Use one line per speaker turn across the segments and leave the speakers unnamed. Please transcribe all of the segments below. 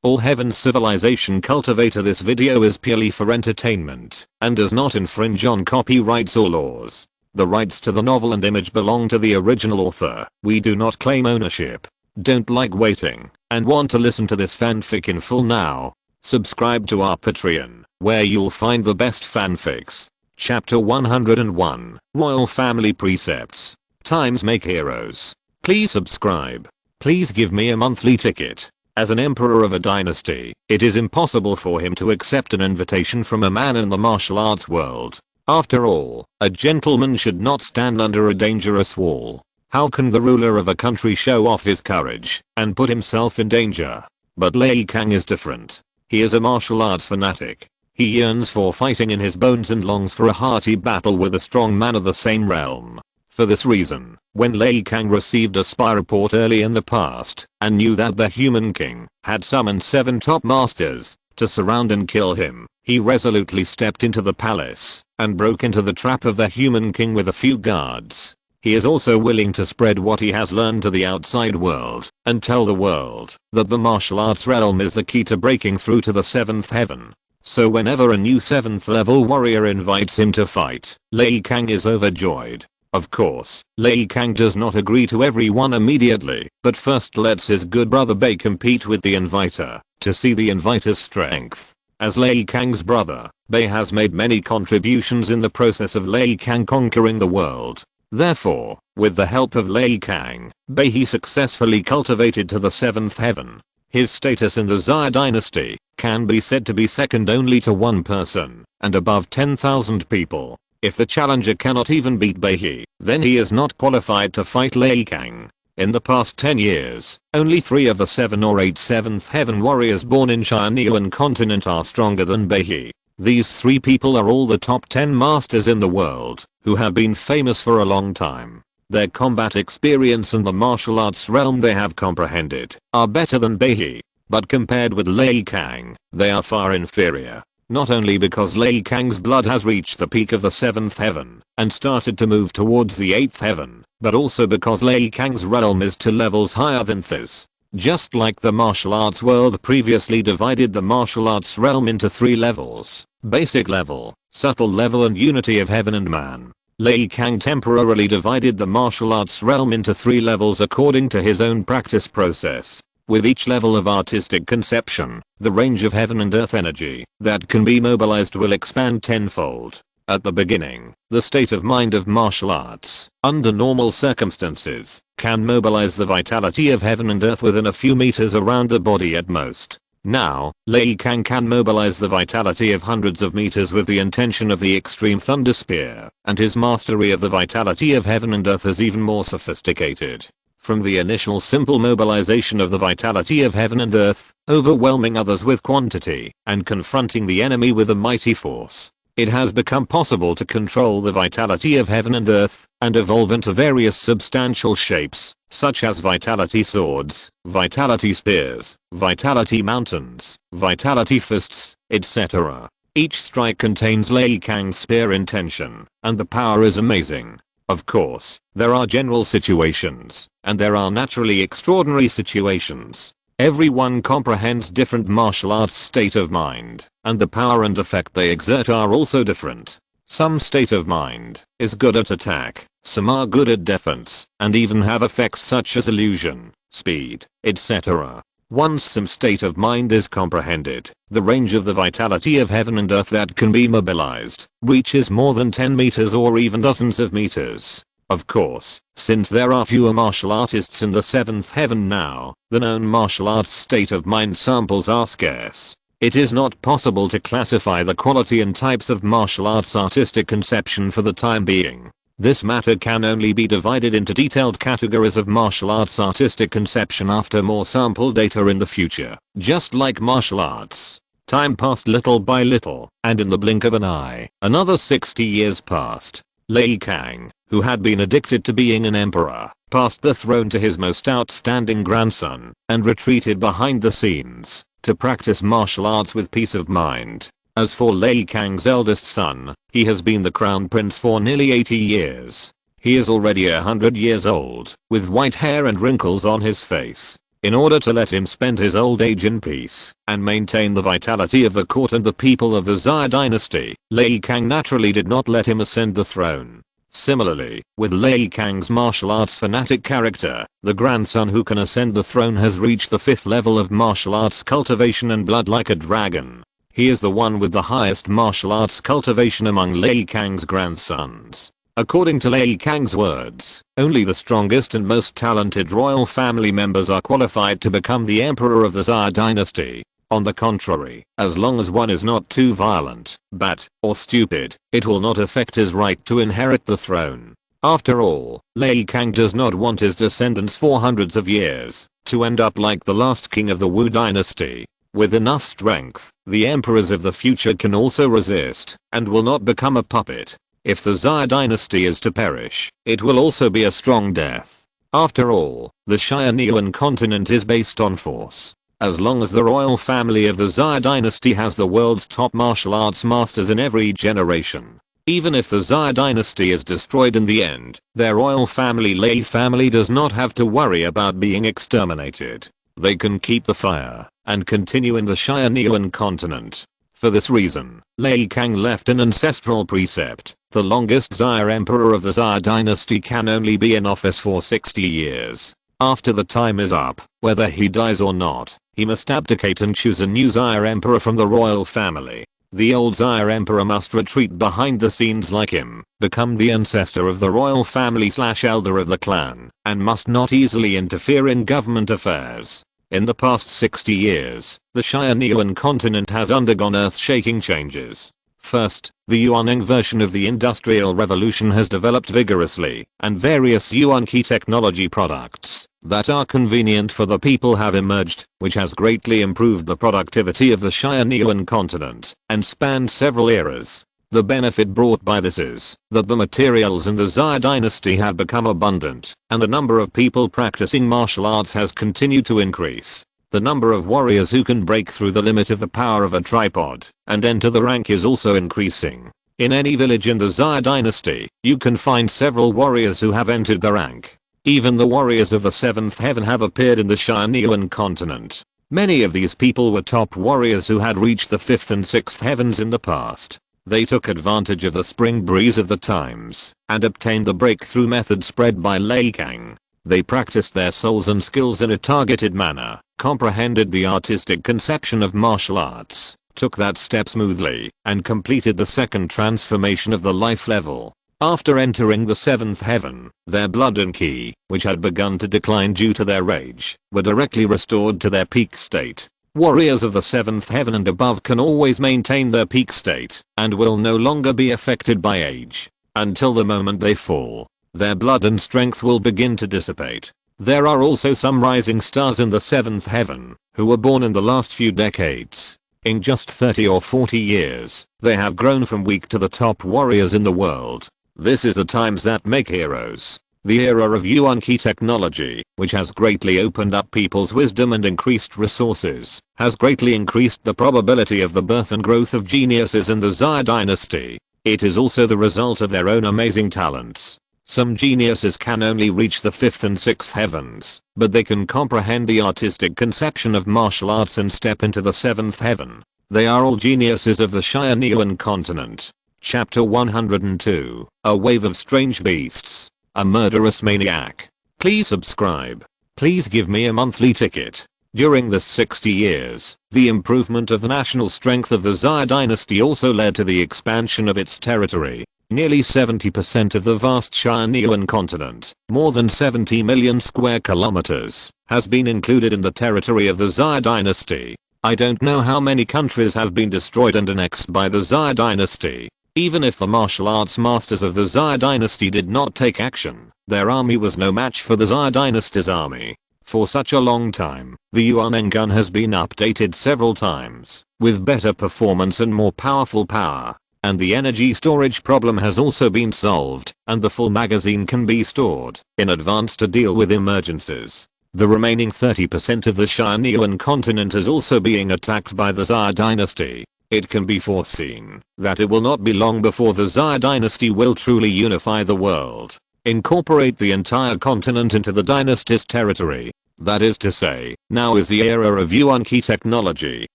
All Heaven Civilization Cultivator. This video is purely for entertainment and does not infringe on copyrights or laws. The rights to the novel and image belong to the original author. We do not claim ownership. Don't like waiting and want to listen to this fanfic in full now? Subscribe to our Patreon, where you'll find the best fanfics. Chapter 101, Royal Family Precepts. Times make heroes. Please subscribe. Please give me a monthly ticket. As an emperor of a dynasty, it is impossible for him to accept an invitation from a man in the martial arts world. After all, a gentleman should not stand under a dangerous wall. How can the ruler of a country show off his courage and put himself in danger? But Lei Kang is different. He is a martial arts fanatic. He yearns for fighting in his bones and longs for a hearty battle with a strong man of the same realm. For this reason, when Lei Kang received a spy report early in the past and knew that the human king had summoned 7 top masters to surround and kill him, he resolutely stepped into the palace and broke into the trap of the human king with a few guards. He is also willing to spread what he has learned to the outside world and tell the world that the martial arts realm is the key to breaking through to the 7th heaven. So whenever a new 7th level warrior invites him to fight, Lei Kang is overjoyed. Of course, Lei Kang does not agree to everyone immediately, but first lets his good brother Bei compete with the inviter to see the inviter's strength. As Lei Kang's brother, Bei has made many contributions in the process of Lei Kang conquering the world. Therefore, with the help of Lei Kang, Bei he successfully cultivated to the 7th heaven. His status in the Xia dynasty can be said to be second only to one person and above 10,000 people. If the challenger cannot even beat Bei, then he is not qualified to fight Lei Kang. In the past 10 years, only 3 of the 7 or 8 7th heaven warriors born in Tianyuan continent are stronger than Bei. These 3 people are all the top 10 masters in the world, who have been famous for a long time. Their combat experience and the martial arts realm they have comprehended are better than Bei. But compared with Lei Kang, they are far inferior. Not only because Lei Kang's blood has reached the peak of the 7th heaven and started to move towards the 8th heaven, but also because Lei Kang's realm is 2 levels higher than his. Just like the martial arts world previously divided the martial arts realm into 3 levels: basic level, subtle level and unity of heaven and man. Lei Kang temporarily divided the martial arts realm into 3 levels according to his own practice process. With each level of artistic conception, the range of heaven and earth energy that can be mobilized will expand tenfold. At the beginning, the state of mind of martial arts, under normal circumstances, can mobilize the vitality of heaven and earth within a few meters around the body at most. Now, Lei Kang can mobilize the vitality of hundreds of meters with the intention of the extreme thunder spear, and his mastery of the vitality of heaven and earth is even more sophisticated. From the initial simple mobilization of the vitality of heaven and earth, overwhelming others with quantity, and confronting the enemy with a mighty force, it has become possible to control the vitality of heaven and earth, and evolve into various substantial shapes, such as vitality swords, vitality spears, vitality mountains, vitality fists, etc. Each strike contains Lei Kang's spear intention, and the power is amazing. Of course, there are general situations, and there are naturally extraordinary situations. Everyone comprehends different martial arts state of mind, and the power and effect they exert are also different. Some state of mind is good at attack, some are good at defense, and even have effects such as illusion, speed, etc. Once some state of mind is comprehended, the range of the vitality of heaven and earth that can be mobilized reaches more than 10 meters or even dozens of meters. Of course, since there are fewer martial artists in the 7th heaven now, the known martial arts state of mind samples are scarce. It is not possible to classify the quality and types of martial arts artistic conception for the time being. This matter can only be divided into detailed categories of martial arts artistic conception after more sample data in the future. Just like martial arts, time passed little by little, and in the blink of an eye, another 60 years passed. Lei Kang, who had been addicted to being an emperor, passed the throne to his most outstanding grandson, and retreated behind the scenes to practice martial arts with peace of mind. As for Lei Kang's eldest son, he has been the crown prince for nearly 80 years. He is already 100 years old, with white hair and wrinkles on his face. In order to let him spend his old age in peace and maintain the vitality of the court and the people of the Xia dynasty, Lei Kang naturally did not let him ascend the throne. Similarly, with Lei Kang's martial arts fanatic character, the grandson who can ascend the throne has reached the 5th level of martial arts cultivation and blood like a dragon. He is the one with the highest martial arts cultivation among Lei Kang's grandsons. According to Lei Kang's words, only the strongest and most talented royal family members are qualified to become the emperor of the Xia dynasty. On the contrary, as long as one is not too violent, bad, or stupid, it will not affect his right to inherit the throne. After all, Lei Kang does not want his descendants for hundreds of years to end up like the last king of the Wu dynasty. With enough strength, the emperors of the future can also resist and will not become a puppet. If the Xia dynasty is to perish, it will also be a strong death. After all, the Tianyuan continent is based on force. As long as the royal family of the Xia dynasty has the world's top martial arts masters in every generation. Even if the Xia dynasty is destroyed in the end, their royal family Lei family does not have to worry about being exterminated. They can keep the fire and continue in the Tianyuan continent. For this reason, Lei Kang left an ancestral precept. The longest Xia emperor of the Xia dynasty can only be in office for 60 years. After the time is up, whether he dies or not, he must abdicate and choose a new Xia emperor from the royal family. The old Xia emperor must retreat behind the scenes like him, become the ancestor of the royal family / elder of the clan, and must not easily interfere in government affairs. In the past 60 years, the Tianyuan continent has undergone earth-shaking changes. First, the Yuaneng version of the Industrial Revolution has developed vigorously, and various Yuan key technology products that are convenient for the people have emerged, which has greatly improved the productivity of the Tianyuan continent and spanned several eras. The benefit brought by this is that the materials in the Xia dynasty have become abundant, and the number of people practicing martial arts has continued to increase. The number of warriors who can break through the limit of the power of a tripod and enter the rank is also increasing. In any village in the Xia dynasty, you can find several warriors who have entered the rank. Even the warriors of the 7th heaven have appeared in the Tianyuan continent. Many of these people were top warriors who had reached the 5th and 6th heavens in the past. They took advantage of the spring breeze of the times and obtained the breakthrough method spread by Lei Kang. They practiced their souls and skills in a targeted manner, comprehended the artistic conception of martial arts, took that step smoothly, and completed the second transformation of the life level. After entering the 7th heaven, their blood and ki, which had begun to decline due to their rage, were directly restored to their peak state. Warriors of the 7th heaven and above can always maintain their peak state and will no longer be affected by age. Until the moment they fall, their blood and strength will begin to dissipate. There are also some rising stars in the 7th heaven who were born in the last few decades. In just 30 or 40 years, they have grown from weak to the top warriors in the world. This is the times that make heroes. The era of Yuan key technology, which has greatly opened up people's wisdom and increased resources, has greatly increased the probability of the birth and growth of geniuses in the Xia dynasty. It is also the result of their own amazing talents. Some geniuses can only reach the 5th and 6th heavens, but they can comprehend the artistic conception of martial arts and step into the 7th heaven. They are all geniuses of the Tianyuan continent. Chapter 102, A Wave of Strange Beasts. A murderous maniac. Please subscribe. Please give me a monthly ticket. During this 60 years, the improvement of the national strength of the Xia dynasty also led to the expansion of its territory. Nearly 70% of the vast Tianyuan continent, more than 70 million square kilometers, has been included in the territory of the Xia dynasty. I don't know how many countries have been destroyed and annexed by the Xia dynasty. Even if the martial arts masters of the Xia dynasty did not take action, their army was no match for the Xia dynasty's army. For such a long time, the Yuan gun has been updated several times, with better performance and more powerful power. And the energy storage problem has also been solved, and the full magazine can be stored in advance to deal with emergencies. The remaining 30% of the Tianyuan continent is also being attacked by the Xia dynasty. It can be foreseen that it will not be long before the Xia dynasty will truly unify the world, incorporate the entire continent into the dynasty's territory, That is to say, now is the era of Yuan Qi technology,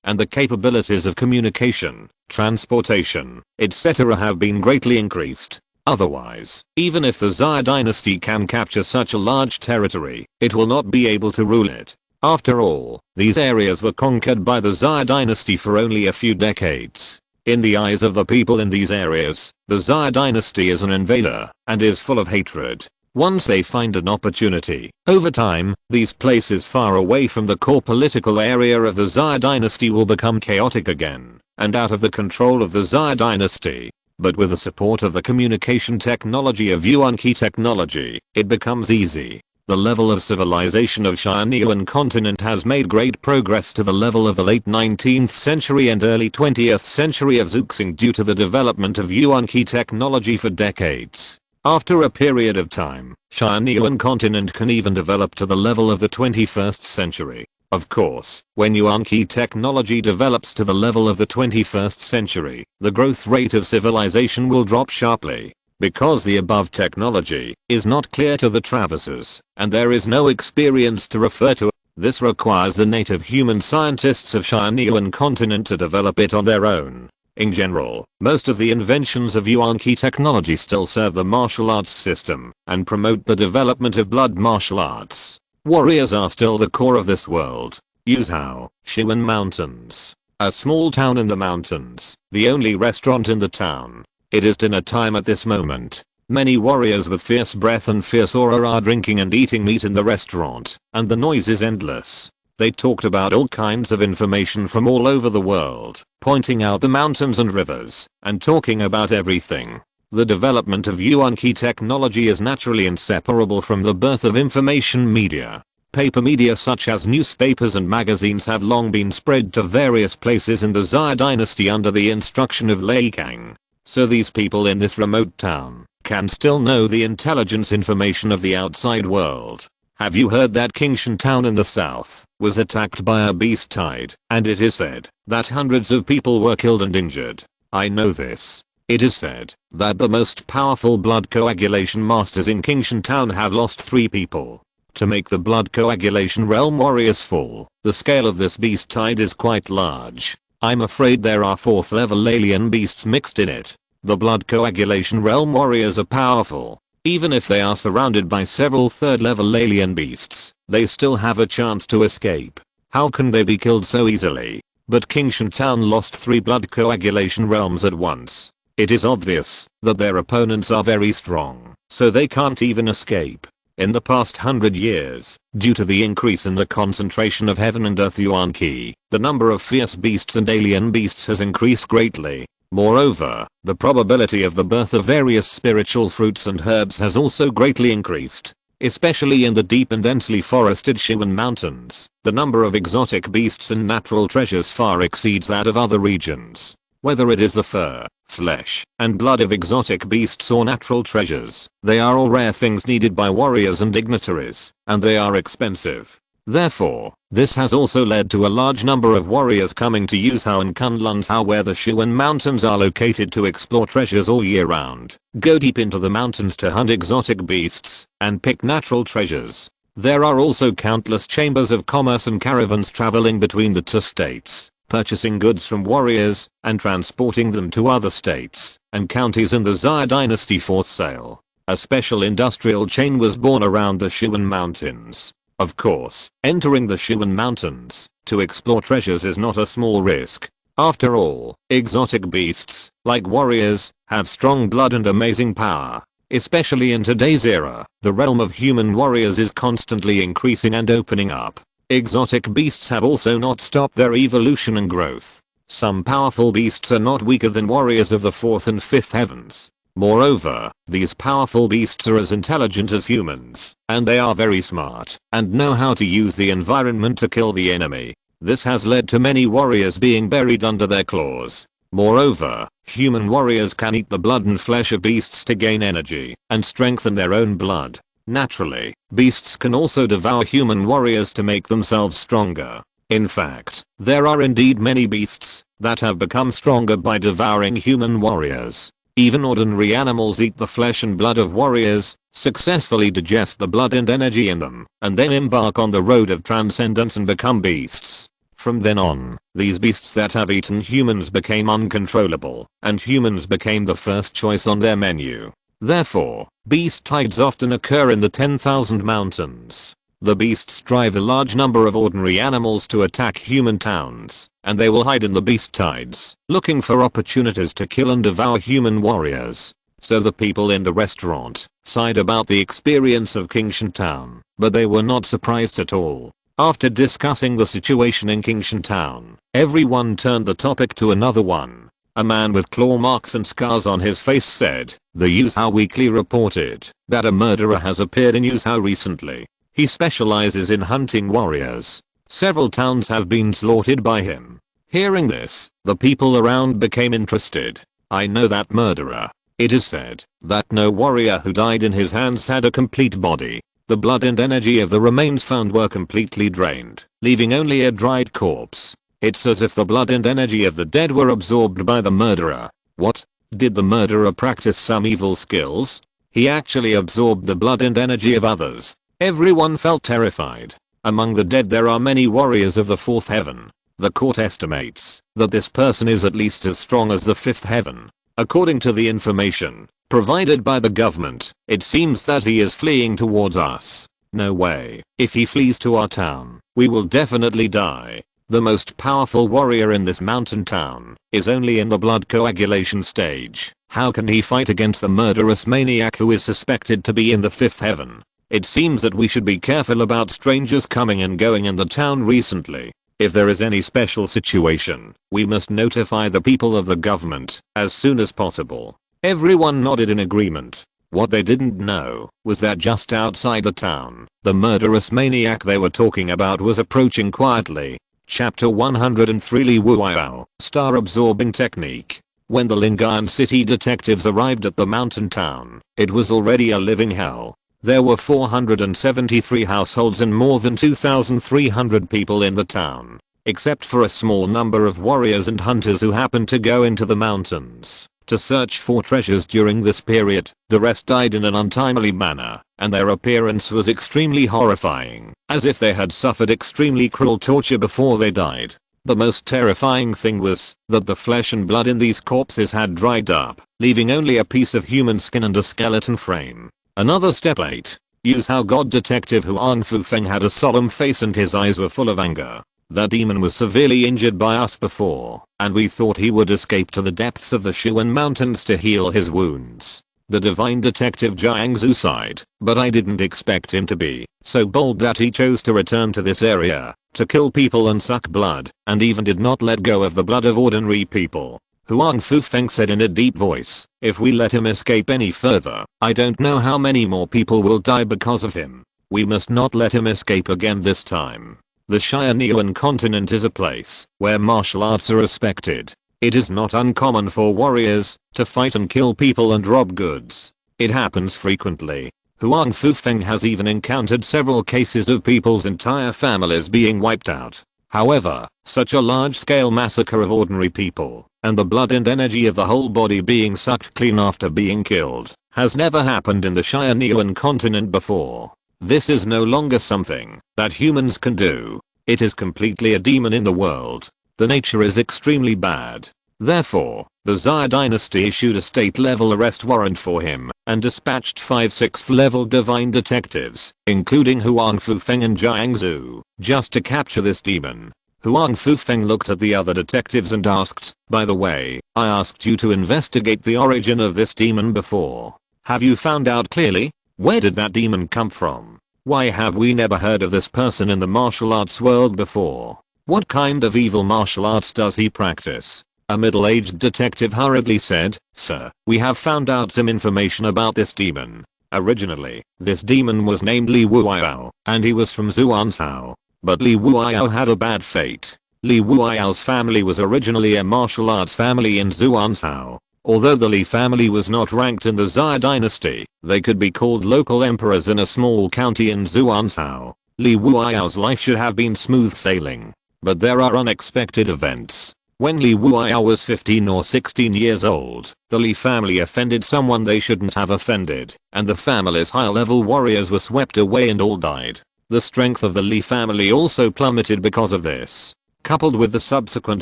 and the capabilities of communication, transportation, etc. have been greatly increased. Otherwise, even if the Xia dynasty can capture such a large territory, it will not be able to rule it. After all, these areas were conquered by the Xia dynasty for only a few decades. In the eyes of the people in these areas, the Xia dynasty is an invader, and is full of hatred. Once they find an opportunity, over time, these places far away from the core political area of the Xia dynasty will become chaotic again, and out of the control of the Xia dynasty. But with the support of the communication technology of Yuan Qi technology, it becomes easy. The level of civilization of Tianyuan continent has made great progress to the level of the late 19th century and early 20th century of Xuxing due to the development of Yuan Qi technology for decades. After a period of time, Tianyuan continent can even develop to the level of the 21st century. Of course, when Yuan Qi technology develops to the level of the 21st century, the growth rate of civilization will drop sharply. Because the above technology is not clear to the traversers, and there is no experience to refer to, this requires the native human scientists of Tianyuan continent to develop it on their own. In general, most of the inventions of Yuan Qi technology still serve the martial arts system, and promote the development of blood martial arts. Warriors are still the core of this world. Yuzhou, Shiwen Mountains. A small town in the mountains, the only restaurant in the town. It is dinner time at this moment. Many warriors with fierce breath and fierce aura are drinking and eating meat in the restaurant, and the noise is endless. They talked about all kinds of information from all over the world, pointing out the mountains and rivers, and talking about everything. The development of Yuan Qi technology is naturally inseparable from the birth of information media. Paper media such as newspapers and magazines have long been spread to various places in the Xia dynasty under the instruction of Lei Kang. So these people in this remote town can still know the intelligence information of the outside world. Have you heard that Qingshan town in the south was attacked by a beast tide, and it is said that hundreds of people were killed and injured? I know this. It is said that the most powerful blood coagulation masters in Qingshan town have lost 3 people. To make the blood coagulation realm warriors fall, the scale of this beast tide is quite large. I'm afraid there are 4th level alien beasts mixed in it. The blood coagulation realm warriors are powerful. Even if they are surrounded by several 3rd level alien beasts, they still have a chance to escape. How can they be killed so easily? But Qingshan town lost 3 blood coagulation realms at once. It is obvious that their opponents are very strong, so they can't even escape. In the past 100 years, due to the increase in the concentration of heaven and earth Yuan Qi, the number of fierce beasts and alien beasts has increased greatly. Moreover, the probability of the birth of various spiritual fruits and herbs has also greatly increased. Especially in the deep and densely forested Shiwen Mountains, the number of exotic beasts and natural treasures far exceeds that of other regions. Whether it is the fur, flesh, and blood of exotic beasts or natural treasures, they are all rare things needed by warriors and dignitaries, and they are expensive. Therefore, this has also led to a large number of warriors coming to Yuzhou and Kunlunzhou where the Shiwen Mountains are located to explore treasures all year round, go deep into the mountains to hunt exotic beasts, and pick natural treasures. There are also countless chambers of commerce and caravans traveling between the 2 states, purchasing goods from warriors, and transporting them to other states and counties in the Xia dynasty for sale. A special industrial chain was born around the Shiwen Mountains. Of course, entering the Shiwen Mountains to explore treasures is not a small risk. After all, exotic beasts, like warriors, have strong blood and amazing power. Especially in today's era, the realm of human warriors is constantly increasing and opening up. Exotic beasts have also not stopped their evolution and growth. Some powerful beasts are not weaker than warriors of the 4th and 5th heavens. Moreover, these powerful beasts are as intelligent as humans, and they are very smart, and know how to use the environment to kill the enemy. This has led to many warriors being buried under their claws. Moreover, human warriors can eat the blood and flesh of beasts to gain energy, and strengthen their own blood. Naturally, beasts can also devour human warriors to make themselves stronger. In fact, there are indeed many beasts that have become stronger by devouring human warriors. Even ordinary animals eat the flesh and blood of warriors, successfully digest the blood and energy in them, and then embark on the road of transcendence and become beasts. From then on, these beasts that have eaten humans became uncontrollable, and humans became the first choice on their menu. Therefore, beast tides often occur in the 10,000 mountains. The beasts drive a large number of ordinary animals to attack human towns, and they will hide in the beast tides, looking for opportunities to kill and devour human warriors. So the people in the restaurant sighed about the experience of Kingshan Town, but they were not surprised at all. After discussing the situation in Kingshan Town, everyone turned the topic to another one. A man with claw marks and scars on his face said, "The Yuzhou Weekly reported that a murderer has appeared in Yuzhou recently. He specializes in hunting warriors. Several towns have been slaughtered by him." Hearing this, the people around became interested. "I know that murderer. It is said that no warrior who died in his hands had a complete body. The blood and energy of the remains found were completely drained, leaving only a dried corpse. It's as if the blood and energy of the dead were absorbed by the murderer." What? Did the murderer practice some evil skills? He actually absorbed the blood and energy of others. Everyone felt terrified. Among the dead there are many warriors of the fourth heaven. The court estimates that this person is at least as strong as the fifth heaven. According to the information provided by the government, it seems that he is fleeing towards us. No way. If he flees to our town, we will definitely die. The most powerful warrior in this mountain town is only in the blood coagulation stage. How can he fight against the murderous maniac who is suspected to be in the fifth heaven? It seems that we should be careful about strangers coming and going in the town recently. If there is any special situation, we must notify the people of the government as soon as possible. Everyone nodded in agreement. What they didn't know was that just outside the town, the murderous maniac they were talking about was approaching quietly. Chapter 103 Li Wuao, Star Absorbing Technique. When the Lingan city detectives arrived at the mountain town, it was already a living hell. There were 473 households and more than 2,300 people in the town, except for a small number of warriors and hunters who happened to go into the mountains to search for treasures during this period. The rest died in an untimely manner, and their appearance was extremely horrifying, as if they had suffered extremely cruel torture before they died. The most terrifying thing was that the flesh and blood in these corpses had dried up, leaving only a piece of human skin and a skeleton frame. Another step 8. Use how God Detective Huang Fufeng had a solemn face and his eyes were full of anger. That demon was severely injured by us before, and we thought he would escape to the depths of the Shuan Mountains to heal his wounds. The divine detective Jiang Zhu sighed, but I didn't expect him to be so bold that he chose to return to this area, to kill people and suck blood, and even did not let go of the blood of ordinary people. Huang Fufeng said in a deep voice, "If we let him escape any further, I don't know how many more people will die because of him. We must not let him escape again this time." The Tianyuan continent is a place where martial arts are respected. It is not uncommon for warriors to fight and kill people and rob goods. It happens frequently. Huang Fufeng has even encountered several cases of people's entire families being wiped out. However, such a large-scale massacre of ordinary people, and the blood and energy of the whole body being sucked clean after being killed, has never happened in the Tianyuan continent before. This is no longer something that humans can do. It is completely a demon in the world. The nature is extremely bad. Therefore, the Xia dynasty issued a state-level arrest warrant for him and dispatched 5 6th-level divine detectives, including Huang Fufeng and Jiang Zhu, just to capture this demon. Huang Fufeng looked at the other detectives and asked, "By the way, I asked you to investigate the origin of this demon before. Have you found out clearly? Where did that demon come from? Why have we never heard of this person in the martial arts world before? What kind of evil martial arts does he practice?" A middle-aged detective hurriedly said, "Sir, we have found out some information about this demon. Originally, this demon was named Li Wuao, and he was from Zhuanzhou. But Li Wuao had a bad fate. Li Wuao's family was originally a martial arts family in Zhuanzhou. Although the Li family was not ranked in the Xia dynasty, they could be called local emperors in a small county in Zhuanzhou. Li Wuao's life should have been smooth sailing. But there are unexpected events. When Li Wuao was 15 or 16 years old, the Li family offended someone they shouldn't have offended, and the family's high-level warriors were swept away and all died. The strength of the Li family also plummeted because of this. Coupled with the subsequent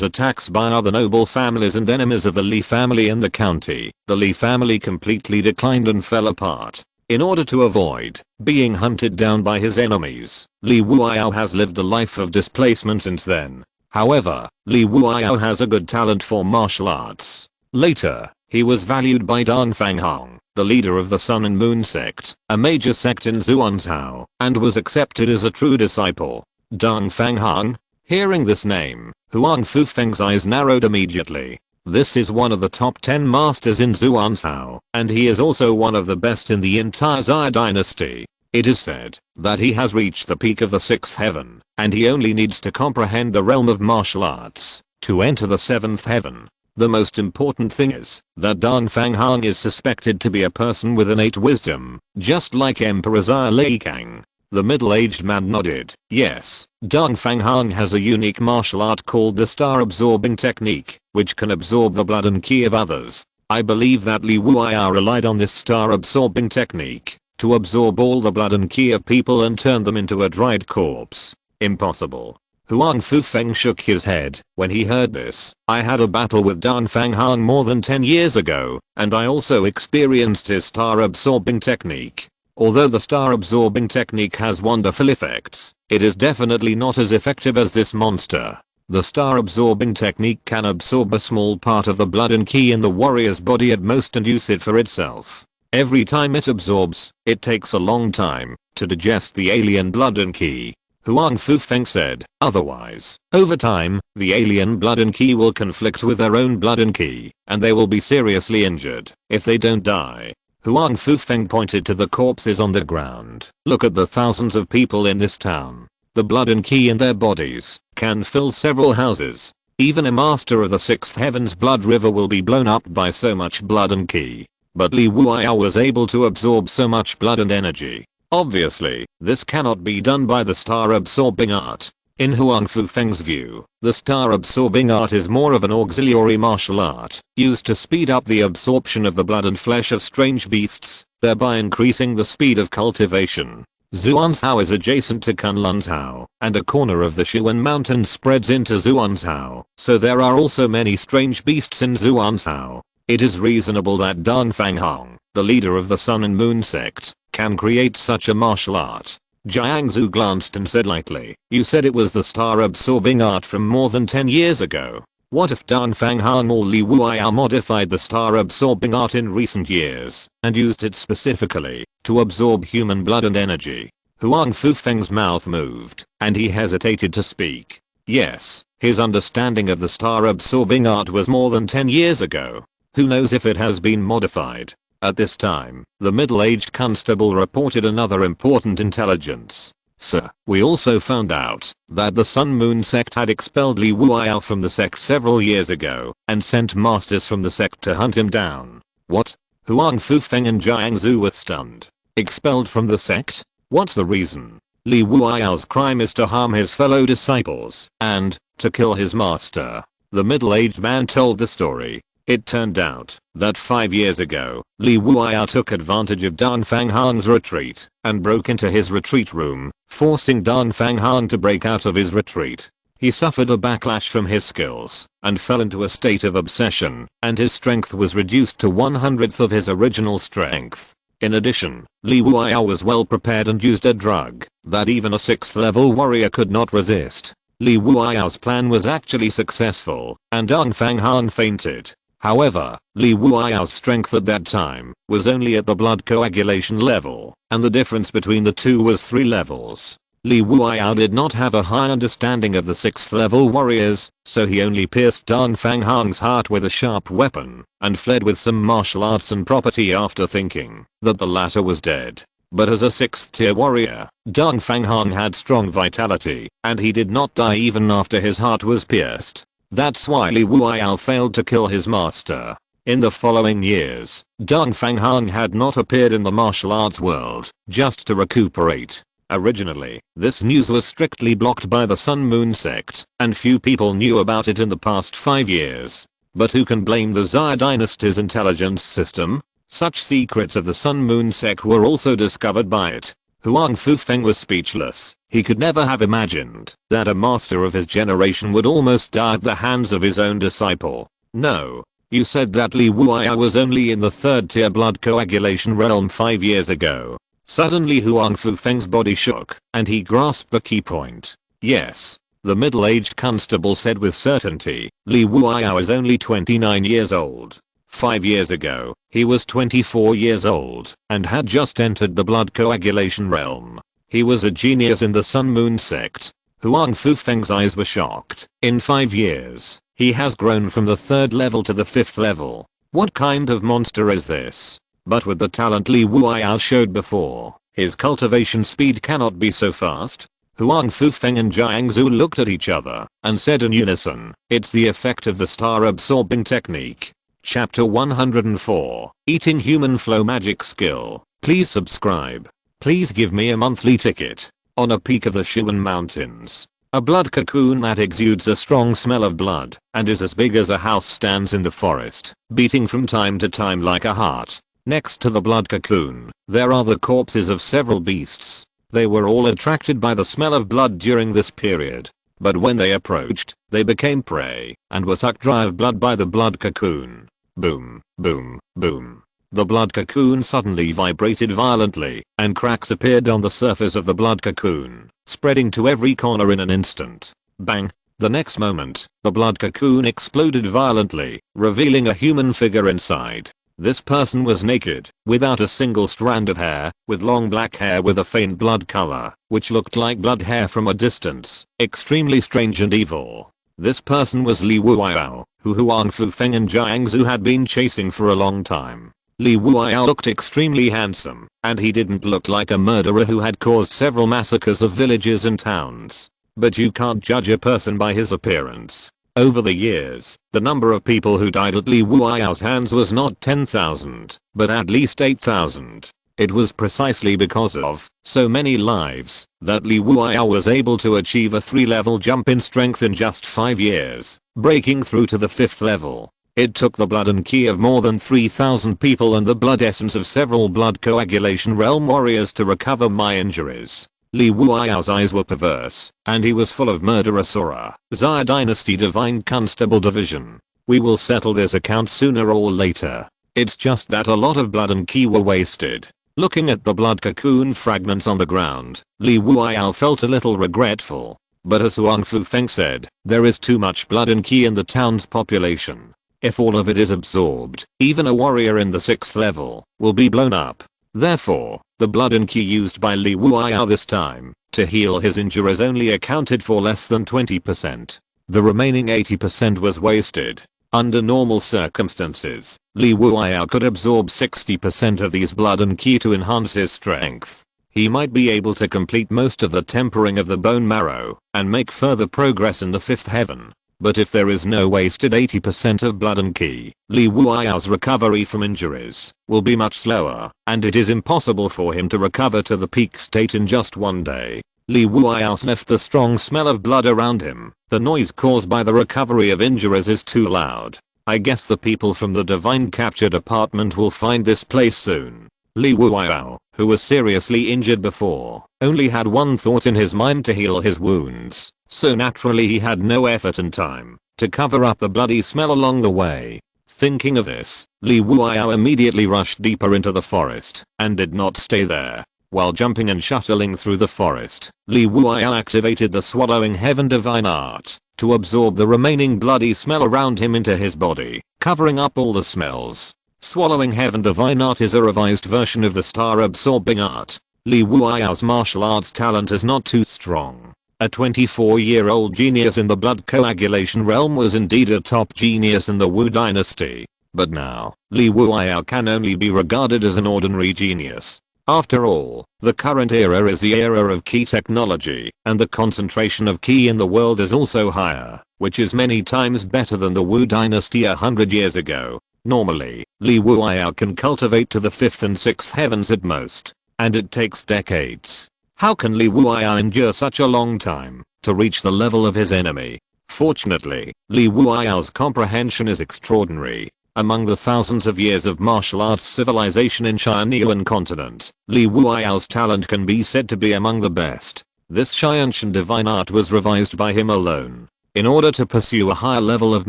attacks by other noble families and enemies of the Li family in the county, the Li family completely declined and fell apart. In order to avoid being hunted down by his enemies, Li Wuao has lived a life of displacement since then. However, Li Wuao has a good talent for martial arts. Later, he was valued by Dong Fanghong, the leader of the Sun and Moon sect, a major sect in Zhuangzhou, and was accepted as a true disciple. Dong Fanghong? Hearing this name, Huang Fufeng's eyes narrowed immediately. This is one of the top 10 masters in Zhuangzhou, and he is also one of the best in the entire Xia dynasty. It is said that he has reached the peak of the 6th heaven, and he only needs to comprehend the realm of martial arts to enter the 7th heaven. The most important thing is that Dong Fanghong is suspected to be a person with innate wisdom, just like Emperor Xia Leikang. The middle-aged man nodded. Yes, Dong Fanghong has a unique martial art called the Star Absorbing Technique, which can absorb the blood and ki of others. I believe that Li Wuao relied on this Star Absorbing Technique to absorb all the blood and ki of people and turn them into a dried corpse. Impossible. Huang Fufeng shook his head when he heard this. I had a battle with Dong Fanghong more than 10 years ago, and I also experienced his Star Absorbing Technique. Although the Star Absorbing Technique has wonderful effects, it is definitely not as effective as this monster. The Star Absorbing Technique can absorb a small part of the blood and ki in the warrior's body at most and use it for itself. Every time it absorbs, it takes a long time to digest the alien blood and ki. Huang Fufeng said, otherwise, over time, the alien blood and ki will conflict with their own blood and ki, and they will be seriously injured if they don't die. Huang Fufeng pointed to the corpses on the ground. Look at the thousands of people in this town. The blood and ki in their bodies can fill several houses. Even a master of the 6th heaven's blood river will be blown up by so much blood and ki. But Li Wuao was able to absorb so much blood and energy. Obviously, this cannot be done by the Star Absorbing Art. In Huang Fufeng's view, the Star Absorbing Art is more of an auxiliary martial art, used to speed up the absorption of the blood and flesh of strange beasts, thereby increasing the speed of cultivation. Zhuangzhou is adjacent to Kunlunzhou, and a corner of the Xuan mountain spreads into Zhuangzhou, so there are also many strange beasts in Zhuangzhou. It is reasonable that Dong Fanghong, the leader of the Sun and Moon sect, can create such a martial art. Jiangzu glanced and said lightly, you said it was the Star Absorbing Art from more than 10 years ago. What if Dong Fanghong or Li Wuao modified the Star Absorbing Art in recent years and used it specifically to absorb human blood and energy? Huang Fufeng's mouth moved, and he hesitated to speak. Yes, his understanding of the Star Absorbing Art was more than 10 years ago. Who knows if it has been modified? At this time, the middle-aged constable reported another important intelligence. Sir, we also found out that the Sun Moon sect had expelled Li Wuao from the sect several years ago and sent masters from the sect to hunt him down. What? Huang Fufeng and Jiangzu were stunned. Expelled from the sect? What's the reason? Li Wuao's crime is to harm his fellow disciples and to kill his master. The middle-aged man told the story. It turned out that 5 years ago, Li Wuao took advantage of Dong Fanghong's retreat and broke into his retreat room, forcing Dong Fanghong to break out of his retreat. He suffered a backlash from his skills and fell into a state of obsession, and his strength was reduced to 1/100th of his original strength. In addition, Li Wuao was well prepared and used a drug that even a 6th level warrior could not resist. Li Wuao's plan was actually successful, and Dong Fanghong fainted. However, Li Wuao's strength at that time was only at the blood coagulation level, and the difference between the two was 3 levels. Li Wuao did not have a high understanding of the 6th level warriors, so he only pierced Dong Fanghong's heart with a sharp weapon, and fled with some martial arts and property after thinking that the latter was dead. But as a 6th tier warrior, Dong Fanghong had strong vitality, and he did not die even after his heart was pierced. That's why Li Wuao failed to kill his master. In the following years, Dong Fanghong had not appeared in the martial arts world just to recuperate. Originally, this news was strictly blocked by the Sun Moon sect, and few people knew about it in the past 5 years. But who can blame the Xia dynasty's intelligence system? Such secrets of the Sun Moon sect were also discovered by it. Huang Fufeng was speechless. He could never have imagined that a master of his generation would almost die at the hands of his own disciple. No. You said that Li Wuya was only in the 3rd tier blood coagulation realm 5 years ago. Suddenly Huang Fufeng's body shook, and he grasped the key point. Yes. The middle-aged constable said with certainty, Li Wuya is only 29 years old. 5 years ago, he was 24 years old, and had just entered the blood coagulation realm. He was a genius in the Sun Moon sect. Huang Fufeng's eyes were shocked. In 5 years, he has grown from the 3rd level to the 5th level. What kind of monster is this? But with the talent Li Wuya showed before, his cultivation speed cannot be so fast. Huang Fufeng and Jiang Zhu looked at each other and said in unison, it's the effect of the star absorbing technique. Chapter 104, Eating Human Flow Magic Skill. Please subscribe. Please give me a monthly ticket. On a peak of the Shiwen Mountains, a blood cocoon that exudes a strong smell of blood and is as big as a house stands in the forest, beating from time to time like a heart. Next to the blood cocoon, there are the corpses of several beasts. They were all attracted by the smell of blood during this period. But when they approached, they became prey and were sucked dry of blood by the blood cocoon. Boom, boom, boom. The blood cocoon suddenly vibrated violently, and cracks appeared on the surface of the blood cocoon, spreading to every corner in an instant. Bang! The next moment, the blood cocoon exploded violently, revealing a human figure inside. This person was naked, without a single strand of hair, with long black hair with a faint blood color, which looked like blood hair from a distance, extremely strange and evil. This person was Li Wuya, who Huang Fufeng and Jiang Zhu had been chasing for a long time. Li Wuya looked extremely handsome, and he didn't look like a murderer who had caused several massacres of villages and towns. But you can't judge a person by his appearance. Over the years, the number of people who died at Li Wuya's hands was not 10,000, but at least 8,000. It was precisely because of so many lives that Li Wuya was able to achieve a 3-level jump in strength in just 5 years, breaking through to the 5th level. It took the blood and ki of more than 3,000 people and the blood essence of several blood coagulation realm warriors to recover my injuries. Li Wuya's eyes were perverse, and he was full of murderous aura. Xia Dynasty Divine Constable Division. We will settle this account sooner or later. It's just that a lot of blood and ki were wasted. Looking at the blood cocoon fragments on the ground, Li Wuya felt a little regretful. But as Huang Fufeng said, there is too much blood and ki in the town's population. If all of it is absorbed, even a warrior in the 6th level will be blown up. Therefore, the blood and ki used by Li Wuya this time to heal his injuries only accounted for less than 20%. The remaining 80% was wasted. Under normal circumstances, Li Wuya could absorb 60% of these blood and ki to enhance his strength. He might be able to complete most of the tempering of the bone marrow and make further progress in the 5th heaven. But if there is no wasted 80% of blood and ki, Li Wuya's recovery from injuries will be much slower, and it is impossible for him to recover to the peak state in just one day. Li Wuya left the strong smell of blood around him. The noise caused by the recovery of injuries is too loud. I guess the people from the Divine Capture Department will find this place soon. Li Wuya, who was seriously injured before, only had one thought in his mind to heal his wounds. So naturally he had no effort and time to cover up the bloody smell along the way. Thinking of this, Li Wuya immediately rushed deeper into the forest and did not stay there. While jumping and shuttling through the forest, Li Wuya activated the Swallowing Heaven Divine Art to absorb the remaining bloody smell around him into his body, covering up all the smells. Swallowing Heaven Divine Art is a revised version of the Star Absorbing Art. Li Wuya's martial arts talent is not too strong. A 24-year-old genius in the blood coagulation realm was indeed a top genius in the Wu dynasty. But now, Li Wuya can only be regarded as an ordinary genius. After all, the current era is the era of ki technology, and the concentration of ki in the world is also higher, which is many times better than the Wu dynasty 100 years ago. Normally, Li Wuya can cultivate to the 5th and 6th heavens at most, and it takes decades. How can Li Wuao endure such a long time to reach the level of his enemy? Fortunately, Li Wuao's comprehension is extraordinary. Among the thousands of years of martial arts civilization in Tianyuan continent, Li Wuao's talent can be said to be among the best. This ancient divine art was revised by him alone. In order to pursue a higher level of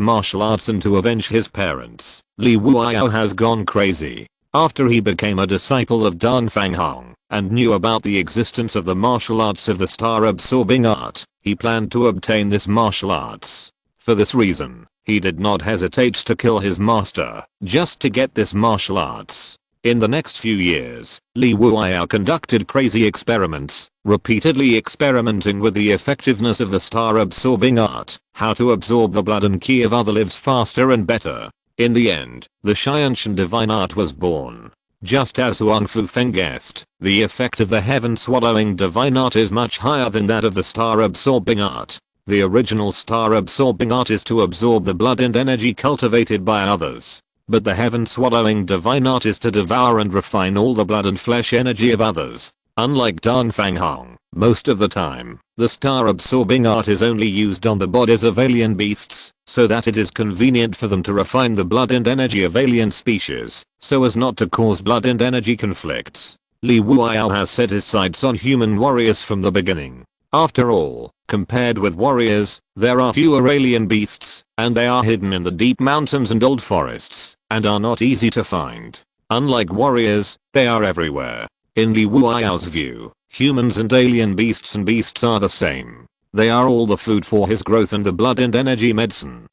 martial arts and to avenge his parents, Li Wuao has gone crazy. After he became a disciple of Dan Fanghong and knew about the existence of the martial arts of the star-absorbing art, he planned to obtain this martial arts. For this reason, he did not hesitate to kill his master just to get this martial arts. In the next few years, Li Wuao conducted crazy experiments, repeatedly experimenting with the effectiveness of the star-absorbing art, how to absorb the blood and ki of other lives faster and better. In the end, the ancient divine art was born. Just as Huang Fufeng guessed, the effect of the heaven-swallowing divine art is much higher than that of the star-absorbing art. The original star-absorbing art is to absorb the blood and energy cultivated by others. But the heaven-swallowing divine art is to devour and refine all the blood and flesh energy of others. Unlike Dan Fanghong, most of the time, the star-absorbing art is only used on the bodies of alien beasts, so that it is convenient for them to refine the blood and energy of alien species, so as not to cause blood and energy conflicts. Li Wuao has set his sights on human warriors from the beginning. After all, compared with warriors, there are fewer alien beasts, and they are hidden in the deep mountains and old forests, and are not easy to find. Unlike warriors, they are everywhere. In Li Wuao's view, humans and alien beasts are the same. They are all the food for his growth and the blood and energy medicine!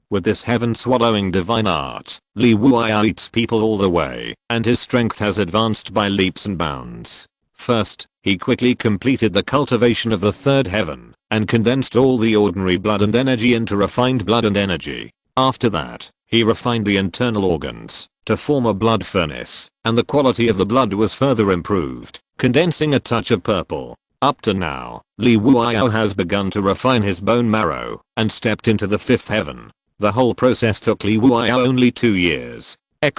With this heaven-swallowing divine art, Li Wuao eats people all the way, and his strength has advanced by leaps and bounds. First, he quickly completed the cultivation of the third heaven, and condensed all the ordinary blood and energy into refined blood and energy. After that, he refined the internal organs to form a blood furnace, and the quality of the blood was further improved, condensing a touch of purple. Up to now, Li Wuao has begun to refine his bone marrow, and stepped into the fifth heaven. The whole process took Li Wuao only 2 years! The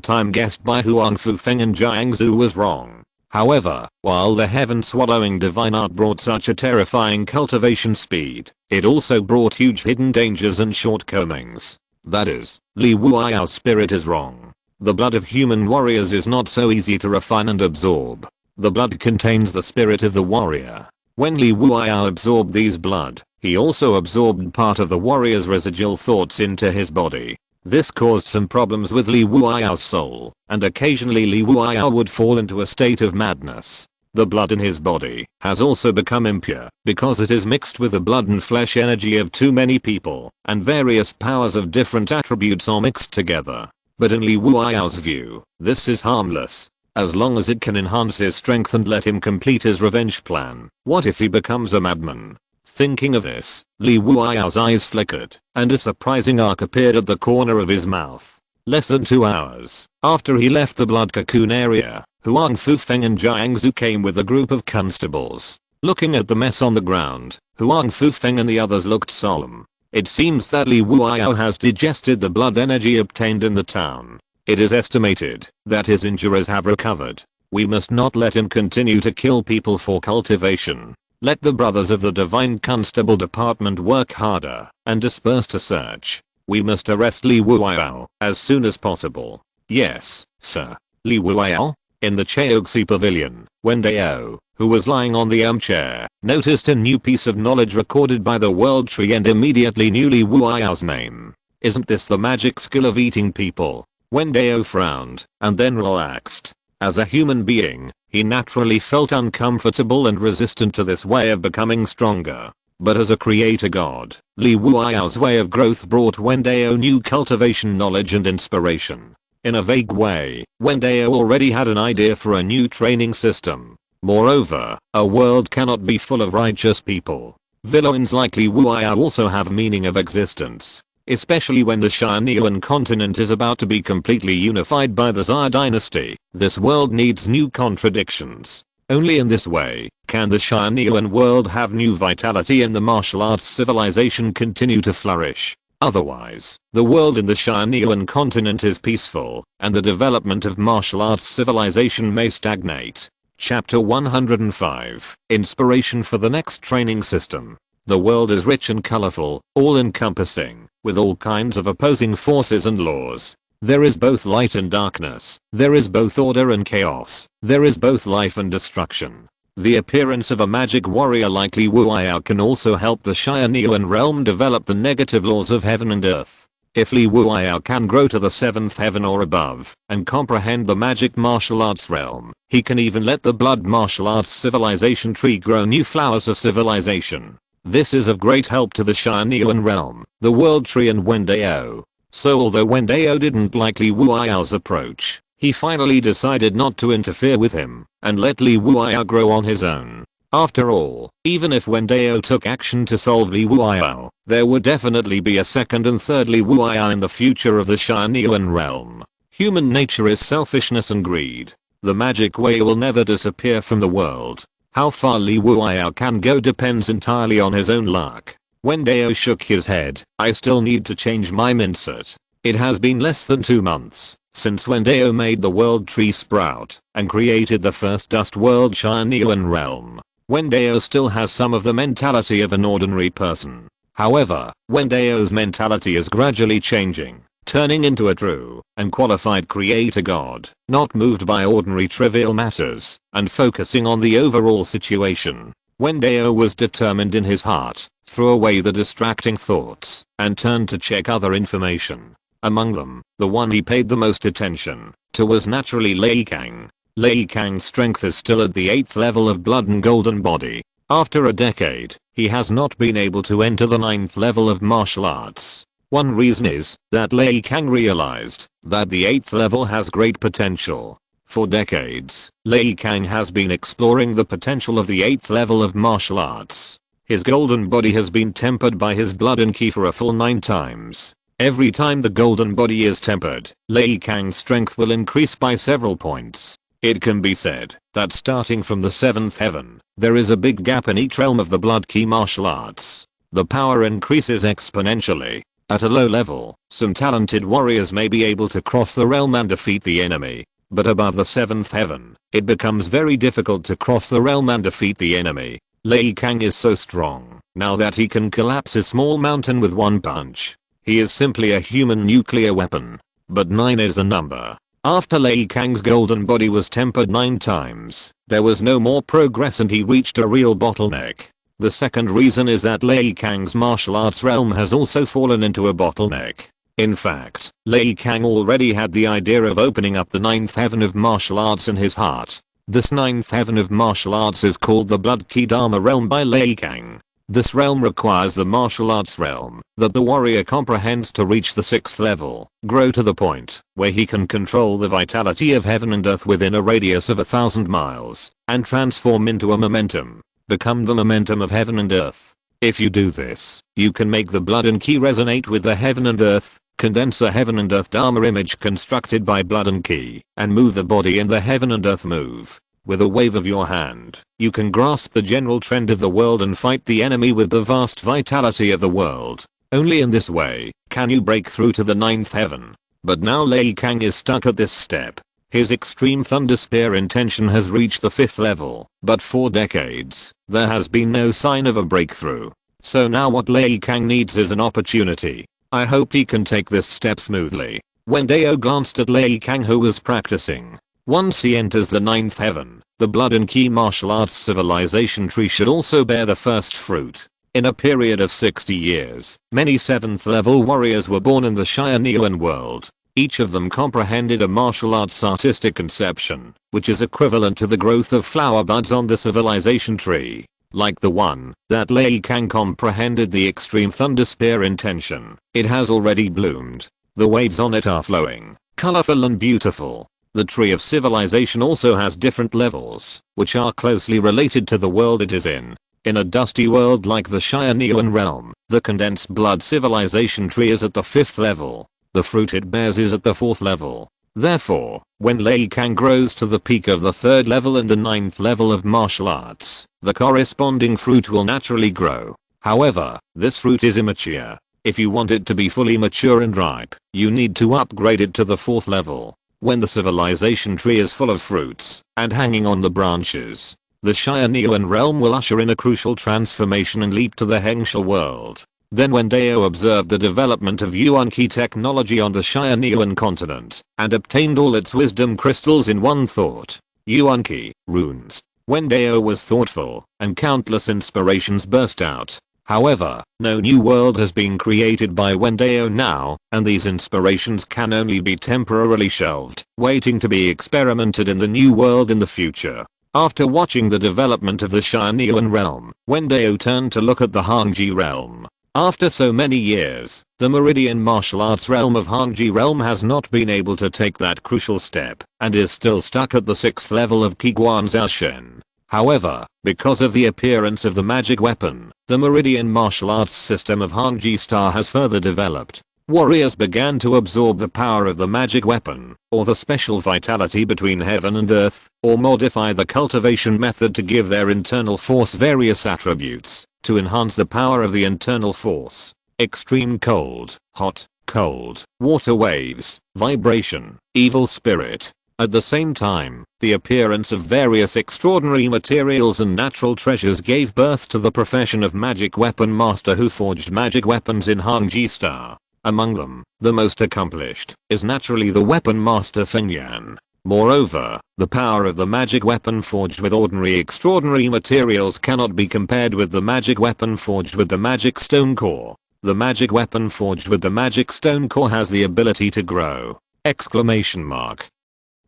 time guessed by Huang Fufeng and Jiangzu was wrong. However, while the heaven-swallowing divine art brought such a terrifying cultivation speed, it also brought huge hidden dangers and shortcomings. That is, Li Wuao's spirit is wrong. The blood of human warriors is not so easy to refine and absorb. The blood contains the spirit of the warrior. When Li Wuao absorbed these blood, he also absorbed part of the warrior's residual thoughts into his body. This caused some problems with Li Wuao's soul, and occasionally Li Wuao would fall into a state of madness. The blood in his body has also become impure because it is mixed with the blood and flesh energy of too many people, and various powers of different attributes are mixed together. But in Li Wuao's view, this is harmless, as long as it can enhance his strength and let him complete his revenge plan. What if he becomes a madman? Thinking of this, Li Wuao's eyes flickered, and a surprising arc appeared at the corner of his mouth. Less than 2 hours after he left the blood cocoon area, Huang Fufeng and Jiangzu came with a group of constables. Looking at the mess on the ground, Huang Fufeng and the others looked solemn. It seems that Li Wuao has digested the blood energy obtained in the town. It is estimated that his injuries have recovered. We must not let him continue to kill people for cultivation. Let the brothers of the Divine Constable Department work harder and disperse to search. We must arrest Li Wuao as soon as possible. Yes, sir. Li Wuao? In the Chaoxi Pavilion, Wen Dao, who was lying on the armchair, noticed a new piece of knowledge recorded by the World Tree and immediately knew Li Wuao's name. Isn't this the magic skill of eating people? Wen Dao frowned, and then relaxed. As a human being, he naturally felt uncomfortable and resistant to this way of becoming stronger. But as a creator god, Li Wuao's way of growth brought Wen Dao new cultivation knowledge and inspiration. In a vague way, Wen Dao already had an idea for a new training system. Moreover, a world cannot be full of righteous people. Villains like Li Wuao also have meaning of existence. Especially when the Tianyuan continent is about to be completely unified by the Xia dynasty. This world needs new contradictions. Only in this way can the Tianyuan world have new vitality and the martial arts civilization continue to flourish. Otherwise, the world in the Tianyuan continent is peaceful, and the development of martial arts civilization may stagnate. Chapter 105. Inspiration for the next training system. The world is rich and colorful, all-encompassing, with all kinds of opposing forces and laws. There is both light and darkness, there is both order and chaos, there is both life and destruction. The appearance of a magic warrior like Li Wuiao can also help the Tianyuan realm develop the negative laws of heaven and earth. If Li Wuiao can grow to the 7th heaven or above, and comprehend the magic martial arts realm, he can even let the blood martial arts civilization tree grow new flowers of civilization. This is of great help to the Tianyuan realm, the world tree and Wen Dao. So although Wen Dao didn't like Li Wuiao's approach, he finally decided not to interfere with him, and let Li Wuiao grow on his own. After all, even if Wen Dao took action to solve Li Wuiao, there would definitely be a second and third Li Wuiao in the future of the Tianyuan realm. Human nature is selfishness and greed. The magic way will never disappear from the world. How far Li Wuiao can go depends entirely on his own luck. Wen Dao shook his head. I still need to change my mindset. It has been less than 2 months since Wen Dao made the world tree sprout and created the first dust world Tianyuan realm. Wen Dao still has some of the mentality of an ordinary person. However, Wen Dao's mentality is gradually changing, turning into a true and qualified creator god, not moved by ordinary trivial matters, and focusing on the overall situation. Wen Dao was determined in his heart, threw away the distracting thoughts, and turned to check other information. Among them, the one he paid the most attention to was naturally Lei Kang. Lei Kang's strength is still at the 8th level of blood and golden body. After a decade, he has not been able to enter the 9th level of martial arts. One reason is that Lei Kang realized that the 8th level has great potential. For decades, Lei Kang has been exploring the potential of the 8th level of martial arts. His golden body has been tempered by his blood and ki for a full 9 times. Every time the golden body is tempered, Lei Kang's strength will increase by several points. It can be said that starting from the 7th heaven, there is a big gap in each realm of the blood ki martial arts. The power increases exponentially. At a low level, some talented warriors may be able to cross the realm and defeat the enemy. But above the 7th heaven, it becomes very difficult to cross the realm and defeat the enemy. Lei Kang is so strong now that he can collapse a small mountain with one punch. He is simply a human nuclear weapon. But 9 is a number. After Lei Kang's golden body was tempered 9 times, there was no more progress and he reached a real bottleneck. The second reason is that Lei Kang's martial arts realm has also fallen into a bottleneck. In fact, Lei Kang already had the idea of opening up the 9th heaven of martial arts in his heart. This 9th heaven of martial arts is called the Blood Ki Dharma realm by Lei Kang. This realm requires the martial arts realm that the warrior comprehends to reach the 6th level, grow to the point where he can control the vitality of heaven and earth within a radius of 1,000 miles, and transform into a momentum, become the momentum of heaven and earth. If you do this, you can make the blood and ki resonate with the heaven and earth, condense a heaven and earth dharma image constructed by blood and ki, and move the body in the heaven and earth move. With a wave of your hand, you can grasp the general trend of the world and fight the enemy with the vast vitality of the world. Only in this way can you break through to the 9th heaven. But now Lei Kang is stuck at this step. His extreme thunder spear intention has reached the 5th level, but for decades, there has been no sign of a breakthrough. So now what Lei Kang needs is an opportunity. I hope he can take this step smoothly. Wen Dao glanced at Lei Kang who was practicing. Once he enters the 9th heaven, the blood and ki martial arts civilization tree should also bear the first fruit. In a period of 60 years, many 7th level warriors were born in the Tianyuan world. Each of them comprehended a martial arts artistic conception, which is equivalent to the growth of flower buds on the civilization tree. Like the one that Lei Kang comprehended the extreme thunder spear intention, it has already bloomed. The waves on it are flowing, colorful and beautiful. The tree of civilization also has different levels, which are closely related to the world it is in. In a dusty world like the Tianyuan realm, the condensed blood civilization tree is at the 5th level. The fruit it bears is at the 4th level. Therefore, when Lei Kang grows to the peak of the 3rd level and the 9th level of martial arts, the corresponding fruit will naturally grow. However, this fruit is immature. If you want it to be fully mature and ripe, you need to upgrade it to the 4th level. When the civilization tree is full of fruits and hanging on the branches, the Tianyuan realm will usher in a crucial transformation and leap to the Hengsha world. Then Wen Dao observed the development of Yuan Qi technology on the Tianyuan continent and obtained all its wisdom crystals in one thought. Yuan Qi, runes. Wen Dao was thoughtful, and countless inspirations burst out. However, no new world has been created by Wen Dao now, and these inspirations can only be temporarily shelved, waiting to be experimented in the new world in the future. After watching the development of the Tianyuan realm, Wen Dao turned to look at the Hangji realm. After so many years, the Meridian martial arts realm of Hangji realm has not been able to take that crucial step, and is still stuck at the 6th level of Qiguan Zaoshen. However, because of the appearance of the magic weapon, the Meridian martial arts system of Hangji Star has further developed. Warriors began to absorb the power of the magic weapon, or the special vitality between heaven and earth, or modify the cultivation method to give their internal force various attributes, to enhance the power of the internal force. Extreme cold, hot, cold, water waves, vibration, evil spirit. At the same time, the appearance of various extraordinary materials and natural treasures gave birth to the profession of magic weapon master who forged magic weapons in Hangji Star. Among them, the most accomplished is naturally the weapon master Fengyan. Moreover, the power of the magic weapon forged with ordinary extraordinary materials cannot be compared with the magic weapon forged with the magic stone core. The magic weapon forged with the magic stone core has the ability to grow! Exclamation mark.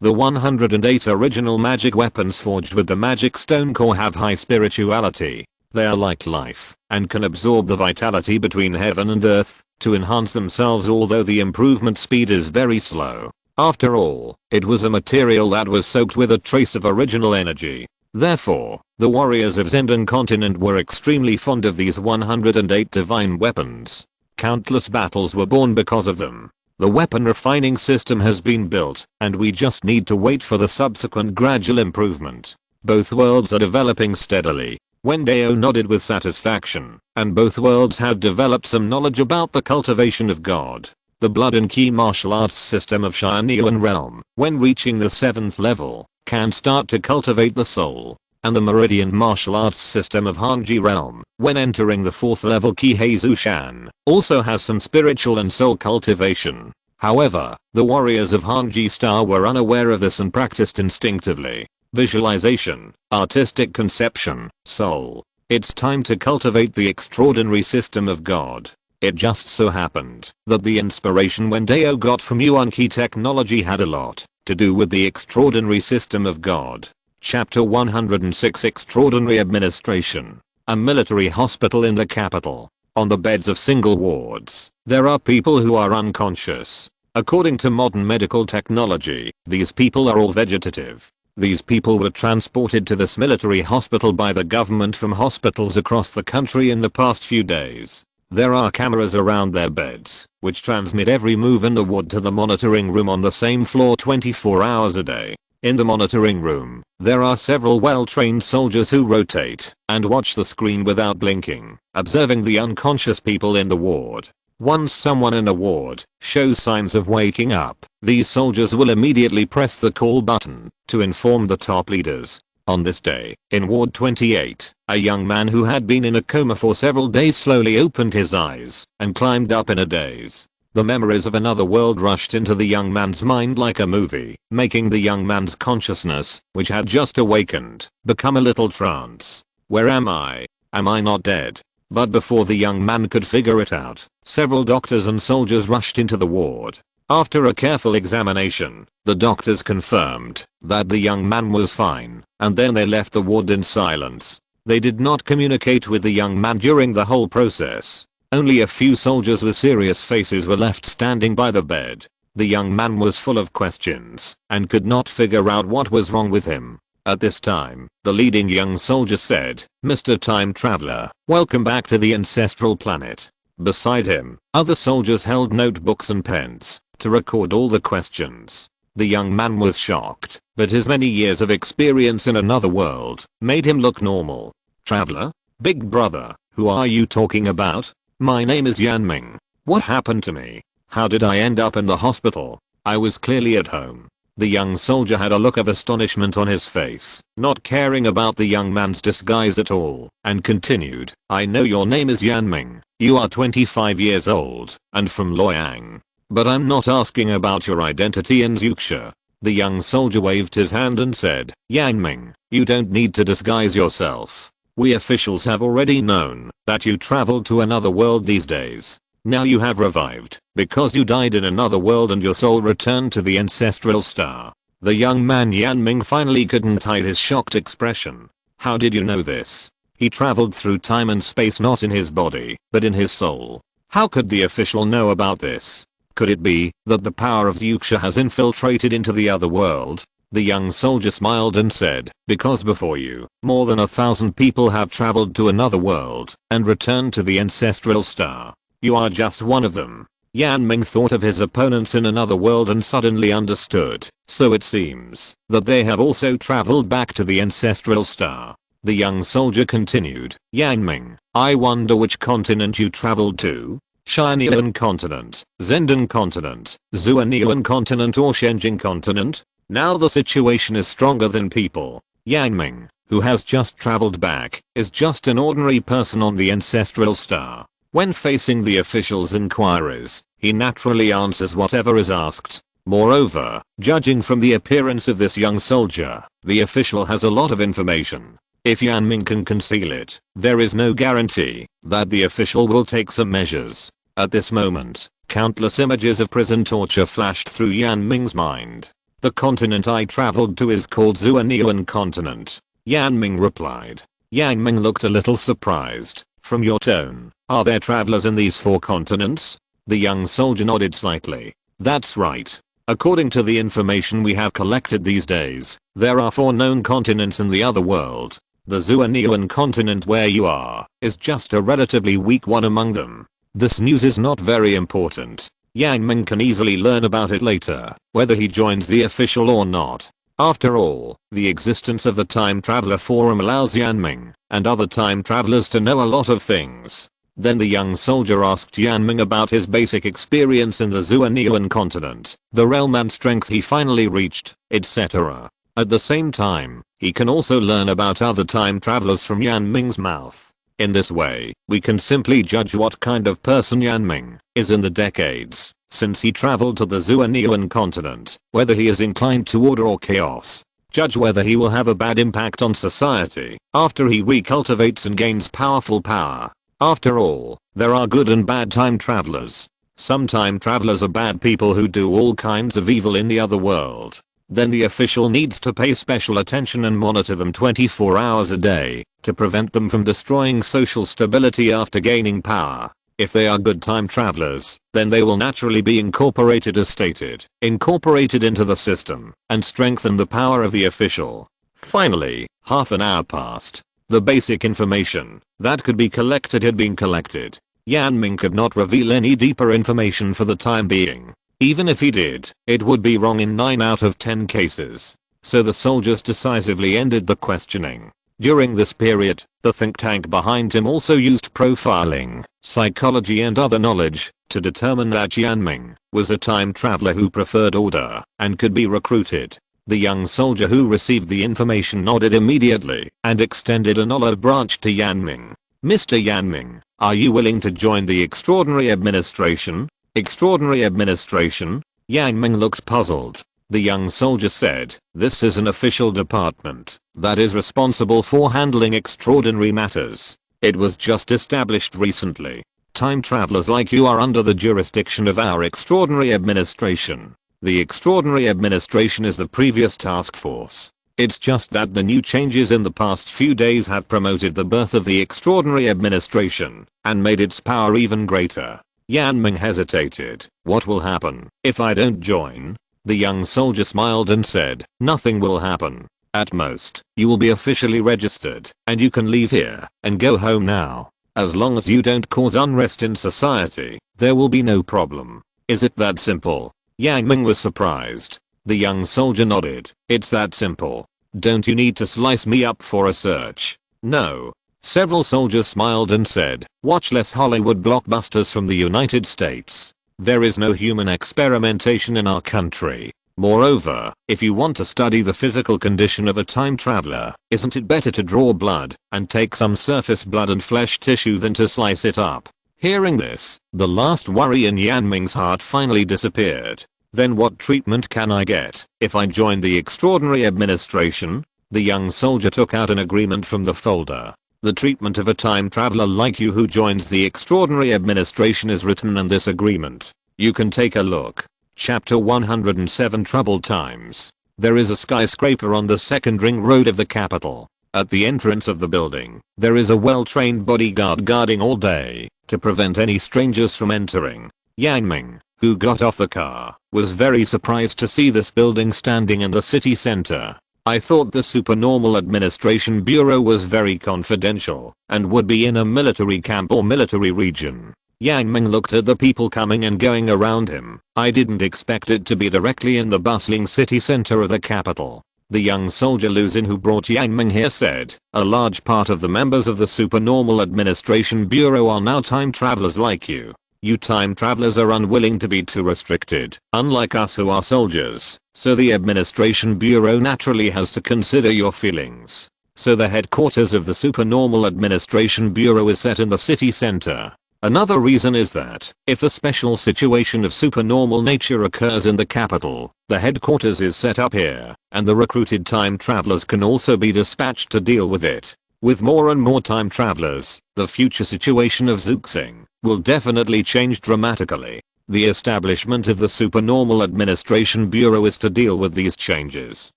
The 108 original magic weapons forged with the magic stone core have high spirituality. They are like life, and can absorb the vitality between heaven and earth, to enhance themselves, although the improvement speed is very slow. After all, it was a material that was soaked with a trace of original energy. Therefore, the warriors of Zendan continent were extremely fond of these 108 divine weapons. Countless battles were born because of them. The weapon refining system has been built, and we just need to wait for the subsequent gradual improvement. Both worlds are developing steadily. Wen Dao nodded with satisfaction, and both worlds have developed some knowledge about the cultivation of God. The blood and key martial arts system of Tianyuan realm, when reaching the 7th level, can start to cultivate the soul. And the Meridian martial arts system of Hangji realm, when entering the 4th level Qi Heizushan, also has some spiritual and soul cultivation. However, the warriors of Hangji Star were unaware of this and practiced instinctively. Visualization, artistic conception, soul. It's time to cultivate the extraordinary system of God. It just so happened that the inspiration Wen Dao got from Yuan Qi technology had a lot to do with the extraordinary system of God. Chapter 106 Extraordinary Administration. A military hospital in the capital. On the beds of single wards, there are people who are unconscious. According to modern medical technology, these people are all vegetative. These people were transported to this military hospital by the government from hospitals across the country in the past few days. There are cameras around their beds, which transmit every move in the ward to the monitoring room on the same floor 24 hours a day. In the monitoring room, there are several well-trained soldiers who rotate and watch the screen without blinking, observing the unconscious people in the ward. Once someone in a ward shows signs of waking up, these soldiers will immediately press the call button to inform the top leaders. On this day, in Ward 28, a young man who had been in a coma for several days slowly opened his eyes and climbed up in a daze. The memories of another world rushed into the young man's mind like a movie, making the young man's consciousness, which had just awakened, become a little trance. Where am I? Am I not dead? But before the young man could figure it out, several doctors and soldiers rushed into the ward. After a careful examination, the doctors confirmed that the young man was fine, and then they left the ward in silence. They did not communicate with the young man during the whole process. Only a few soldiers with serious faces were left standing by the bed. The young man was full of questions and could not figure out what was wrong with him. At this time, the leading young soldier said, "Mr. Time Traveler, welcome back to the ancestral planet." Beside him, other soldiers held notebooks and pens to record all the questions. The young man was shocked, but his many years of experience in another world made him look normal. "Traveler? Big brother, who are you talking about?" My name is Yan Ming. What happened to me? How did I end up in the hospital? I was clearly at home. The young soldier had a look of astonishment on his face, not caring about the young man's disguise at all, and continued, I know your name is Yan Ming. You are 25 years old, and from Loyang. But I'm not asking about your identity in Zhuxia. The young soldier waved his hand and said, Yan Ming, you don't need to disguise yourself. We officials have already known that you traveled to another world these days. Now you have revived because you died in another world and your soul returned to the ancestral star. The young man Yan Ming finally couldn't hide his shocked expression. How did you know this? He traveled through time and space, not in his body, but in his soul. How could the official know about this? Could it be that the power of Zhuxia has infiltrated into the other world? The young soldier smiled and said, because before you, more than 1,000 people have traveled to another world and returned to the ancestral star. You are just one of them. Yan Ming thought of his opponents in another world and suddenly understood. So it seems that they have also traveled back to the ancestral star. The young soldier continued, Yan Ming, I wonder which continent you traveled to? Tianyuan continent, Zenden continent, Tianyuan continent or Shenjing continent? Now the situation is stronger than people. Yan Ming, who has just traveled back, is just an ordinary person on the ancestral star. When facing the official's inquiries, he naturally answers whatever is asked. Moreover, judging from the appearance of this young soldier, the official has a lot of information. If Yan Ming can conceal it, there is no guarantee that the official will take some measures. At this moment, countless images of prison torture flashed through Yan Ming's mind. The continent I traveled to is called Tianyuan continent. Yan Ming replied. Yan Ming looked a little surprised. From your tone, are there travelers in these 4 continents? The young soldier nodded slightly. That's right. According to the information we have collected these days, there are 4 known continents in the other world. The Tianyuan continent where you are is just a relatively weak one among them. This news is not very important. Yan Ming can easily learn about it later, whether he joins the official or not. After all, the existence of the Time Traveler Forum allows Yan Ming and other time travelers to know a lot of things. Then the young soldier asked Yan Ming about his basic experience in the Tianyuan continent, the realm and strength he finally reached, etc. At the same time, he can also learn about other time travelers from Yan Ming's mouth. In this way, we can simply judge what kind of person Yan Ming is in the decades since he traveled to the Tianyuan continent, whether he is inclined to order or chaos. Judge whether he will have a bad impact on society after he recultivates and gains powerful power. After all, there are good and bad time travelers. Some time travelers are bad people who do all kinds of evil in the other world. Then the official needs to pay special attention and monitor them 24 hours a day to prevent them from destroying social stability after gaining power. If they are good time travelers, then they will naturally be incorporated as stated, incorporated into the system, and strengthen the power of the official. Finally, half an hour passed. The basic information that could be collected had been collected. Yan Ming could not reveal any deeper information for the time being. Even if he did, it would be wrong in 9 out of 10 cases. So the soldiers decisively ended the questioning. During this period, the think tank behind him also used profiling, psychology and other knowledge to determine that Yan Ming was a time traveler who preferred order and could be recruited. The young soldier who received the information nodded immediately and extended an olive branch to Yan Ming. Mr. Yan Ming, are you willing to join the extraordinary administration? Extraordinary administration? Yan Ming looked puzzled. The young soldier said, this is an official department that is responsible for handling extraordinary matters. It was just established recently. Time travelers like you are under the jurisdiction of our extraordinary administration. The extraordinary administration is the previous task force. It's just that the new changes in the past few days have promoted the birth of the extraordinary administration and made its power even greater. Yan Ming hesitated. What will happen if I don't join? The young soldier smiled and said, nothing will happen. At most, you will be officially registered, and you can leave here and go home now. As long as you don't cause unrest in society, there will be no problem. Is it that simple? Yan Ming was surprised. The young soldier nodded. It's that simple. Don't you need to slice me up for a search? No. Several soldiers smiled and said, "Watch less Hollywood blockbusters from the United States. There is no human experimentation in our country. Moreover, if you want to study the physical condition of a time traveler, isn't it better to draw blood and take some surface blood and flesh tissue than to slice it up?" Hearing this, the last worry in Yan Ming's heart finally disappeared. Then what treatment can I get if I join the extraordinary administration? The young soldier took out an agreement from the folder. The treatment of a time traveler like you who joins the extraordinary administration is written in this agreement. You can take a look. Chapter 107 Troubled Times. There is a skyscraper on the second ring road of the capital. At the entrance of the building, there is a well-trained bodyguard guarding all day to prevent any strangers from entering. Yan Ming, who got off the car, was very surprised to see this building standing in the city center. I thought the Supernormal Administration Bureau was very confidential and would be in a military camp or military region. Yang Ming looked at the people coming and going around him. I didn't expect it to be directly in the bustling city center of the capital. The young soldier Lu Xin who brought Yang Ming here said, "A large part of the members of the Supernormal Administration Bureau are now time travelers like you. You time travelers are unwilling to be too restricted, unlike us who are soldiers, so the Administration Bureau naturally has to consider your feelings. So the headquarters of the Supernormal Administration Bureau is set in the city center. Another reason is that, if a special situation of supernormal nature occurs in the capital, the headquarters is set up here, and the recruited time travelers can also be dispatched to deal with it. With more and more time travelers, the future situation of Zuxing will definitely change dramatically. The establishment of the Supernormal Administration Bureau is to deal with these changes."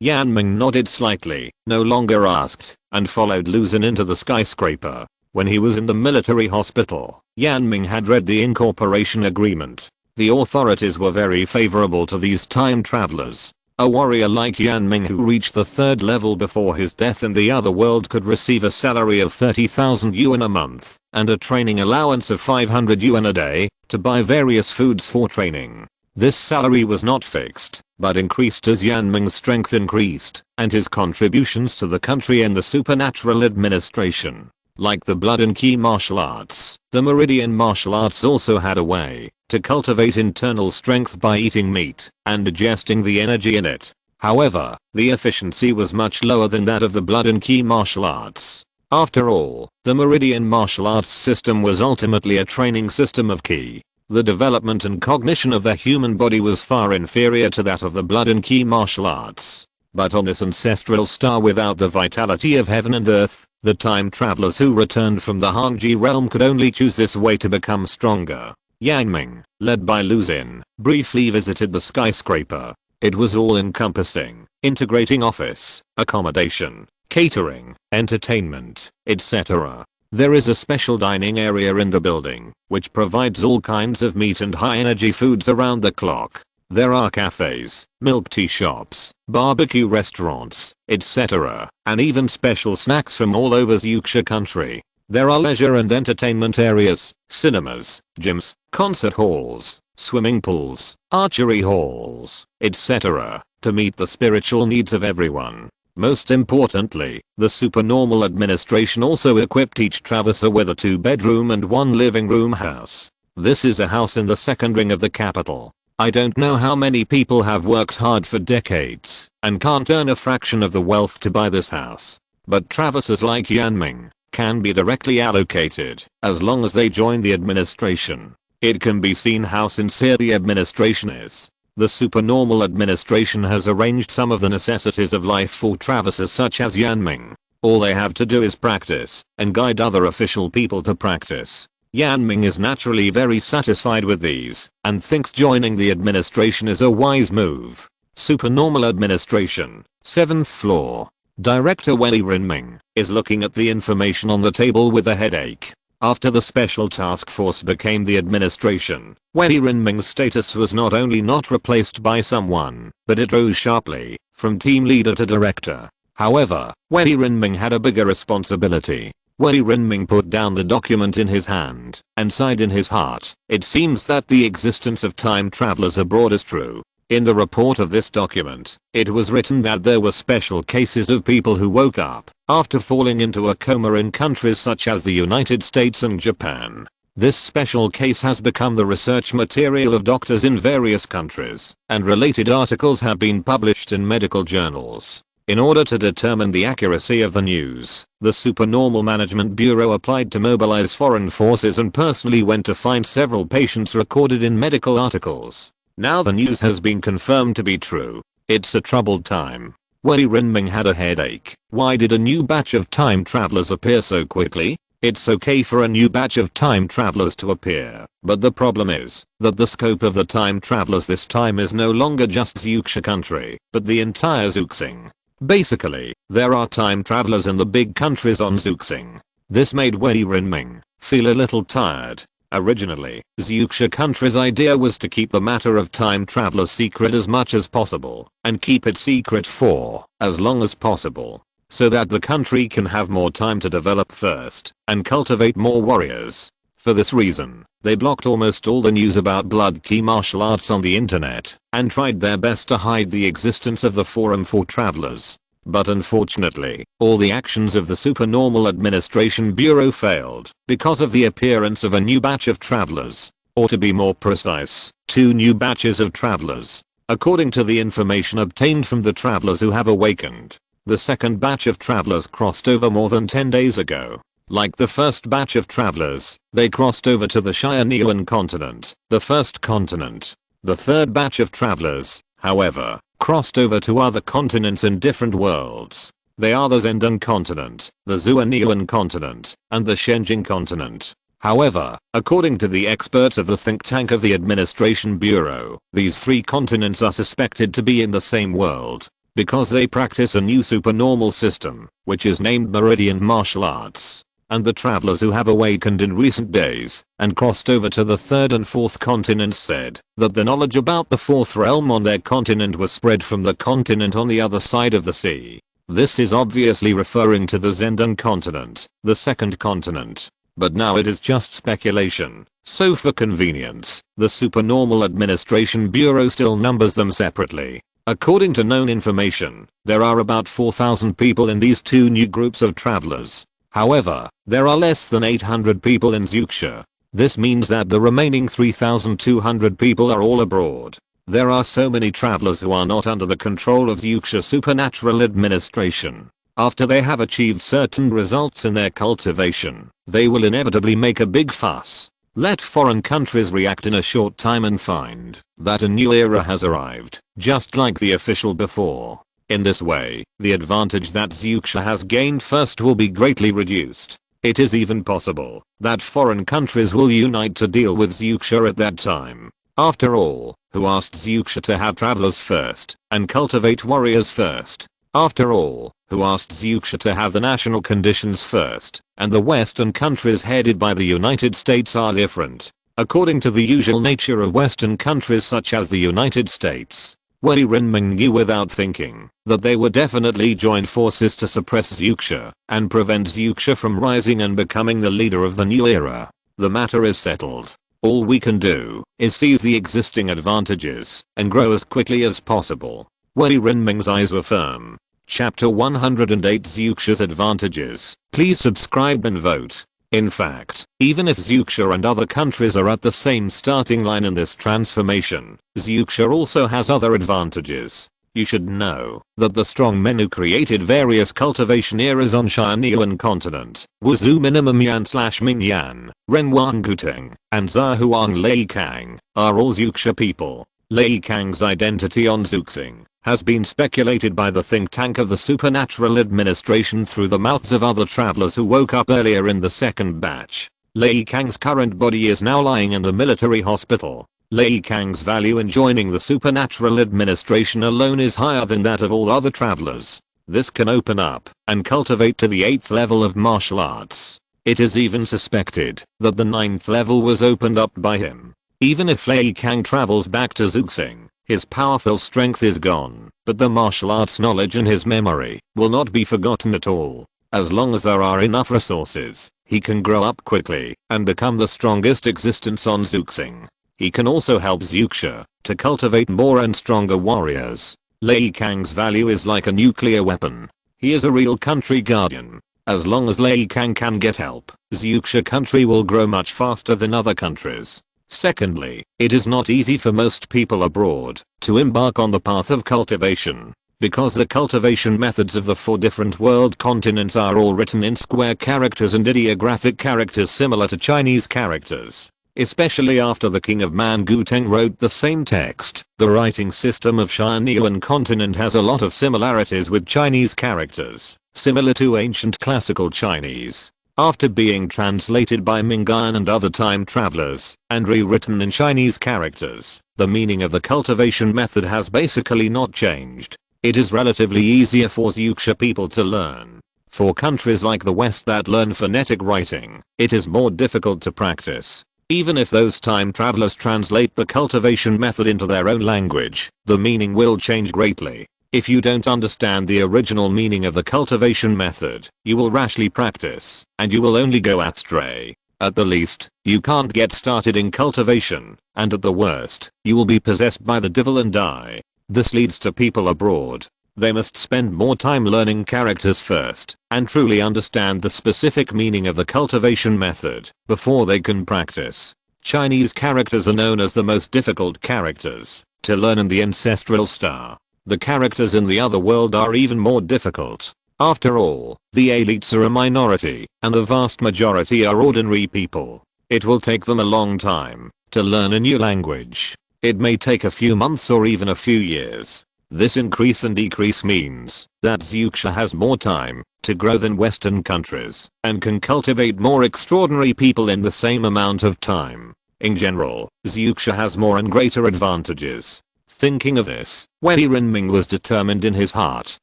Yan Ming nodded slightly, no longer asked, and followed Lu Xin into the skyscraper. When he was in the military hospital, Yan Ming had read the incorporation agreement. The authorities were very favorable to these time travelers. A warrior like Yan Ming who reached the third level before his death in the other world could receive a salary of 30,000 yuan a month, and a training allowance of 500 yuan a day, to buy various foods for training. This salary was not fixed, but increased as Yan Ming's strength increased, and his contributions to the country and the supernatural administration. Like the blood and ki martial arts, the meridian martial arts also had a way to cultivate internal strength by eating meat and digesting the energy in it. However, the efficiency was much lower than that of the blood and ki martial arts. After all, the meridian martial arts system was ultimately a training system of ki. The development and cognition of the human body was far inferior to that of the blood and ki martial arts. But on this ancestral star without the vitality of heaven and earth, the time travelers who returned from the Hangji realm could only choose this way to become stronger. Yang Ming, led by Lu Xin, briefly visited the skyscraper. It was all-encompassing, integrating office, accommodation, catering, entertainment, etc. There is a special dining area in the building, which provides all kinds of meat and high-energy foods around the clock. There are cafes, milk tea shops, barbecue restaurants, etc., and even special snacks from all over Zuxia country. There are leisure and entertainment areas, cinemas, gyms, concert halls, swimming pools, archery halls, etc., to meet the spiritual needs of everyone. Most importantly, the Supernormal Administration also equipped each traveler with a 2-bedroom and 1 living room house. This is a house in the second ring of the capital. I don't know how many people have worked hard for decades and can't earn a fraction of the wealth to buy this house. But travelers like Yan Ming can be directly allocated as long as they join the administration. It can be seen how sincere the administration is. The Supernormal Administration has arranged some of the necessities of life for travelers such as Yan Ming. All they have to do is practice and guide other official people to practice. Yan Ming is naturally very satisfied with these and thinks joining the administration is a wise move. Supernormal Administration, 7th floor. Director Wen Rinming is looking at the information on the table with a headache. After the special task force became the administration, Wen Rinming's status was not only not replaced by someone, but it rose sharply from team leader to director. However, Wen Rinming had a bigger responsibility. Wen Rinming put down the document in his hand and sighed in his heart. It seems that the existence of time travelers abroad is true. In the report of this document, it was written that there were special cases of people who woke up after falling into a coma in countries such as the United States and Japan. This special case has become the research material of doctors in various countries, and related articles have been published in medical journals. In order to determine the accuracy of the news, the Supernormal Management Bureau applied to mobilize foreign forces and personally went to find several patients recorded in medical articles. Now the news has been confirmed to be true. It's a troubled time. Wei Renming had a headache. Why did a new batch of time travelers appear so quickly? It's okay for a new batch of time travelers to appear, but the problem is that the scope of the time travelers this time is no longer just Xuxia country, but the entire Xuxing. Basically, there are time travelers in the big countries on Xuxing. This made Wei Renming feel a little tired. Originally, Xuxia country's idea was to keep the matter of time travelers secret as much as possible, and keep it secret for as long as possible, so that the country can have more time to develop first and cultivate more warriors. For this reason, they blocked almost all the news about blood key martial arts on the internet and tried their best to hide the existence of the forum for travelers. But unfortunately, all the actions of the Supernormal Administration Bureau failed because of the appearance of a new batch of travelers, or to be more precise, 2 new batches of travelers. According to the information obtained from the travelers who have awakened, the second batch of travelers crossed over more than 10 days ago. Like the first batch of travelers, they crossed over to the Tianyuan continent, the first continent. The third batch of travelers, however, crossed over to other continents in different worlds. They are the Zendong continent, the Xuanyuan continent, and the Shenjing continent. However, according to the experts of the think tank of the Administration Bureau, these 3 continents are suspected to be in the same world, because they practice a new supernormal system, which is named Meridian Martial Arts. And the travelers who have awakened in recent days and crossed over to the 3rd and 4th continents said that the knowledge about the 4th realm on their continent was spread from the continent on the other side of the sea. This is obviously referring to the Zendong continent, the 2nd continent. But now it is just speculation, so for convenience, the Supernormal Administration Bureau still numbers them separately. According to known information, there are about 4,000 people in these 2 new groups of travelers. However, there are less than 800 people in Xuxia. This means that the remaining 3,200 people are all abroad. There are so many travelers who are not under the control of Xuxia Supernatural Administration. After they have achieved certain results in their cultivation, they will inevitably make a big fuss. Let foreign countries react in a short time and find that a new era has arrived, just like the official before. In this way, the advantage that Xuxia has gained first will be greatly reduced. It is even possible that foreign countries will unite to deal with Xuxia at that time. After all, who asked Xuxia to have travelers first and cultivate warriors first? After all, who asked Xuxia to have the national conditions first, and the Western countries headed by the United States are different? According to the usual nature of Western countries such as the United States, Wei Renming knew without thinking that they would definitely join forces to suppress Xuxia and prevent Xuxia from rising and becoming the leader of the new era. The matter is settled. All we can do is seize the existing advantages and grow as quickly as possible. Wei Renming's eyes were firm. Chapter 108 Xuxia's Advantages. Please subscribe and vote. In fact, even if Xuxia and other countries are at the same starting line in this transformation, Xuxia also has other advantages. You should know that the strong men who created various cultivation eras on Tianyuan continent, Wuzhu Minimum Yan / Ming Yan, Renwang Guteng, and Zahuang Lei Kang, are all Xuxia people. Lei Kang's identity on Xuxing has been speculated by the think tank of the Supernatural Administration through the mouths of other travelers who woke up earlier in the second batch. Lei Kang's current body is now lying in the military hospital. Lei Kang's value in joining the Supernatural Administration alone is higher than that of all other travelers. This can open up and cultivate to the 8th level of martial arts. It is even suspected that the 9th level was opened up by him. Even if Lei Kang travels back to Xuxing, his powerful strength is gone, but the martial arts knowledge in his memory will not be forgotten at all. As long as there are enough resources, he can grow up quickly and become the strongest existence on Xuxing. He can also help Zyuxia to cultivate more and stronger warriors. Lei Kang's value is like a nuclear weapon. He is a real country guardian. As long as Lei Kang can get help, Zyuxia country will grow much faster than other countries. Secondly, it is not easy for most people abroad to embark on the path of cultivation, because the cultivation methods of the 4 different world continents are all written in square characters and ideographic characters similar to Chinese characters. Especially after the king of Mangu Teng wrote the same text, the writing system of Tianyuan continent has a lot of similarities with Chinese characters, similar to ancient classical Chinese. After being translated by Mingyan and other time travelers, and rewritten in Chinese characters, the meaning of the cultivation method has basically not changed. It is relatively easier for Zyuxia people to learn. For countries like the West that learn phonetic writing, it is more difficult to practice. Even if those time travelers translate the cultivation method into their own language, the meaning will change greatly. If you don't understand the original meaning of the cultivation method, you will rashly practice, and you will only go astray. At the least, you can't get started in cultivation, and at the worst, you will be possessed by the devil and die. This leads to people abroad. They must spend more time learning characters first, and truly understand the specific meaning of the cultivation method, before they can practice. Chinese characters are known as the most difficult characters to learn in the ancestral star. The characters in the other world are even more difficult. After all, the elites are a minority, and the vast majority are ordinary people. It will take them a long time to learn a new language. It may take a few months or even a few years. This increase and decrease means that Zyuxia has more time to grow than Western countries, and can cultivate more extraordinary people in the same amount of time. In general, Zyuxia has more and greater advantages. Thinking of this, Wei Renming was determined in his heart.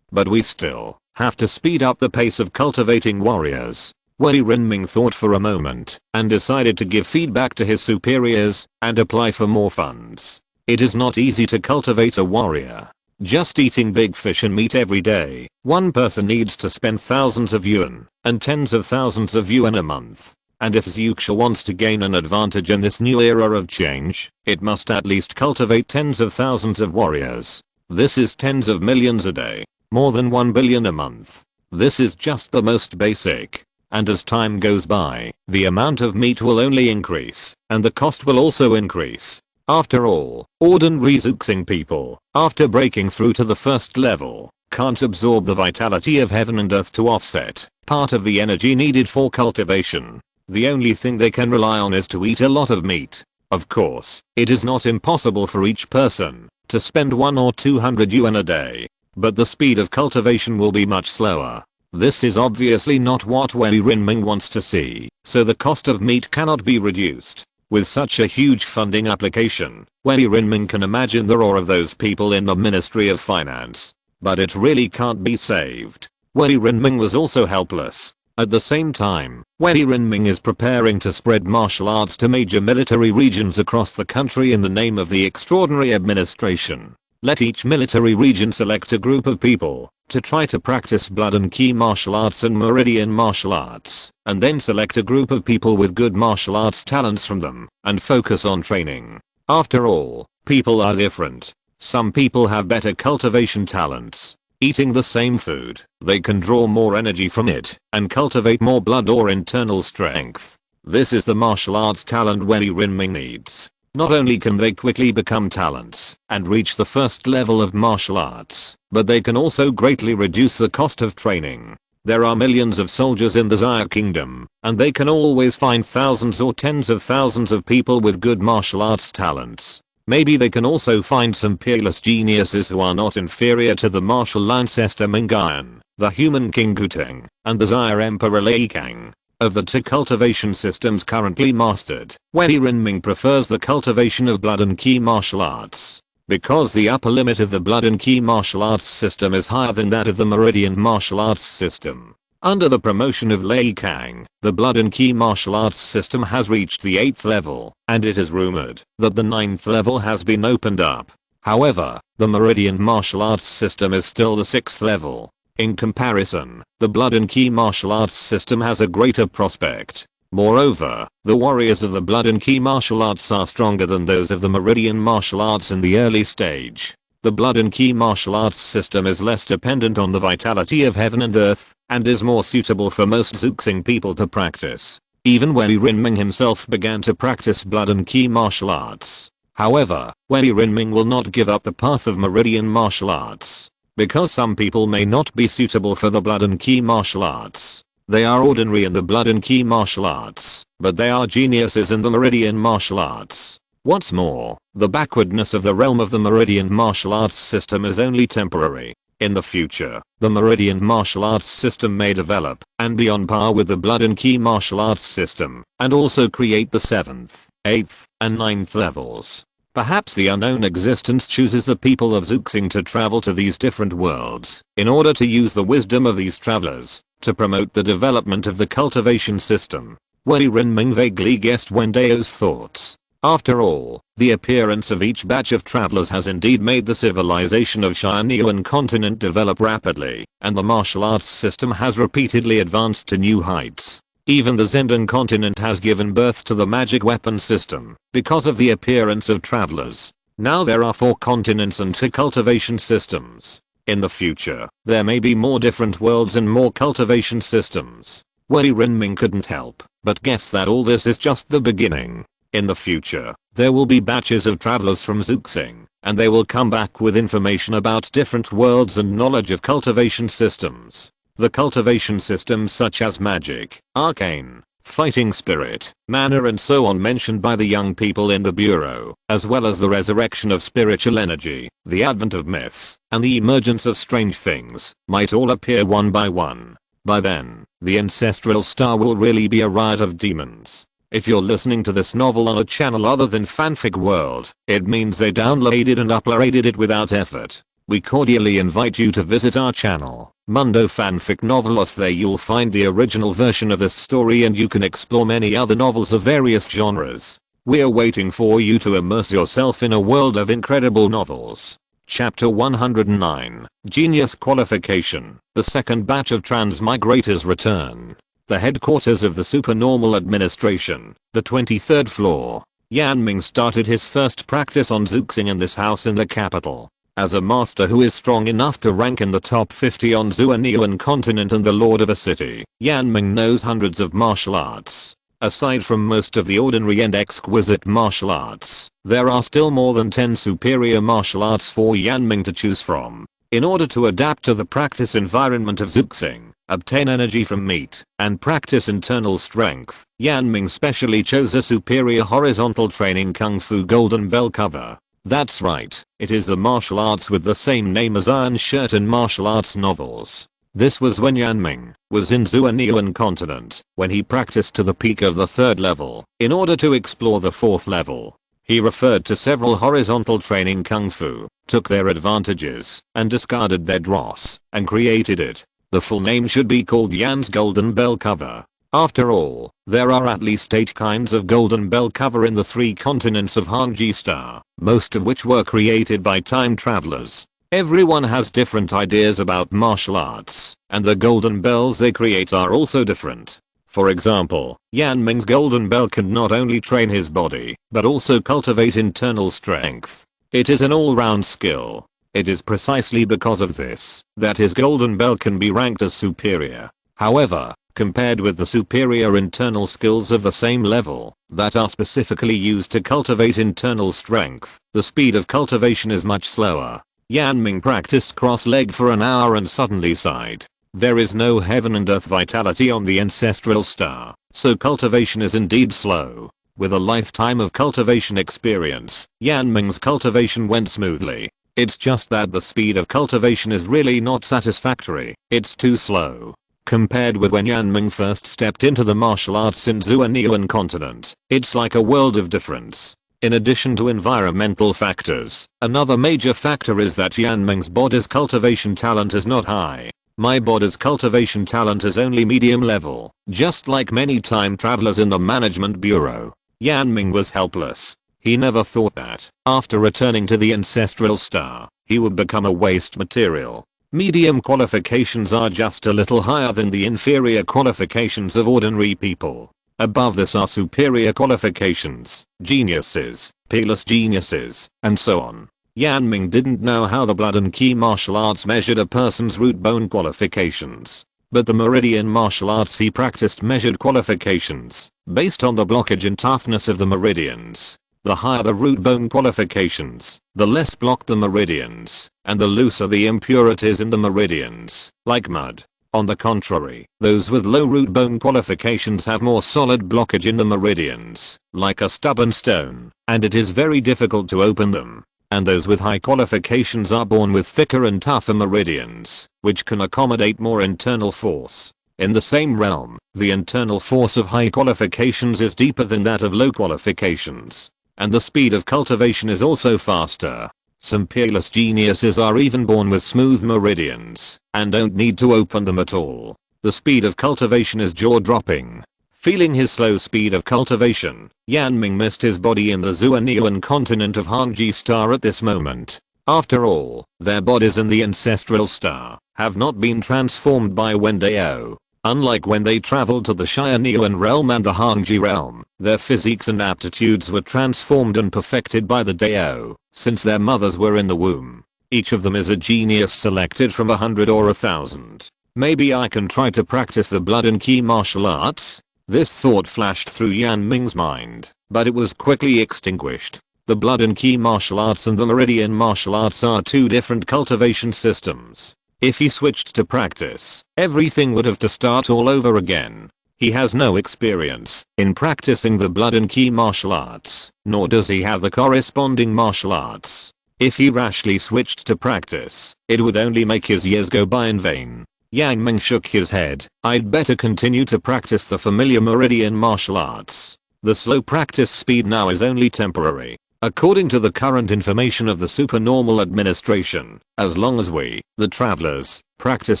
But we still have to speed up the pace of cultivating warriors. Wei Renming thought for a moment, and decided to give feedback to his superiors, and apply for more funds. It is not easy to cultivate a warrior. Just eating big fish and meat every day, one person needs to spend thousands of yuan, and tens of thousands of yuan a month. And if Zyuxia wants to gain an advantage in this new era of change, it must at least cultivate tens of thousands of warriors. This is tens of millions a day, more than 1 billion a month. This is just the most basic. And as time goes by, the amount of meat will only increase, and the cost will also increase. After all, ordinary Zyuxian people, after breaking through to the first level, can't absorb the vitality of heaven and earth to offset part of the energy needed for cultivation. The only thing they can rely on is to eat a lot of meat. Of course, it is not impossible for each person to spend 1 or 200 yuan a day, but the speed of cultivation will be much slower. This is obviously not what Wei Renming wants to see, so the cost of meat cannot be reduced. With such a huge funding application, Wei Renming can imagine the roar of those people in the Ministry of Finance. But it really can't be saved. Wei Renming was also helpless. At the same time, Wei Renming is preparing to spread martial arts to major military regions across the country in the name of the extraordinary administration. Let each military region select a group of people to try to practice blood and ki martial arts and meridian martial arts, and then select a group of people with good martial arts talents from them, and focus on training. After all, people are different. Some people have better cultivation talents. Eating the same food, they can draw more energy from it, and cultivate more blood or internal strength. This is the martial arts talent Wei Renming needs. Not only can they quickly become talents and reach the first level of martial arts, but they can also greatly reduce the cost of training. There are millions of soldiers in the Xia Kingdom, and they can always find thousands or tens of thousands of people with good martial arts talents. Maybe they can also find some peerless geniuses who are not inferior to the Martial Ancestor Mingyan, the human King Guteng, and the Xia Emperor Lei Kang. Of the 2 cultivation systems currently mastered, Wei Renming prefers the cultivation of blood and ki martial arts, because the upper limit of the blood and ki martial arts system is higher than that of the meridian martial arts system. Under the promotion of Lei Kang, the blood and ki martial arts system has reached the 8th level, and it is rumored that the 9th level has been opened up. However, the meridian martial arts system is still the 6th level. In comparison, the blood and ki martial arts system has a greater prospect. Moreover, the warriors of the blood and ki martial arts are stronger than those of the meridian martial arts in the early stage. The blood and ki martial arts system is less dependent on the vitality of heaven and earth, and is more suitable for most Zuxing people to practice. Even Wei Rinming himself began to practice blood and ki martial arts. However, Wei Rinming will not give up the path of meridian martial arts. Because some people may not be suitable for the blood and ki martial arts. They are ordinary in the blood and ki martial arts, but they are geniuses in the meridian martial arts. What's more, the backwardness of the realm of the meridian martial arts system is only temporary. In the future, the meridian martial arts system may develop and be on par with the blood and ki martial arts system, and also create the 7th, 8th, and 9th levels. Perhaps the unknown existence chooses the people of Zuxing to travel to these different worlds, in order to use the wisdom of these travelers, to promote the development of the cultivation system. Wei Rinming vaguely guessed Wen Dao's thoughts. After all, the appearance of each batch of travelers has indeed made the civilization of Tianyuan continent develop rapidly, and the martial arts system has repeatedly advanced to new heights. Even the Zendan continent has given birth to the magic weapon system, because of the appearance of travelers. Now there are 4 continents and 2 cultivation systems. In the future, there may be more different worlds and more cultivation systems. Wei Rinming couldn't help but guess that all this is just the beginning. In the future, there will be batches of travelers from Zuxing, and they will come back with information about different worlds and knowledge of cultivation systems. The cultivation systems such as magic, arcane, fighting spirit, mana and so on mentioned by the young people in the bureau, as well as the resurrection of spiritual energy, the advent of myths, and the emergence of strange things, might all appear one by one. By then, the ancestral star will really be a riot of demons. If you're listening to this novel on a channel other than Fanfic World, it means they downloaded and uploaded it without effort. We cordially invite you to visit our channel, Mundo Fanfic Novelos. There you'll find the original version of this story and you can explore many other novels of various genres. We're waiting for you to immerse yourself in a world of incredible novels. Chapter 109, Genius Qualification. The second batch of transmigrators return. The headquarters of the Supernormal Administration, the 23rd floor. Yanming started his first practice on Zuxing in this house in the capital. As a master who is strong enough to rank in the top 50 on Tianyuan continent and the lord of a city, Yanming knows hundreds of martial arts. Aside from most of the ordinary and exquisite martial arts, there are still more than 10 superior martial arts for Yanming to choose from. In order to adapt to the practice environment of Zuxing, obtain energy from meat, and practice internal strength, Yanming specially chose a superior horizontal training Kung Fu golden bell cover. That's right, it is the martial arts with the same name as Iron Shirt in martial arts novels. This was when Yanming was in Tianyuan continent, when he practiced to the peak of the 3rd level, in order to explore the 4th level. He referred to several horizontal training Kung Fu, took their advantages, and discarded their dross, and created it. The full name should be called Yan's Golden Bell Cover. After all, there are at least 8 kinds of golden bell cover in the 3 continents of Hangji Star, most of which were created by time travelers. Everyone has different ideas about martial arts, and the golden bells they create are also different. For example, Yanming's golden bell can not only train his body, but also cultivate internal strength. It is an all-round skill. It is precisely because of this that his golden bell can be ranked as superior. However, compared with the superior internal skills of the same level that are specifically used to cultivate internal strength, the speed of cultivation is much slower. Yanming practiced cross-leg for an hour and suddenly sighed. There is no heaven and earth vitality on the ancestral star, so cultivation is indeed slow. With a lifetime of cultivation experience, Yanming's cultivation went smoothly. It's just that the speed of cultivation is really not satisfactory, it's too slow. Compared with when Yanming first stepped into the martial arts in Tianyuan continent, it's like a world of difference. In addition to environmental factors, another major factor is that Yanming's body's cultivation talent is not high. My body's cultivation talent is only medium level, just like many time travelers in the management bureau. Yanming was helpless. He never thought that, after returning to the ancestral star, he would become a waste material. Medium qualifications are just a little higher than the inferior qualifications of ordinary people. Above this are superior qualifications, geniuses, peerless geniuses, and so on. Yan Ming didn't know how the blood and ki martial arts measured a person's root bone qualifications. But the meridian martial arts he practiced measured qualifications based on the blockage and toughness of the meridians. The higher the root bone qualifications, the less blocked the meridians, and the looser the impurities in the meridians, like mud. On the contrary, those with low root bone qualifications have more solid blockage in the meridians, like a stubborn stone, and it is very difficult to open them. And those with high qualifications are born with thicker and tougher meridians, which can accommodate more internal force. In the same realm, the internal force of high qualifications is deeper than that of low qualifications. And the speed of cultivation is also faster. Some peerless geniuses are even born with smooth meridians, and don't need to open them at all. The speed of cultivation is jaw-dropping. Feeling his slow speed of cultivation, Yan Ming missed his body in the Tianyuan continent of Tianyuan Star at this moment. After all, their bodies in the ancestral star have not been transformed by Wen Dao. Unlike when they traveled to the Tianyuan realm and the Tianyuan realm, their physiques and aptitudes were transformed and perfected by the Dao, since their mothers were in the womb. Each of them is a genius selected from 100 or 1,000. Maybe I can try to practice the blood and ki martial arts? This thought flashed through Yan Ming's mind, but it was quickly extinguished. The blood and ki martial arts and the meridian martial arts are two different cultivation systems. If he switched to practice, everything would have to start all over again. He has no experience in practicing the blood and ki martial arts, nor does he have the corresponding martial arts. If he rashly switched to practice, it would only make his years go by in vain. Yan Ming shook his head. I'd better continue to practice the familiar meridian martial arts. The slow practice speed now is only temporary. According to the current information of the supernormal administration, as long as we, the travelers, practice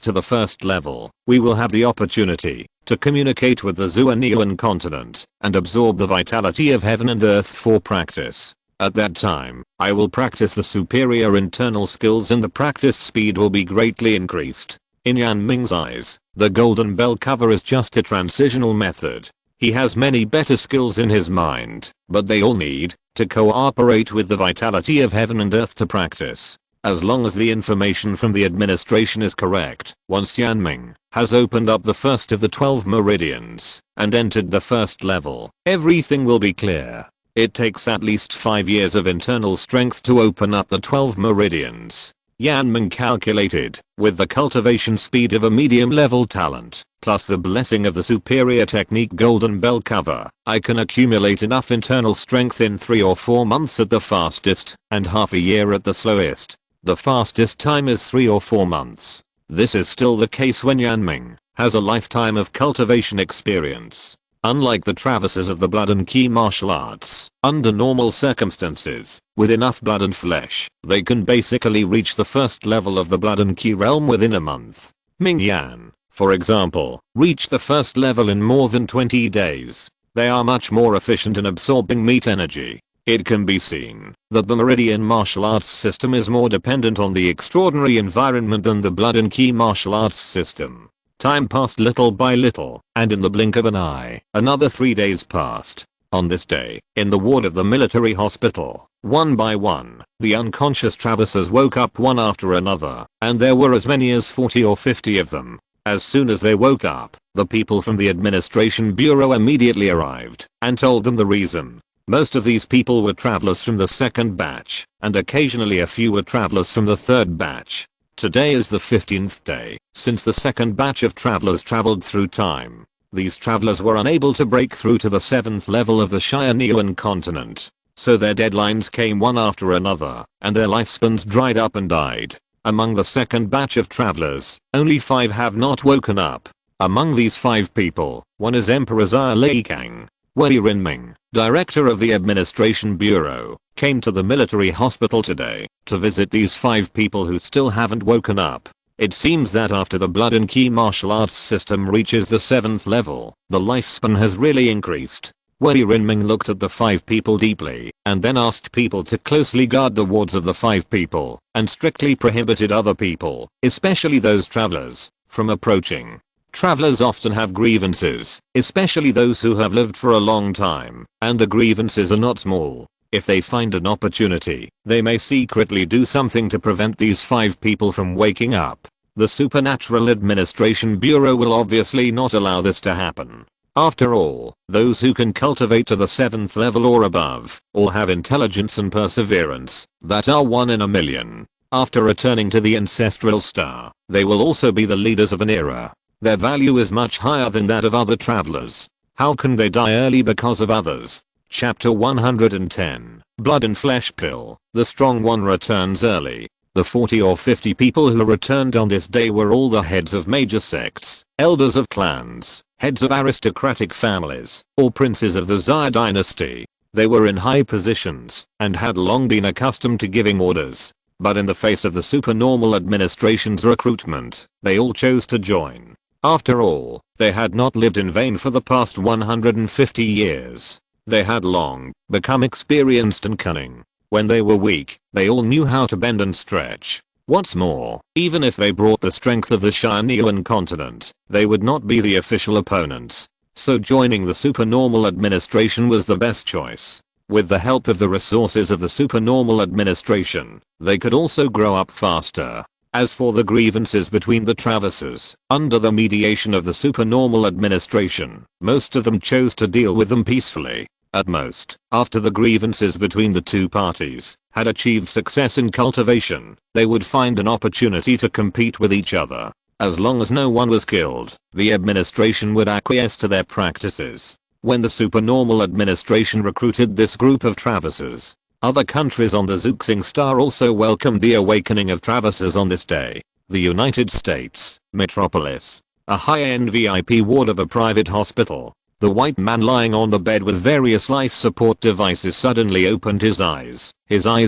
to the first level, we will have the opportunity to communicate with the Tianyuan continent and absorb the vitality of heaven and earth for practice. At that time, I will practice the superior internal skills and the practice speed will be greatly increased. In Yan Ming's eyes, the golden bell cover is just a transitional method. He has many better skills in his mind, but they all need to cooperate with the vitality of heaven and earth to practice. As long as the information from the administration is correct, once Yan Ming has opened up the first of the 12 meridians and entered the first level, everything will be clear. It takes at least 5 years of internal strength to open up the 12 meridians. Yan Ming calculated, with the cultivation speed of a medium level talent, plus the blessing of the superior technique golden bell cover, I can accumulate enough internal strength in 3 or 4 months at the fastest, and half a year at the slowest. The fastest time is 3 or 4 months. This is still the case when Yan Ming has a lifetime of cultivation experience. Unlike the traverses of the blood and ki martial arts, under normal circumstances, with enough blood and flesh, they can basically reach the first level of the blood and ki realm within a month. Ming Yan, for example, reached the first level in more than 20 days. They are much more efficient in absorbing meat energy. It can be seen that the meridian martial arts system is more dependent on the extraordinary environment than the blood and ki martial arts system. Time passed little by little, and in the blink of an eye, another 3 days passed. On this day, in the ward of the military hospital, one by one, the unconscious traversers woke up one after another, and there were as many as 40 or 50 of them. As soon as they woke up, the people from the administration bureau immediately arrived, and told them the reason. Most of these people were travelers from the second batch, and occasionally a few were travelers from the third batch. Today is the 15th day since the second batch of travelers traveled through time. These travelers were unable to break through to the 7th level of the Tianyuan continent, so their deadlines came one after another, and their lifespans dried up and died. Among the second batch of travelers, only 5 have not woken up. Among these 5 people, one is Emperor Zia Leikang. Wei Rinming, director of the administration bureau, came to the military hospital today to visit these 5 people who still haven't woken up. It seems that after the blood and ki martial arts system reaches the 7th level, the lifespan has really increased. Wei Rinming looked at the 5 people deeply and then asked people to closely guard the wards of the 5 people and strictly prohibited other people, especially those travelers, from approaching. Travelers often have grievances, especially those who have lived for a long time, and the grievances are not small. If they find an opportunity, they may secretly do something to prevent these 5 people from waking up. The Supernatural Administration Bureau will obviously not allow this to happen. After all, those who can cultivate to the 7th level or above, all have intelligence and perseverance that are 1 in a million. After returning to the Ancestral Star, they will also be the leaders of an era. Their value is much higher than that of other travelers. How can they die early because of others? Chapter 110. Blood and Flesh Pill. The Strong One returns early. The 40 or 50 people who returned on this day were all the heads of major sects, elders of clans, heads of aristocratic families, or princes of the Xia dynasty. They were in high positions, and had long been accustomed to giving orders. But in the face of the supernormal administration's recruitment, they all chose to join. After all, they had not lived in vain for the past 150 years. They had long become experienced and cunning. When they were weak, they all knew how to bend and stretch. What's more, even if they brought the strength of the Tianyuan continent, they would not be the official opponents. So joining the supernormal administration was the best choice. With the help of the resources of the supernormal administration, they could also grow up faster. As for the grievances between the traversers, under the mediation of the supernormal administration, most of them chose to deal with them peacefully. At most, after the grievances between the 2 parties had achieved success in cultivation, they would find an opportunity to compete with each other. As long as no one was killed, the administration would acquiesce to their practices. When the supernormal administration recruited this group of traversers, other countries on the Xuxing Star also welcomed the awakening of traversers on this day. The United States, Metropolis. A high-end VIP ward of a private hospital. The white man lying on the bed with various life support devices suddenly opened his eyes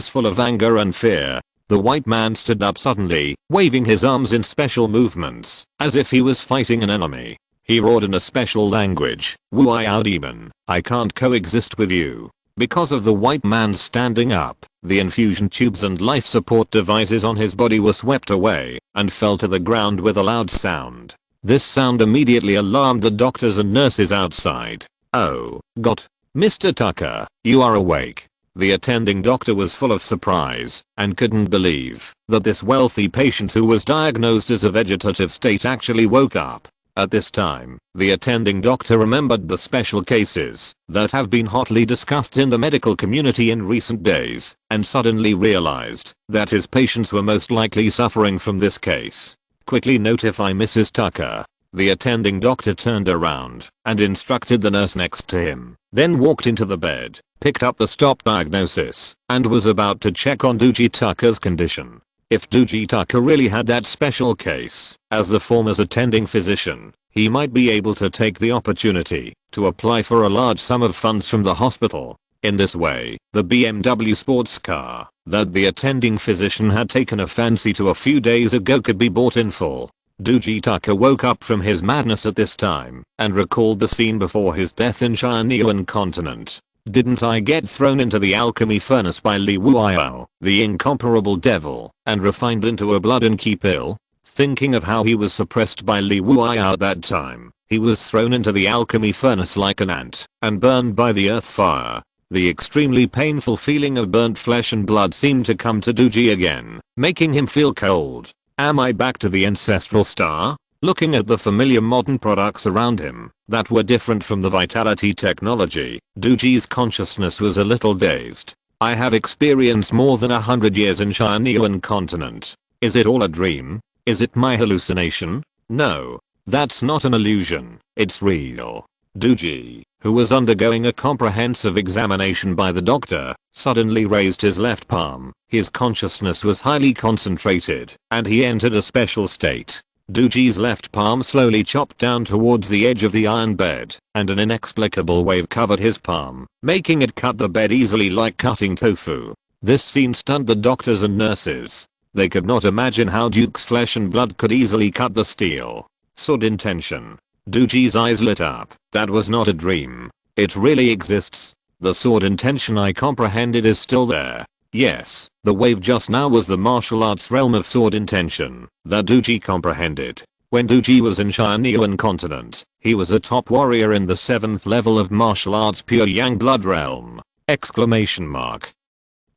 full of anger and fear. The white man stood up suddenly, waving his arms in special movements, as if he was fighting an enemy. He roared in a special language, "Wuiao demon, I can't coexist with you." Because of the white man standing up, the infusion tubes and life support devices on his body were swept away and fell to the ground with a loud sound. This sound immediately alarmed the doctors and nurses outside. "Oh, God. Mr. Tucker, you are awake." The attending doctor was full of surprise and couldn't believe that this wealthy patient who was diagnosed as a vegetative state actually woke up. At this time, the attending doctor remembered the special cases that have been hotly discussed in the medical community in recent days, and suddenly realized that his patients were most likely suffering from this case. "Quickly notify Mrs. Tucker." The attending doctor turned around and instructed the nurse next to him, then walked into the bed, picked up the stop diagnosis, and was about to check on Doogie Tucker's condition. If Doogie Tucker really had that special case, as the former's attending physician, he might be able to take the opportunity to apply for a large sum of funds from the hospital. In this way, the BMW sports car that the attending physician had taken a fancy to a few days ago could be bought in full. Doogie Tucker woke up from his madness at this time and recalled the scene before his death in Tianyuan continent. "Didn't I get thrown into the alchemy furnace by Li Wuiao, the incomparable devil, and refined into a blood and key pill?" Thinking of how he was suppressed by Li Wuiao at that time, he was thrown into the alchemy furnace like an ant and burned by the earth fire. The extremely painful feeling of burnt flesh and blood seemed to come to Doogie again, making him feel cold. Am I back to the Ancestral Star? Looking at the familiar modern products around him that were different from the vitality technology, Doogie's consciousness was a little dazed. I have experienced more than 100 years in Tianyuan continent. Is it all a dream? Is it my hallucination? No. That's not an illusion. It's real. Doogie, who was undergoing a comprehensive examination by the doctor, suddenly raised his left palm. His consciousness was highly concentrated, and he entered a special state. Doogie's left palm slowly chopped down towards the edge of the iron bed, and an inexplicable wave covered his palm, making it cut the bed easily like cutting tofu. This scene stunned the doctors and nurses. They could not imagine how Duke's flesh and blood could easily cut the steel. Sword intention. Doogie's eyes lit up. That was not a dream. It really exists. The sword intention I comprehended is still there. Yes, the wave just now was the martial arts realm of sword intention that Doogie comprehended. When Duji was in Tianyuan continent, he was a top warrior in the 7th level of martial arts pure yang blood realm. Exclamation mark.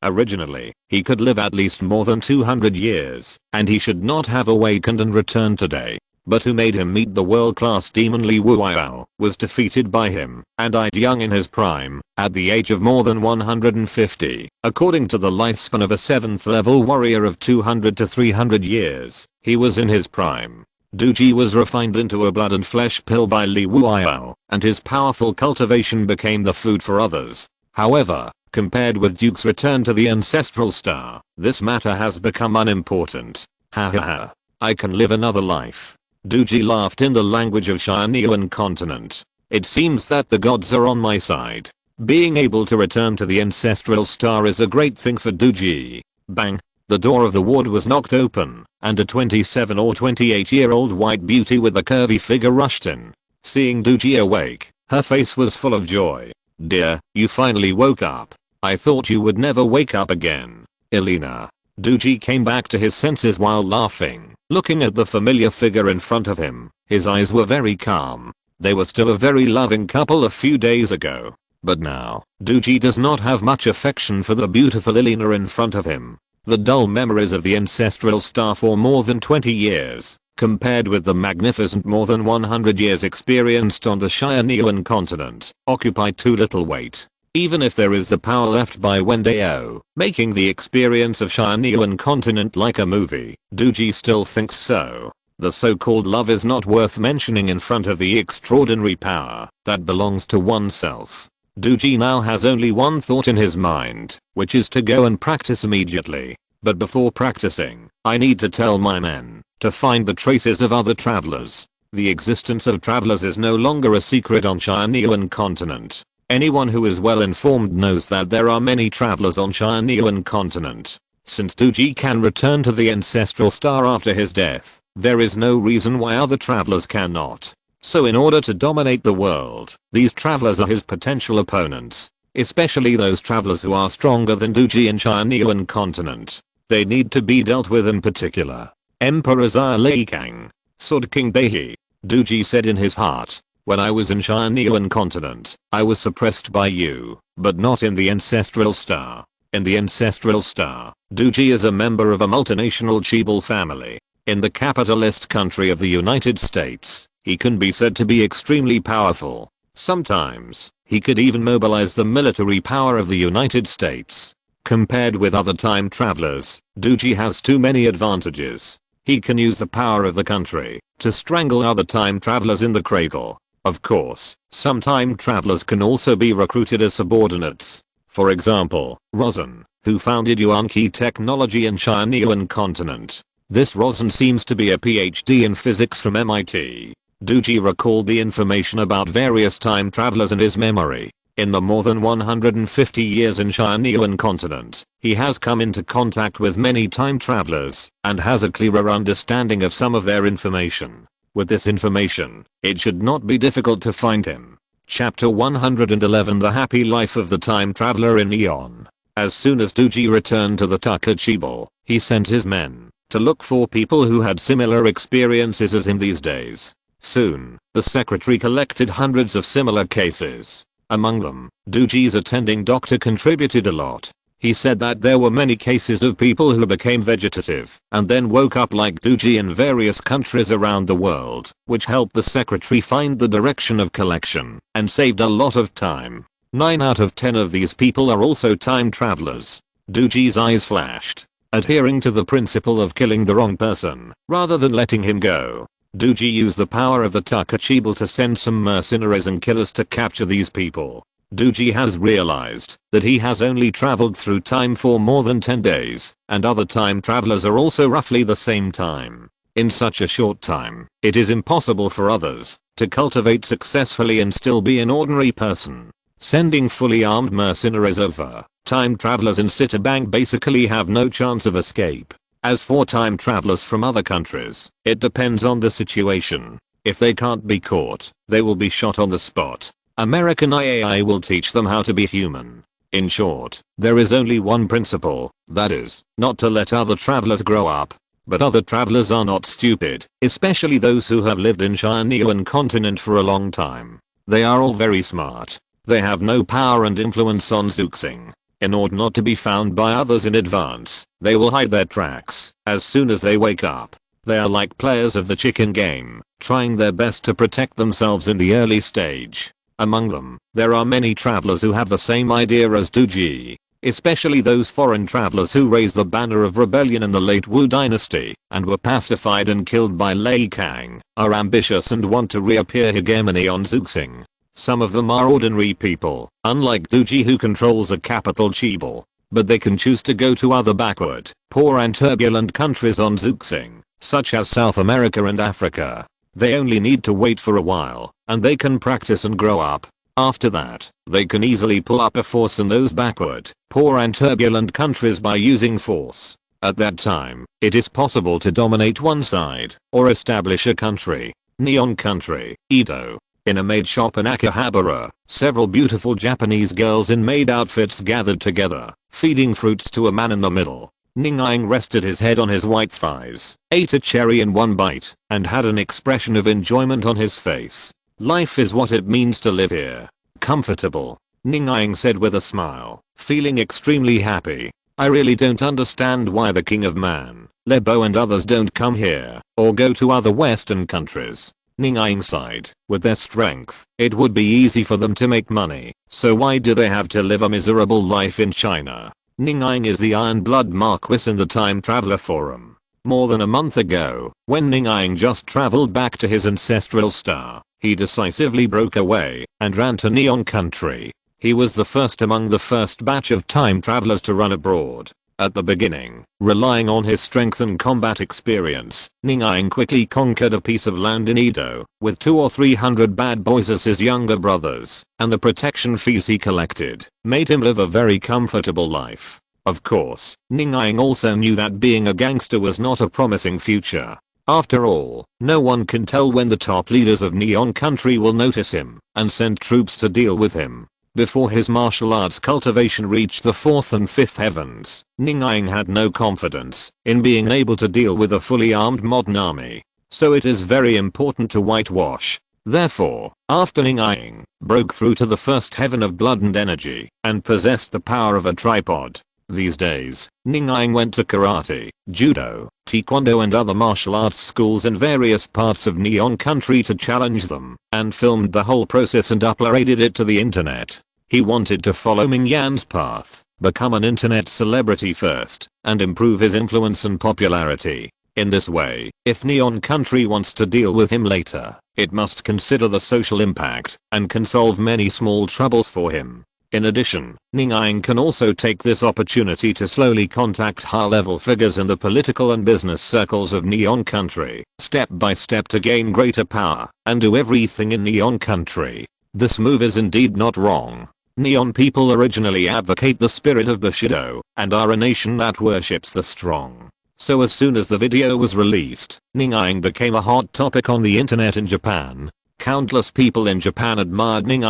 Originally, he could live at least more than 200 years, and he should not have awakened and returned today. But who made him meet the world-class demon Li Wuao, was defeated by him, and died young in his prime, at the age of more than 150. According to the lifespan of a 7th level warrior of 200 to 300 years, he was in his prime. Duji was refined into a blood and flesh pill by Li Wuao, and his powerful cultivation became the food for others. However, compared with Duke's return to the ancestral star, this matter has become unimportant. Ha ha ha. I can live another life. Duji laughed in the language of Tianyuan continent. It seems that the gods are on my side. Being able to return to the ancestral star is a great thing for Duji. Bang. The door of the ward was knocked open, and a 27 or 28-year-old white beauty with a curvy figure rushed in. Seeing Duji awake, her face was full of joy. Dear, you finally woke up. I thought you would never wake up again. Elena. Duji came back to his senses while laughing, looking at the familiar figure in front of him. His eyes were very calm. They were still a very loving couple a few days ago. But now, Duji does not have much affection for the beautiful Elena in front of him. The dull memories of the ancestral star for more than 20 years, compared with the magnificent more than 100 years experienced on the Tianyuan continent, occupy too little weight. Even if there is the power left by Wen Dao, making the experience of Tianyuan continent like a movie, Duji still thinks so. The so-called love is not worth mentioning in front of the extraordinary power that belongs to oneself. Duji now has only one thought in his mind, which is to go and practice immediately. But before practicing, I need to tell my men to find the traces of other travelers. The existence of travelers is no longer a secret on Tianyuan continent. Anyone who is well informed knows that there are many travelers on Tianyuan continent. Since Duji can return to the ancestral star after his death, there is no reason why other travelers cannot. So in order to dominate the world, these travelers are his potential opponents, especially those travelers who are stronger than Duji in Tianyuan continent. They need to be dealt with in particular. Emperor Zai Kang, Sword King Behi. Duji said in his heart, when I was in Tianyuan continent, I was suppressed by you, but not in the ancestral star. In the ancestral star, Duji is a member of a multinational tribal family. In the capitalist country of the United States, he can be said to be extremely powerful. Sometimes, he could even mobilize the military power of the United States. Compared with other time travelers, Duji has too many advantages. He can use the power of the country to strangle other time travelers in the cradle. Of course, some time travelers can also be recruited as subordinates. For example, Rosen, who founded Yuan Qi technology in Tianyuan continent. This Rosen seems to be a PhD in physics from MIT. Duji recalled the information about various time travelers in his memory. In the more than 150 years in Tianyuan continent, he has come into contact with many time travelers and has a clearer understanding of some of their information. With this information, it should not be difficult to find him. Chapter 111 The Happy Life of the Time Traveler in Eon. As soon as Duji returned to the Takachibal, he sent his men to look for people who had similar experiences as him these days. Soon, the secretary collected hundreds of similar cases. Among them, Duji's attending doctor contributed a lot. He said that there were many cases of people who became vegetative and then woke up like Duji in various countries around the world, which helped the secretary find the direction of collection and saved a lot of time. 9 out of 10 of these people are also time travelers. Duji's eyes flashed. Adhering to the principle of killing the wrong person rather than letting him go, Duji used the power of the Takachibal to send some mercenaries and killers to capture these people. Duji has realized that he has only traveled through time for more than 10 days, and other time travelers are also roughly the same time. In such a short time, it is impossible for others to cultivate successfully and still be an ordinary person. Sending fully armed mercenaries over, time travelers in Citibank basically have no chance of escape. As for time travelers from other countries, it depends on the situation. If they can't be caught, they will be shot on the spot. American IAI will teach them how to be human. In short, there is only one principle, that is, not to let other travelers grow up. But other travelers are not stupid, especially those who have lived in Tianyuan continent for a long time. They are all very smart. They have no power and influence on Zhuxing. In order not to be found by others in advance, they will hide their tracks as soon as they wake up. They are like players of the chicken game, trying their best to protect themselves in the early stage. Among them, there are many travelers who have the same idea as Duji, especially those foreign travelers who raised the banner of rebellion in the late Wu dynasty and were pacified and killed by Lei Kang, are ambitious and want to reappear hegemony on Zhuxing. Some of them are ordinary people, unlike Duji who controls a capital Chibal, but they can choose to go to other backward, poor and turbulent countries on Zhuxing, such as South America and Africa. They only need to wait for a while, and they can practice and grow up. After that, they can easily pull up a force in those backward, poor and turbulent countries by using force. At that time, it is possible to dominate one side, or establish a country. Neon Country, Edo. In a maid shop in Akihabara, several beautiful Japanese girls in maid outfits gathered together, feeding fruits to a man in the middle. Ning rested his head on his white thighs, ate a cherry in one bite, and had an expression of enjoyment on his face. Life is what it means to live here. Comfortable. Ning said with a smile, feeling extremely happy. I really don't understand why the King of Man, Lebo and others don't come here, or go to other Western countries. Ning sighed. With their strength, it would be easy for them to make money, so why do they have to live a miserable life in China? Ning is the Iron Blood Marquis in the Time Traveler Forum. More than a month ago, when Ning just traveled back to his ancestral star, he decisively broke away and ran to Neon Country. He was the first among the first batch of time travelers to run abroad. At the beginning, relying on his strength and combat experience, Ning quickly conquered a piece of land in Edo, with 200 or 300 bad boys as his younger brothers, and the protection fees he collected made him live a very comfortable life. Of course, Ning also knew that being a gangster was not a promising future. After all, no one can tell when the top leaders of Neon Country will notice him and send troops to deal with him. Before his martial arts cultivation reached the 4th and 5th heavens, Ning had no confidence in being able to deal with a fully armed modern army. So it is very important to whitewash. Therefore, after Ning broke through to the 1st heaven of blood and energy and possessed the power of a tripod. These days, Ning went to karate, judo, taekwondo and other martial arts schools in various parts of Neon Country to challenge them, and filmed the whole process and uploaded it to the internet. He wanted to follow Ming Yan's path, become an internet celebrity first, and improve his influence and popularity. In this way, if Neon Country wants to deal with him later, it must consider the social impact and can solve many small troubles for him. In addition, Ning can also take this opportunity to slowly contact high-level figures in the political and business circles of Neon Country, step by step to gain greater power, and do everything in Neon Country. This move is indeed not wrong. Neon people originally advocate the spirit of Bushido, and are a nation that worships the strong. So as soon as the video was released, Ning became a hot topic on the internet in Japan. Countless people in Japan admired Ning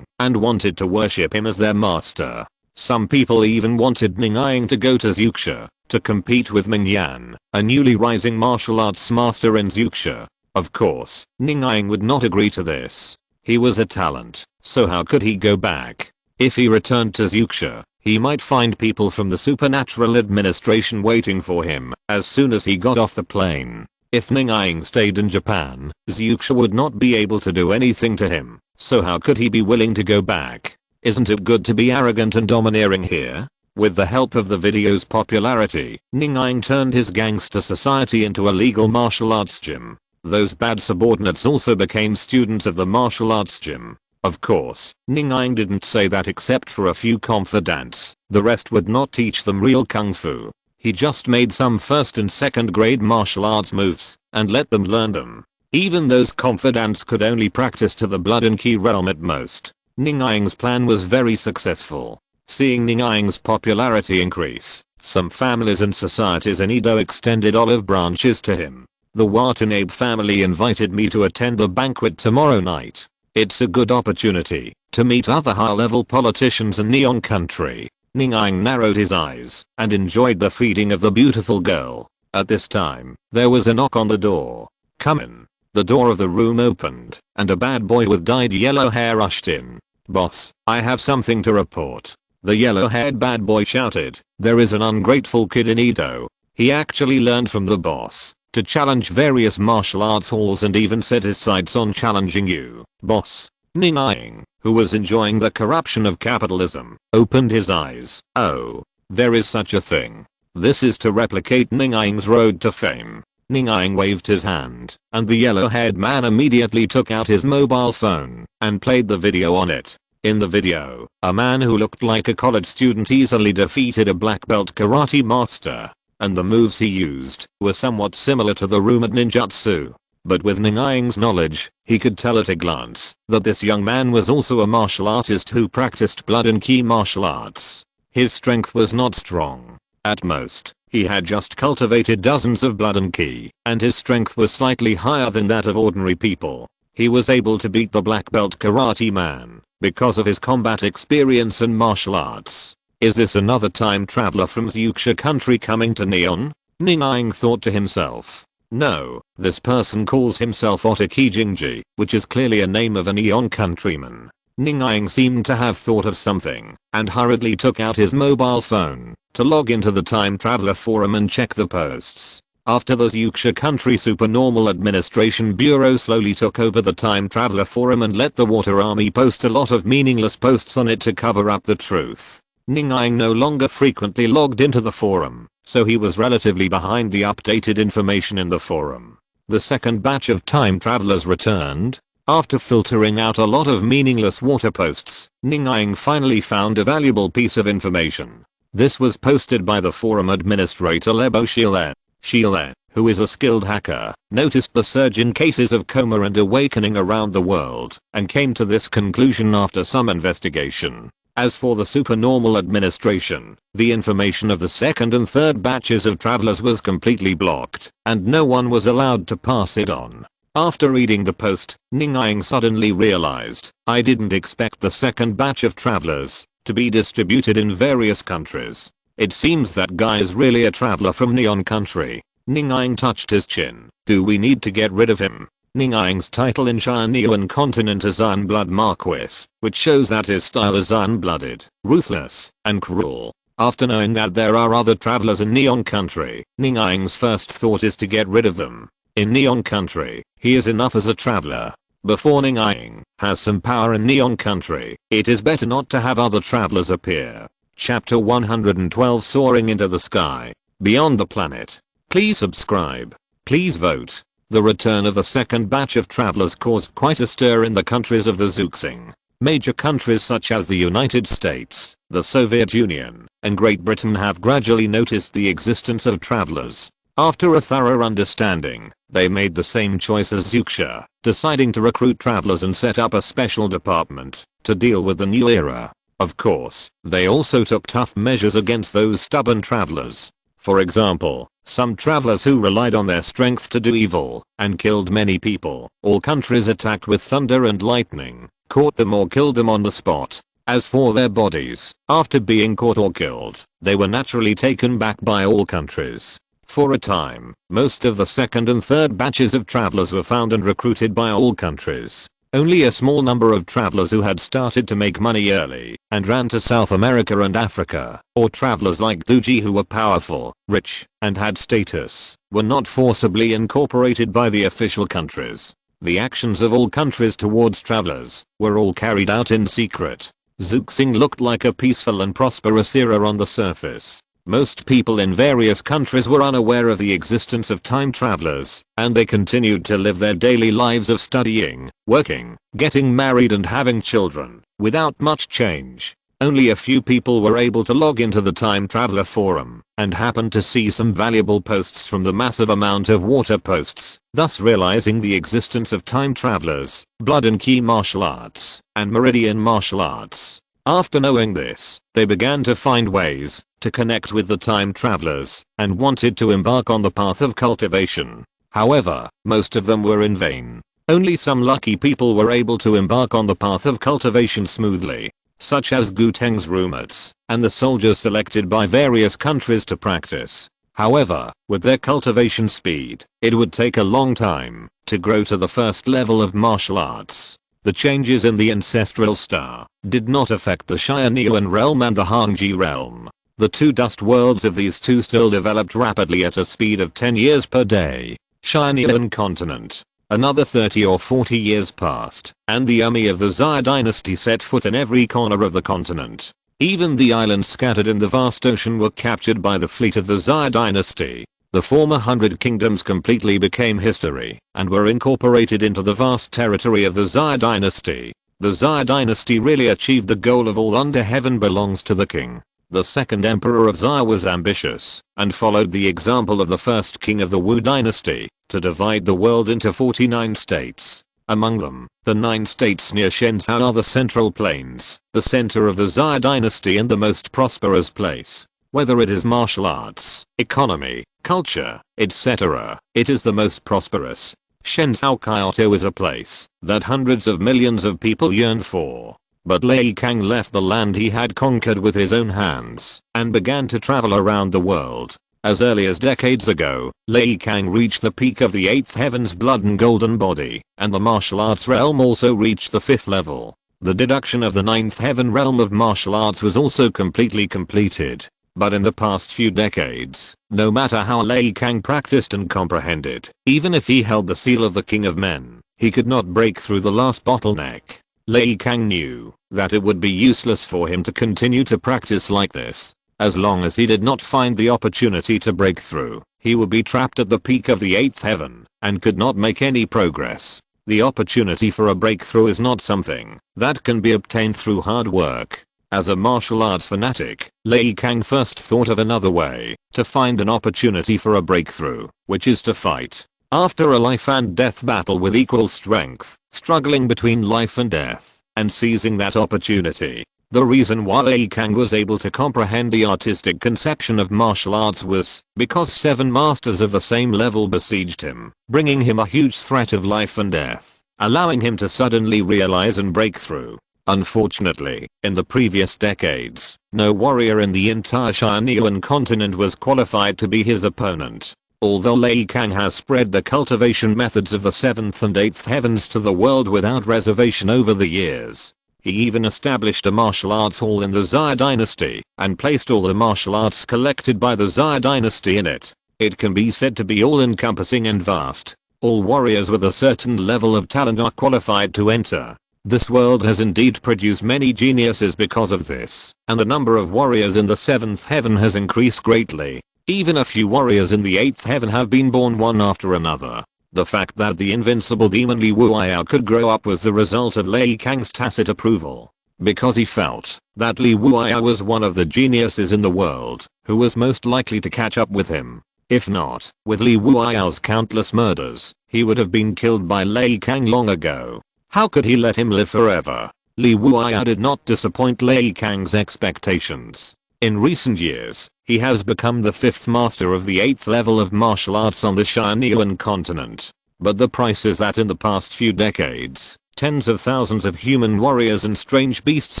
and wanted to worship him as their master. Some people even wanted Ning to go to Zhuxia to compete with Ming Yan, a newly rising martial arts master in Zhuxia. Of course, Ning would not agree to this. He was a talent, so how could he go back? If he returned to Zhuxia, he might find people from the supernatural administration waiting for him as soon as he got off the plane. If Ning stayed in Japan, Zhuxia would not be able to do anything to him, so how could he be willing to go back? Isn't it good to be arrogant and domineering here? With the help of the video's popularity, Ning turned his gangster society into a legal martial arts gym. Those bad subordinates also became students of the martial arts gym. Of course, Ning didn't say that except for a few confidants, the rest would not teach them real kung fu. He just made some 1st and 2nd grade martial arts moves, and let them learn them. Even those confidants could only practice to the blood and ki realm at most. Ning's plan was very successful. Seeing Ning's popularity increase, some families and societies in Edo extended olive branches to him. The Watanabe family invited me to attend the banquet tomorrow night. It's a good opportunity to meet other high-level politicians in Neon Country. Ning narrowed his eyes and enjoyed the feeding of the beautiful girl. At this time, there was a knock on the door. "Come in." The door of the room opened, and a bad boy with dyed yellow hair rushed in. "Boss, I have something to report." The yellow-haired bad boy shouted, "There is an ungrateful kid in Edo. He actually learned from the boss to challenge various martial arts halls and even set his sights on challenging you, boss." Ning Aing, who was enjoying the corruption of capitalism, opened his eyes. "Oh, there is such a thing. This is to replicate Ning Aing's road to fame." Ning Aing waved his hand, and the yellow-haired man immediately took out his mobile phone and played the video on it. In the video, a man who looked like a college student easily defeated a black belt karate master, and the moves he used were somewhat similar to the rumored ninjutsu. But with Ning Aing's knowledge, he could tell at a glance that this young man was also a martial artist who practiced blood and ki martial arts. His strength was not strong. At most, he had just cultivated dozens of blood and ki, and his strength was slightly higher than that of ordinary people. He was able to beat the black belt karate man because of his combat experience and martial arts. Is this another time traveler from Zuxia country coming to Neon? Ning Aing thought to himself. No, this person calls himself Otaki Jingji, which is clearly a name of a Neon countryman. Ning Aing seemed to have thought of something, and hurriedly took out his mobile phone to log into the Time Traveler forum and check the posts. After the Zuxia Country Supernormal Administration Bureau slowly took over the Time Traveler forum and let the Water Army post a lot of meaningless posts on it to cover up the truth, Ning Aing no longer frequently logged into the forum, so he was relatively behind the updated information in the forum. The second batch of time travelers returned. After filtering out a lot of meaningless water posts, Ning Aing finally found a valuable piece of information. This was posted by the forum administrator Lebo Shile. Shile, who is a skilled hacker, noticed the surge in cases of coma and awakening around the world, and came to this conclusion after some investigation. As for the supernormal administration, the information of the second and third batches of travelers was completely blocked, and no one was allowed to pass it on. After reading the post, Ning Aing suddenly realized, I didn't expect the second batch of travelers to be distributed in various countries. It seems that guy is really a traveler from Neon country. Ning Aing touched his chin. Do we need to get rid of him? Ning Aing's title in Tianyuan continent is Iron-Blood Marquis, which shows that his style is iron-blooded, ruthless, and cruel. After knowing that there are other travelers in Neon country, Ning Aing's first thought is to get rid of them. In Neon country, he is enough as a traveler. Before Ning Aing has some power in Neon country, it is better not to have other travelers appear. Chapter 112 Soaring into the Sky. Beyond the Planet. Please subscribe. Please vote. The return of the second batch of travelers caused quite a stir in the countries of the Zuxing. Major countries such as the United States, the Soviet Union, and Great Britain have gradually noticed the existence of travelers. After a thorough understanding, they made the same choice as Zuxia, deciding to recruit travelers and set up a special department to deal with the new era. Of course, they also took tough measures against those stubborn travelers. For example, some travelers who relied on their strength to do evil and killed many people. All countries attacked with thunder and lightning, caught them or killed them on the spot. As for their bodies, after being caught or killed, they were naturally taken back by all countries. For a time, most of the second and third batches of travelers were found and recruited by all countries. Only a small number of travelers who had started to make money early and ran to South America and Africa, or travelers like Duji who were powerful, rich, and had status, were not forcibly incorporated by the official countries. The actions of all countries towards travelers were all carried out in secret. Zuxing looked like a peaceful and prosperous era on the surface. Most people in various countries were unaware of the existence of time travelers, and they continued to live their daily lives of studying, working, getting married and having children, without much change. Only a few people were able to log into the Time Traveler forum, and happened to see some valuable posts from the massive amount of water posts, thus realizing the existence of time travelers, blood and ki martial arts, and meridian martial arts. After knowing this, they began to find ways to connect with the time travelers and wanted to embark on the path of cultivation. However, most of them were in vain. Only some lucky people were able to embark on the path of cultivation smoothly, such as Gu Teng's roommates and the soldiers selected by various countries to practice. However, with their cultivation speed, it would take a long time to grow to the first level of martial arts. The changes in the ancestral star did not affect the Tianyuan realm and the Hangji realm. The two dust worlds of these two still developed rapidly at a speed of 10 years per day. Tianyuan continent. Another 30 or 40 years passed, and the army of the Xia dynasty set foot in every corner of the continent. Even the islands scattered in the vast ocean were captured by the fleet of the Xia dynasty. The former 100 kingdoms completely became history and were incorporated into the vast territory of the Xia dynasty. The Xia dynasty really achieved the goal of all under heaven belongs to the king. The second emperor of Xia was ambitious and followed the example of the first king of the Wu dynasty to divide the world into 49 states. Among them, the 9 states near Shenzhou are the Central Plains, the center of the Xia dynasty and the most prosperous place. Whether it is martial arts, economy, culture, etc., it is the most prosperous. Shenzhou Kyoto is a place that hundreds of millions of people yearn for. But Lei Kang left the land he had conquered with his own hands and began to travel around the world. As early as decades ago, Lei Kang reached the peak of the 8th heaven's blood and golden body, and the martial arts realm also reached the 5th level. The deduction of the 9th heaven realm of martial arts was also completely completed. But in the past few decades, no matter how Lei Kang practiced and comprehended, even if he held the seal of the King of Men, he could not break through the last bottleneck. Lei Kang knew that it would be useless for him to continue to practice like this. As long as he did not find the opportunity to break through, he would be trapped at the peak of the 8th heaven and could not make any progress. The opportunity for a breakthrough is not something that can be obtained through hard work. As a martial arts fanatic, Lei Kang first thought of another way to find an opportunity for a breakthrough, which is to fight. After a life and death battle with equal strength, struggling between life and death, and seizing that opportunity. The reason why Lei Kang was able to comprehend the artistic conception of martial arts was because 7 masters of the same level besieged him, bringing him a huge threat of life and death, allowing him to suddenly realize and break through. Unfortunately, in the previous decades, no warrior in the entire Tianyuan continent was qualified to be his opponent. Although Lei Kang has spread the cultivation methods of the 7th and 8th heavens to the world without reservation over the years, he even established a martial arts hall in the Xia dynasty and placed all the martial arts collected by the Xia dynasty in it. It can be said to be all-encompassing and vast. All warriors with a certain level of talent are qualified to enter. This world has indeed produced many geniuses because of this, and the number of warriors in the 7th heaven has increased greatly. Even a few warriors in the 8th heaven have been born one after another. The fact that the invincible demon Li Wuiao could grow up was the result of Lei Kang's tacit approval. Because he felt that Li Wuiao was one of the geniuses in the world who was most likely to catch up with him. If not, with Li Wuiao's countless murders, he would have been killed by Lei Kang long ago. How could he let him live forever? Li Wuiao did not disappoint Lei Kang's expectations. In recent years, he has become the 5th master of the 8th level of martial arts on the Tianyuan continent. But the price is that in the past few decades, tens of thousands of human warriors and strange beasts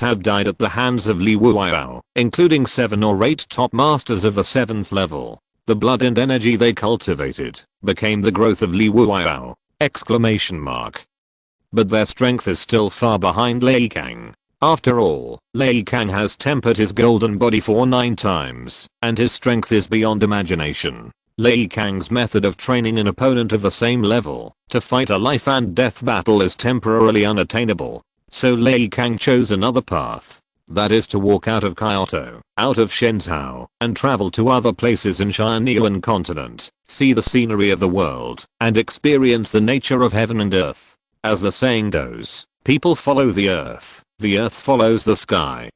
have died at the hands of Li Wuiao, including 7 or 8 top masters of the 7th level. The blood and energy they cultivated became the growth of Li Wuiao! But their strength is still far behind Lei Kang. After all, Lei Kang has tempered his golden body 9 times, and his strength is beyond imagination. Lei Kang's method of training an opponent of the same level to fight a life and death battle is temporarily unattainable. So Lei Kang chose another path. That is to walk out of Kyoto, out of Shenzhou, and travel to other places in Tianyuan continent, see the scenery of the world, and experience the nature of heaven and earth. As the saying goes, people follow the earth follows the sky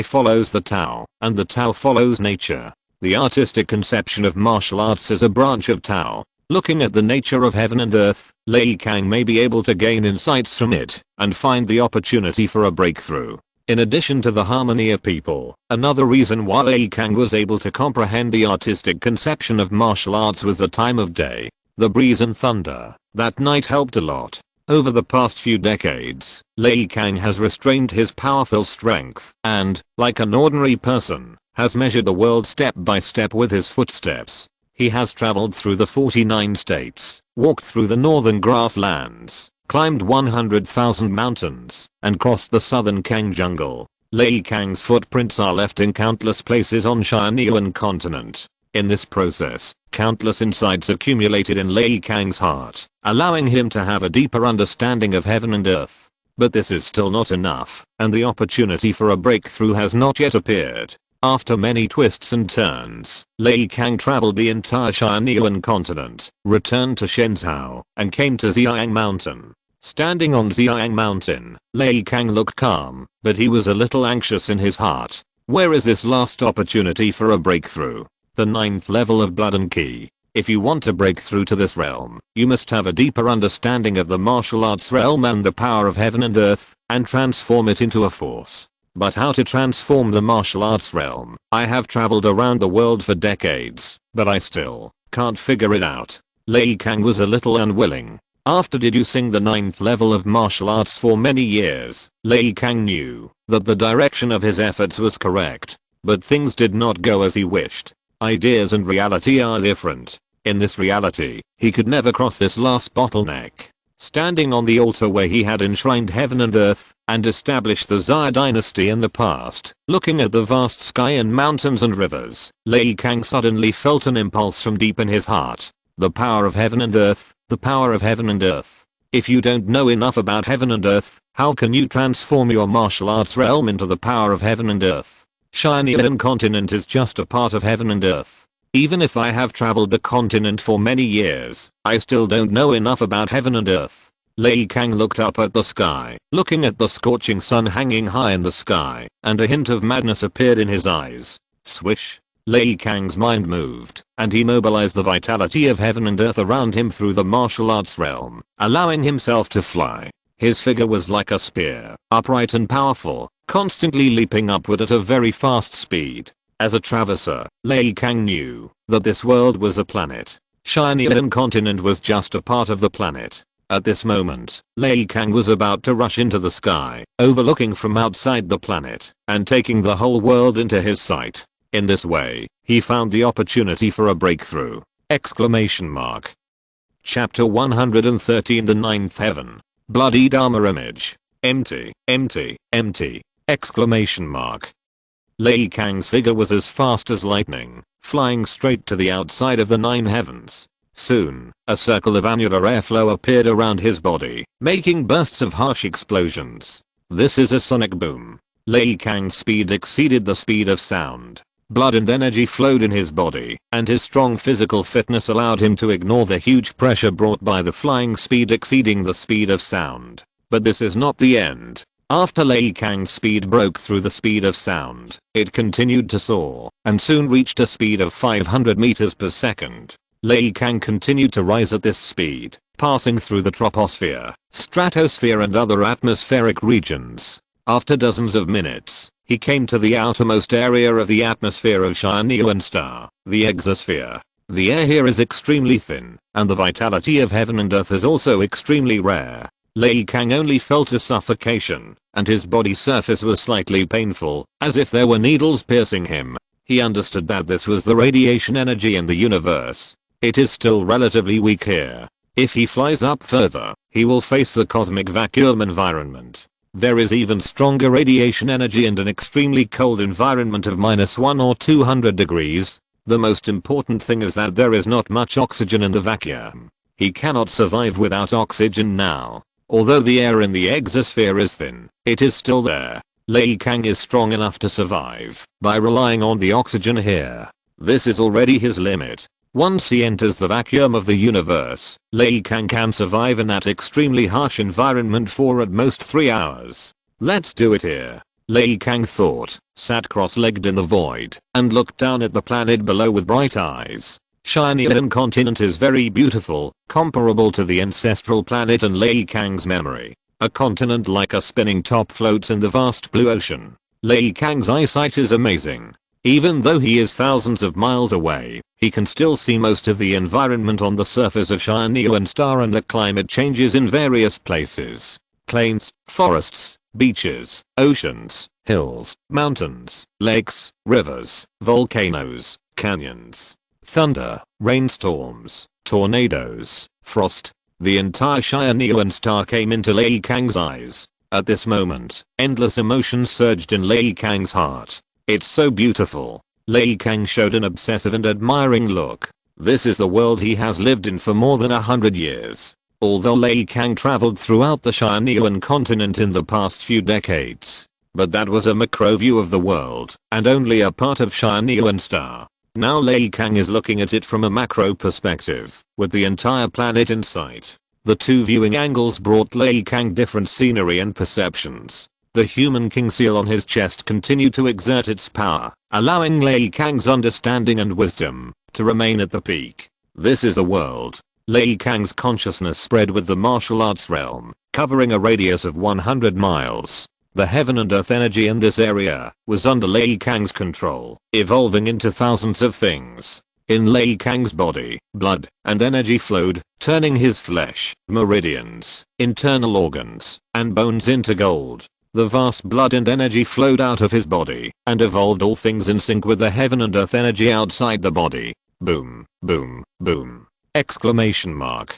follows the Tao, and the Tao follows nature. The artistic conception of martial arts is a branch of Tao. Looking at the nature of heaven and earth, Lei Kang may be able to gain insights from it and find the opportunity for a breakthrough. In addition to the harmony of people, another reason why Lei Kang was able to comprehend the artistic conception of martial arts was the time of day. The breeze and thunder that night helped a lot. Over the past few decades, Lei Kang has restrained his powerful strength and, like an ordinary person, has measured the world step by step with his footsteps. He has traveled through the 49 states, walked through the northern grasslands, climbed 100,000 mountains, and crossed the southern Kang jungle. Lei Kang's footprints are left in countless places on Tianyuan continent. In this process, countless insights accumulated in Lei Kang's heart, allowing him to have a deeper understanding of heaven and earth. But this is still not enough, and the opportunity for a breakthrough has not yet appeared. After many twists and turns, Lei Kang traveled the entire Tianyuan continent, returned to Shenzhou, and came to Xiang Mountain. Standing on Xiang Mountain, Lei Kang looked calm, but he was a little anxious in his heart. Where is this last opportunity for a breakthrough? The 9th level of Blood and Ki. If you want to break through to this realm, you must have a deeper understanding of the martial arts realm and the power of heaven and earth, and transform it into a force. But how to transform the martial arts realm? I have traveled around the world for decades, but I still can't figure it out. Lei Kang was a little unwilling. After deducing the 9th level of martial arts for many years, Lei Kang knew that the direction of his efforts was correct. But things did not go as he wished. Ideas and reality are different. In this reality, he could never cross this last bottleneck. Standing on the altar where he had enshrined heaven and earth, and established the Xia dynasty in the past, looking at the vast sky and mountains and rivers, Lei Kang suddenly felt an impulse from deep in his heart. The power of heaven and earth, the power of heaven and earth. If you don't know enough about heaven and earth, how can you transform your martial arts realm into the power of heaven and earth? Tianyuan continent is just a part of heaven and earth. Even if I have traveled the continent for many years, I still don't know enough about heaven and earth. Lei Kang looked up at the sky, looking at the scorching sun hanging high in the sky, and a hint of madness appeared in his eyes. Swish. Lei Kang's mind moved, and he mobilized the vitality of heaven and earth around him through the martial arts realm, allowing himself to fly. His figure was like a spear, upright and powerful, constantly leaping upward at a very fast speed. As a traverser, Lei Kang knew that this world was a planet. Tianyuan continent was just a part of the planet. At this moment, Lei Kang was about to rush into the sky, overlooking from outside the planet, and taking the whole world into his sight. In this way, he found the opportunity for a breakthrough! Exclamation mark. Chapter 113 The Ninth Heaven. Bloody Dharma Image. Empty, empty, empty! Exclamation mark. Lei Kang's figure was as fast as lightning, flying straight to the outside of the 9 heavens. Soon, a circle of annular airflow appeared around his body, making bursts of harsh explosions. This is a sonic boom. Lei Kang's speed exceeded the speed of sound. Blood and energy flowed in his body, and his strong physical fitness allowed him to ignore the huge pressure brought by the flying speed exceeding the speed of sound. But this is not the end. After Lei Kang's speed broke through the speed of sound, it continued to soar, and soon reached a speed of 500 meters per second. Lei Kang continued to rise at this speed, passing through the troposphere, stratosphere and other atmospheric regions. After dozens of minutes, he came to the outermost area of the atmosphere of Tianyuan Star, the exosphere. The air here is extremely thin, and the vitality of heaven and earth is also extremely rare. Lei Kang only felt a suffocation, and his body surface was slightly painful, as if there were needles piercing him. He understood that this was the radiation energy in the universe. It is still relatively weak here. If he flies up further, he will face the cosmic vacuum environment. There is even stronger radiation energy and an extremely cold environment of -1 or 200 degrees. The most important thing is that there is not much oxygen in the vacuum. He cannot survive without oxygen now. Although the air in the exosphere is thin, it is still there. Lei Kang is strong enough to survive by relying on the oxygen here. This is already his limit. Once he enters the vacuum of the universe, Lei Kang can survive in that extremely harsh environment for at most 3 hours. Let's do it here. Lei Kang thought, sat cross-legged in the void, and looked down at the planet below with bright eyes. Tianyuan continent is very beautiful, comparable to the ancestral planet in Lei Kang's memory. A continent like a spinning top floats in the vast blue ocean. Lei Kang's eyesight is amazing. Even though he is thousands of miles away, he can still see most of the environment on the surface of Tianyuan Star, and the climate changes in various places. Plains, forests, beaches, oceans, hills, mountains, lakes, rivers, volcanoes, canyons. thunder, rainstorms, tornadoes, frost. The entire Tianyuan Star came into Lei Kang's eyes. At this moment, endless emotions surged in Lei Kang's heart. It's so beautiful. Lei Kang showed an obsessive and admiring look. This is the world he has lived in for more than 100 years. Although Lei Kang traveled throughout the Tianyuan continent in the past few decades. But that was a macro view of the world, and only a part of Tianyuan Star. Now Lei Kang is looking at it from a macro perspective, with the entire planet in sight. The two viewing angles brought Lei Kang different scenery and perceptions. The human king seal on his chest continued to exert its power, allowing Lei Kang's understanding and wisdom to remain at the peak. This is the world. Lei Kang's consciousness spread with the martial arts realm, covering a radius of 100 miles. The heaven and earth energy in this area was under Lei Kang's control, evolving into thousands of things. In Lei Kang's body, blood and energy flowed, turning his flesh, meridians, internal organs, and bones into gold. The vast blood and energy flowed out of his body and evolved all things in sync with the heaven and earth energy outside the body. Boom, boom, boom. Exclamation mark.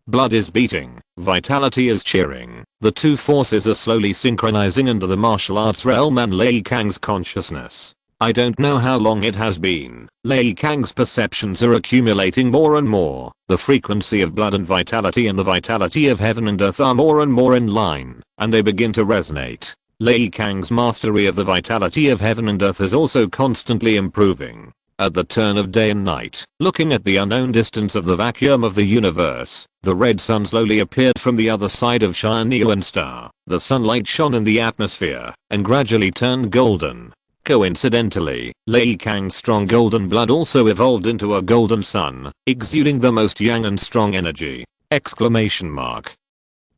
Blood is beating, vitality is cheering. The two forces are slowly synchronizing into the martial arts realm and Lei Kang's consciousness. I don't know how long it has been. Lei Kang's perceptions are accumulating more and more. The frequency of blood and vitality and the vitality of heaven and earth are more and more in line, and they begin to resonate. Lei Kang's mastery of the vitality of heaven and earth is also constantly improving. At the turn of day and night, looking at the unknown distance of the vacuum of the universe, the red sun slowly appeared from the other side of Tianyuan Star. The sunlight shone in the atmosphere and gradually turned golden. Coincidentally, Lei Kang's strong golden blood also evolved into a golden sun, exuding the most yang and strong energy. Exclamation mark.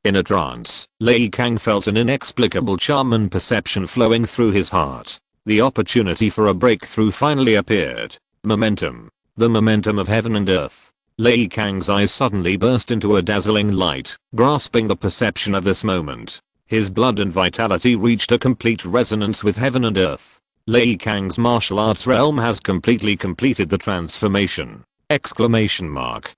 In a trance, Lei Kang felt an inexplicable charm and perception flowing through his heart. The opportunity for a breakthrough finally appeared. Momentum. The momentum of heaven and earth. Lei Kang's eyes suddenly burst into a dazzling light, grasping the perception of this moment. His blood and vitality reached a complete resonance with heaven and earth. Lei Kang's martial arts realm has completely completed the transformation. Exclamation mark.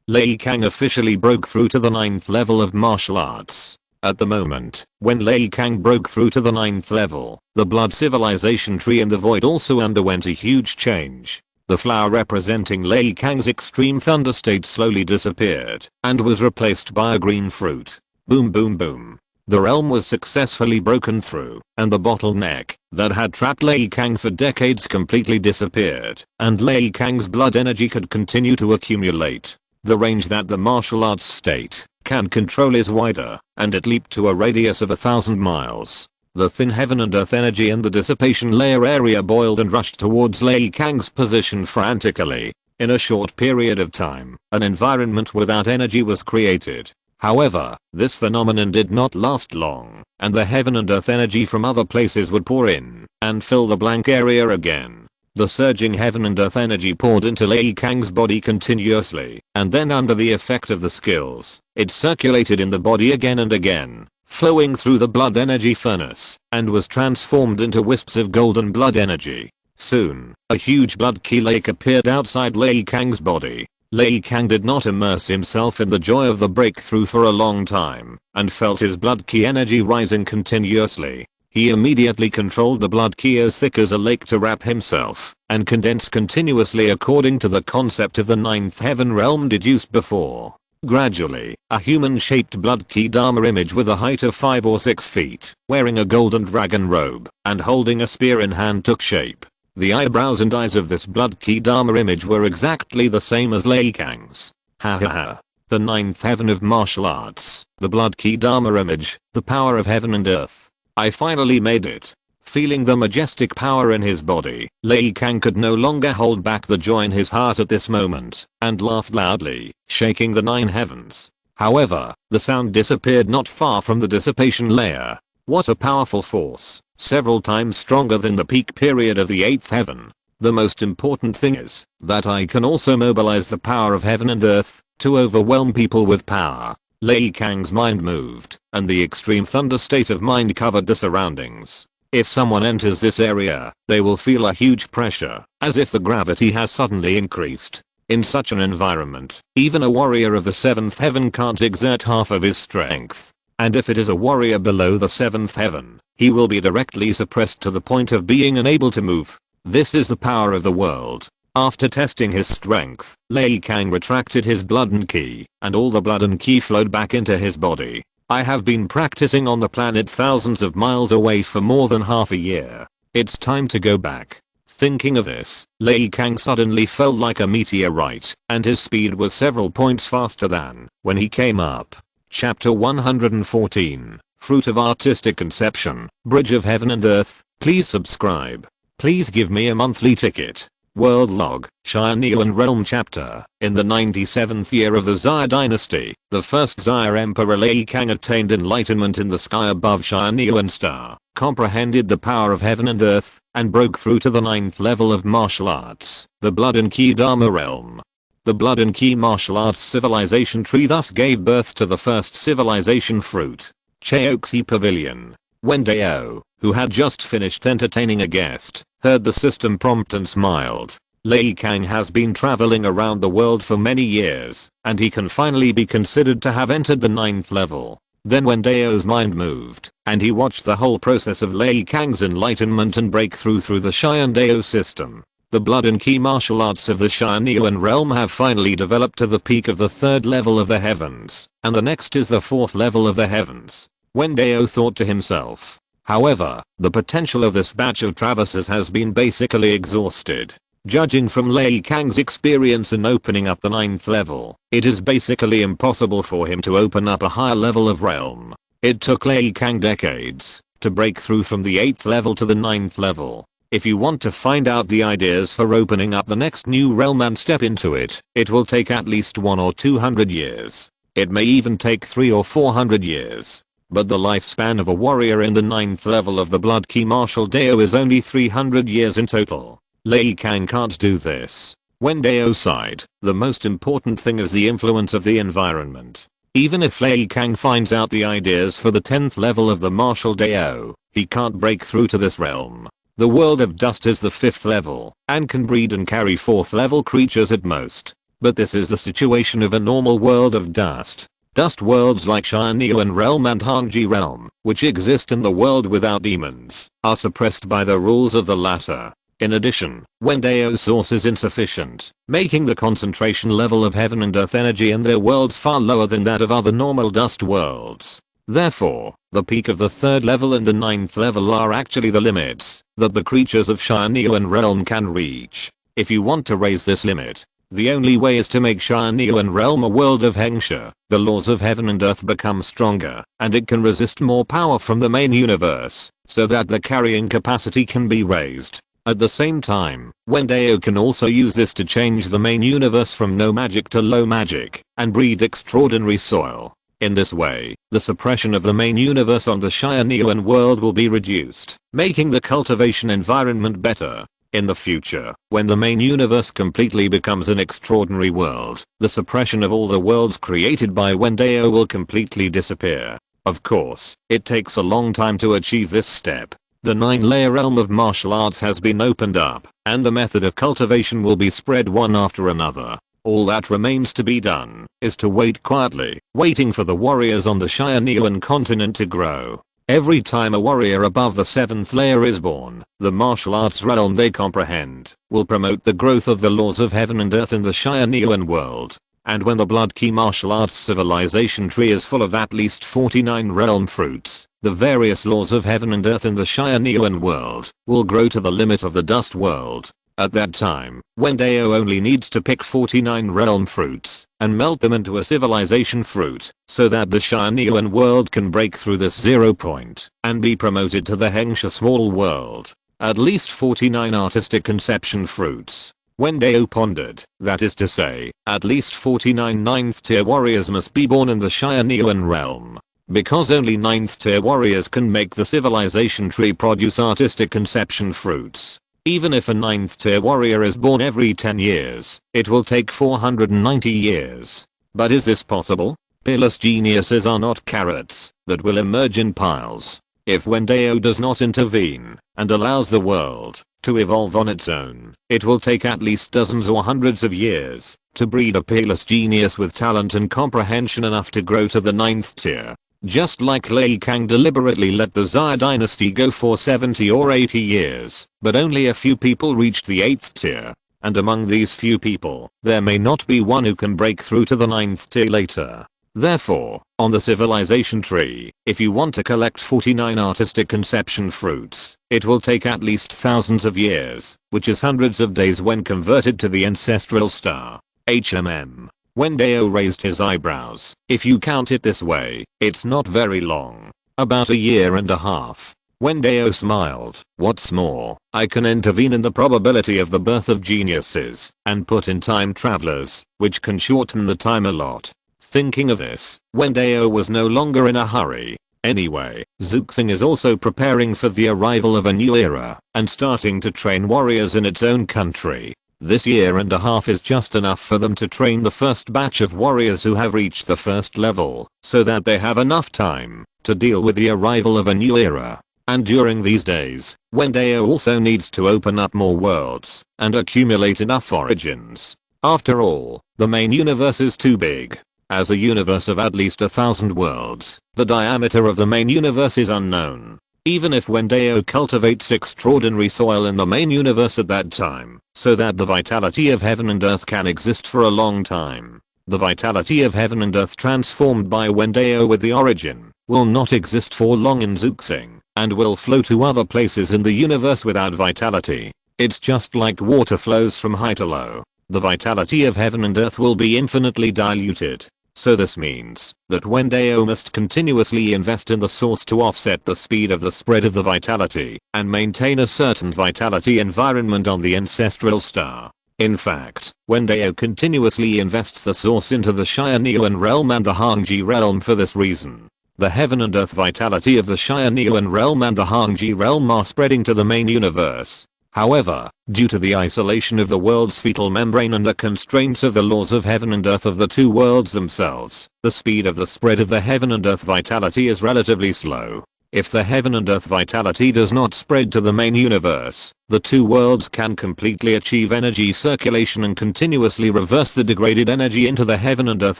Lei Kang officially broke through to the 9th level of martial arts. At the moment, when Lei Kang broke through to the 9th level, the blood civilization tree in the void also underwent a huge change. The flower representing Lei Kang's extreme thunder state slowly disappeared and was replaced by a green fruit. Boom boom boom. The realm was successfully broken through, and the bottleneck that had trapped Lei Kang for decades completely disappeared, and Lei Kang's blood energy could continue to accumulate. The range that the martial arts state can control is wider, and it leaped to a radius of 1,000 miles. The thin heaven and earth energy in the dissipation layer area boiled and rushed towards Lei Kang's position frantically. In a short period of time, an environment without energy was created. However, this phenomenon did not last long, and the heaven and earth energy from other places would pour in and fill the blank area again. The surging heaven and earth energy poured into Lei Kang's body continuously, and then under the effect of the skills, it circulated in the body again and again, flowing through the blood energy furnace, and was transformed into wisps of golden blood energy. Soon, a huge blood key lake appeared outside Lei Kang's body. Lei Kang did not immerse himself in the joy of the breakthrough for a long time, and felt his blood key energy rising continuously. He immediately controlled the blood key as thick as a lake to wrap himself, and condense continuously according to the concept of the 9th heaven realm deduced before. Gradually, a human-shaped blood key Dharma image with a height of 5 or 6 feet, wearing a golden dragon robe, and holding a spear in hand took shape. The eyebrows and eyes of this blood key Dharma image were exactly the same as Lei Kang's. Ha ha ha. The 9th heaven of martial arts, the blood key Dharma image, the power of heaven and earth. I finally made it. Feeling the majestic power in his body, Lei Kang could no longer hold back the joy in his heart at this moment, and laughed loudly, shaking the 9 heavens. However, the sound disappeared not far from the dissipation layer. What a powerful force, several times stronger than the peak period of the 8th heaven. The most important thing is that I can also mobilize the power of heaven and earth to overwhelm people with power. Lei Kang's mind moved, and the extreme thunder state of mind covered the surroundings. If someone enters this area, they will feel a huge pressure, as if the gravity has suddenly increased. In such an environment, even a warrior of the 7th heaven can't exert half of his strength. And if it is a warrior below the 7th heaven, he will be directly suppressed to the point of being unable to move. This is the power of the world. After testing his strength, Lei Kang retracted his blood and ki, and all the blood and ki flowed back into his body. I have been practicing on the planet thousands of miles away for more than half a year. It's time to go back. Thinking of this, Lei Kang suddenly fell like a meteorite, and his speed was several points faster than when he came up. Chapter 114, Fruit of Artistic Conception, Bridge of Heaven and Earth. Please subscribe. Please give me a monthly ticket. World Log, Tianyuan Realm Chapter. In the 97th year of the Xia dynasty, the first Xia Emperor Lei Kang attained enlightenment in the sky above Tianyuan Star, comprehended the power of heaven and earth, and broke through to the 9th level of martial arts, the Blood and Ki Dharma realm. The Blood and Ki martial arts civilization tree thus gave birth to the first civilization fruit, Cheoxi Pavilion. Wen Dao, who had just finished entertaining a guest, heard the system prompt and smiled. Lei Kang has been traveling around the world for many years, and he can finally be considered to have entered the 9th level. Then Wen Dao's mind moved, and he watched the whole process of Lei Kang's enlightenment and breakthrough through the Xian Dao system. The blood and ki martial arts of the Tianyuan realm have finally developed to the peak of the 3rd level of the heavens, and the next is the 4th level of the heavens. Wen Dao thought to himself. However, the potential of this batch of traverses has been basically exhausted. Judging from Lei Kang's experience in opening up the 9th level, it is basically impossible for him to open up a higher level of realm. It took Lei Kang decades to break through from the 8th level to the 9th level. If you want to find out the ideas for opening up the next new realm and step into it, it will take at least 100 or 200 years. It may even take 300 or 400 years. But the lifespan of a warrior in the 9th level of the Blood Ki Martial Dao is only 300 years in total. Lei Kang can't do this. Wen Dao sighed. The most important thing is the influence of the environment. Even if Lei Kang finds out the ideas for the 10th level of the Martial Dao, he can't break through to this realm. The world of dust is the 5th level, and can breed and carry 4th level creatures at most. But this is the situation of a normal world of dust. Dust worlds like Tianyuan Realm and Hangji Realm, which exist in the world without demons, are suppressed by the rules of the latter. In addition, Wen Dao's source is insufficient, making the concentration level of heaven and earth energy in their worlds far lower than that of other normal dust worlds. Therefore, the peak of the 3rd level and the 9th level are actually the limits that the creatures of Tianyuan Realm can reach. If you want to raise this limit, the only way is to make Tianyuan Realm a world of Hengsha. The laws of heaven and earth become stronger, and it can resist more power from the main universe, so that the carrying capacity can be raised. At the same time, Wen Dao can also use this to change the main universe from no magic to low magic, and breed extraordinary soil. In this way, the suppression of the main universe on the Tianyuan world will be reduced, making the cultivation environment better. In the future, when the main universe completely becomes an extraordinary world, the suppression of all the worlds created by Wen Dao will completely disappear. Of course, it takes a long time to achieve this step. The 9-layer realm of martial arts has been opened up, and the method of cultivation will be spread one after another. All that remains to be done is to wait quietly, waiting for the warriors on the Tianyuan continent to grow. Every time a warrior above the 7th layer is born, the martial arts realm they comprehend will promote the growth of the laws of heaven and earth in the Tianyuan world. And when the Blood Ki martial arts civilization tree is full of at least 49 realm fruits, the various laws of heaven and earth in the Tianyuan world will grow to the limit of the dust world. At that time, Wen Dao only needs to pick 49 realm fruits and melt them into a civilization fruit, so that the Tianyuan world can break through this 0 point and be promoted to the Hengsha small world. At least 49 artistic conception fruits. Wen Dao pondered, that is to say, at least 49 9th tier warriors must be born in the Tianyuan realm. Because only 9th tier warriors can make the civilization tree produce artistic conception fruits. Even if a 9th tier warrior is born every 10 years, it will take 490 years. But is this possible? Peerless geniuses are not carrots that will emerge in piles. If Wen Dao does not intervene and allows the world to evolve on its own, it will take at least dozens or hundreds of years to breed a peerless genius with talent and comprehension enough to grow to the 9th tier. Just like Lei Kang deliberately let the Xia dynasty go for 70 or 80 years, but only a few people reached the 8th tier. And among these few people, there may not be one who can break through to the 9th tier later. Therefore, on the civilization tree, if you want to collect 49 artistic conception fruits, it will take at least thousands of years, which is hundreds of days when converted to the ancestral star. Wen Dao raised his eyebrows. If you count it this way, it's not very long. About a year and a half. Wen Dao smiled. What's more, I can intervene in the probability of the birth of geniuses, and put in time travelers, which can shorten the time a lot. Thinking of this, Wen Dao was no longer in a hurry. Anyway, Zuxing is also preparing for the arrival of a new era, and starting to train warriors in its own country. This year and a half is just enough for them to train the first batch of warriors who have reached the first level, so that they have enough time to deal with the arrival of a new era. And during these days, Wen Dao also needs to open up more worlds and accumulate enough origins. After all, the main universe is too big. As a universe of at least 1,000 worlds, the diameter of the main universe is unknown. Even if Wen Dao cultivates extraordinary soil in the main universe at that time, so that the vitality of heaven and earth can exist for a long time, the vitality of heaven and earth transformed by Wen Dao with the origin will not exist for long in Zuxing, and will flow to other places in the universe without vitality. It's just like water flows from high to low. The vitality of heaven and earth will be infinitely diluted. So this means that Wen Dao must continuously invest in the source to offset the speed of the spread of the vitality and maintain a certain vitality environment on the ancestral star. In fact, Wen Dao continuously invests the source into the Tianyuan realm and the Hangji realm for this reason. The heaven and earth vitality of the Tianyuan realm and the Hangji realm are spreading to the main universe. However, due to the isolation of the world's fetal membrane and the constraints of the laws of heaven and earth of the two worlds themselves, the speed of the spread of the heaven and earth vitality is relatively slow. If the heaven and earth vitality does not spread to the main universe, the two worlds can completely achieve energy circulation and continuously reverse the degraded energy into the heaven and earth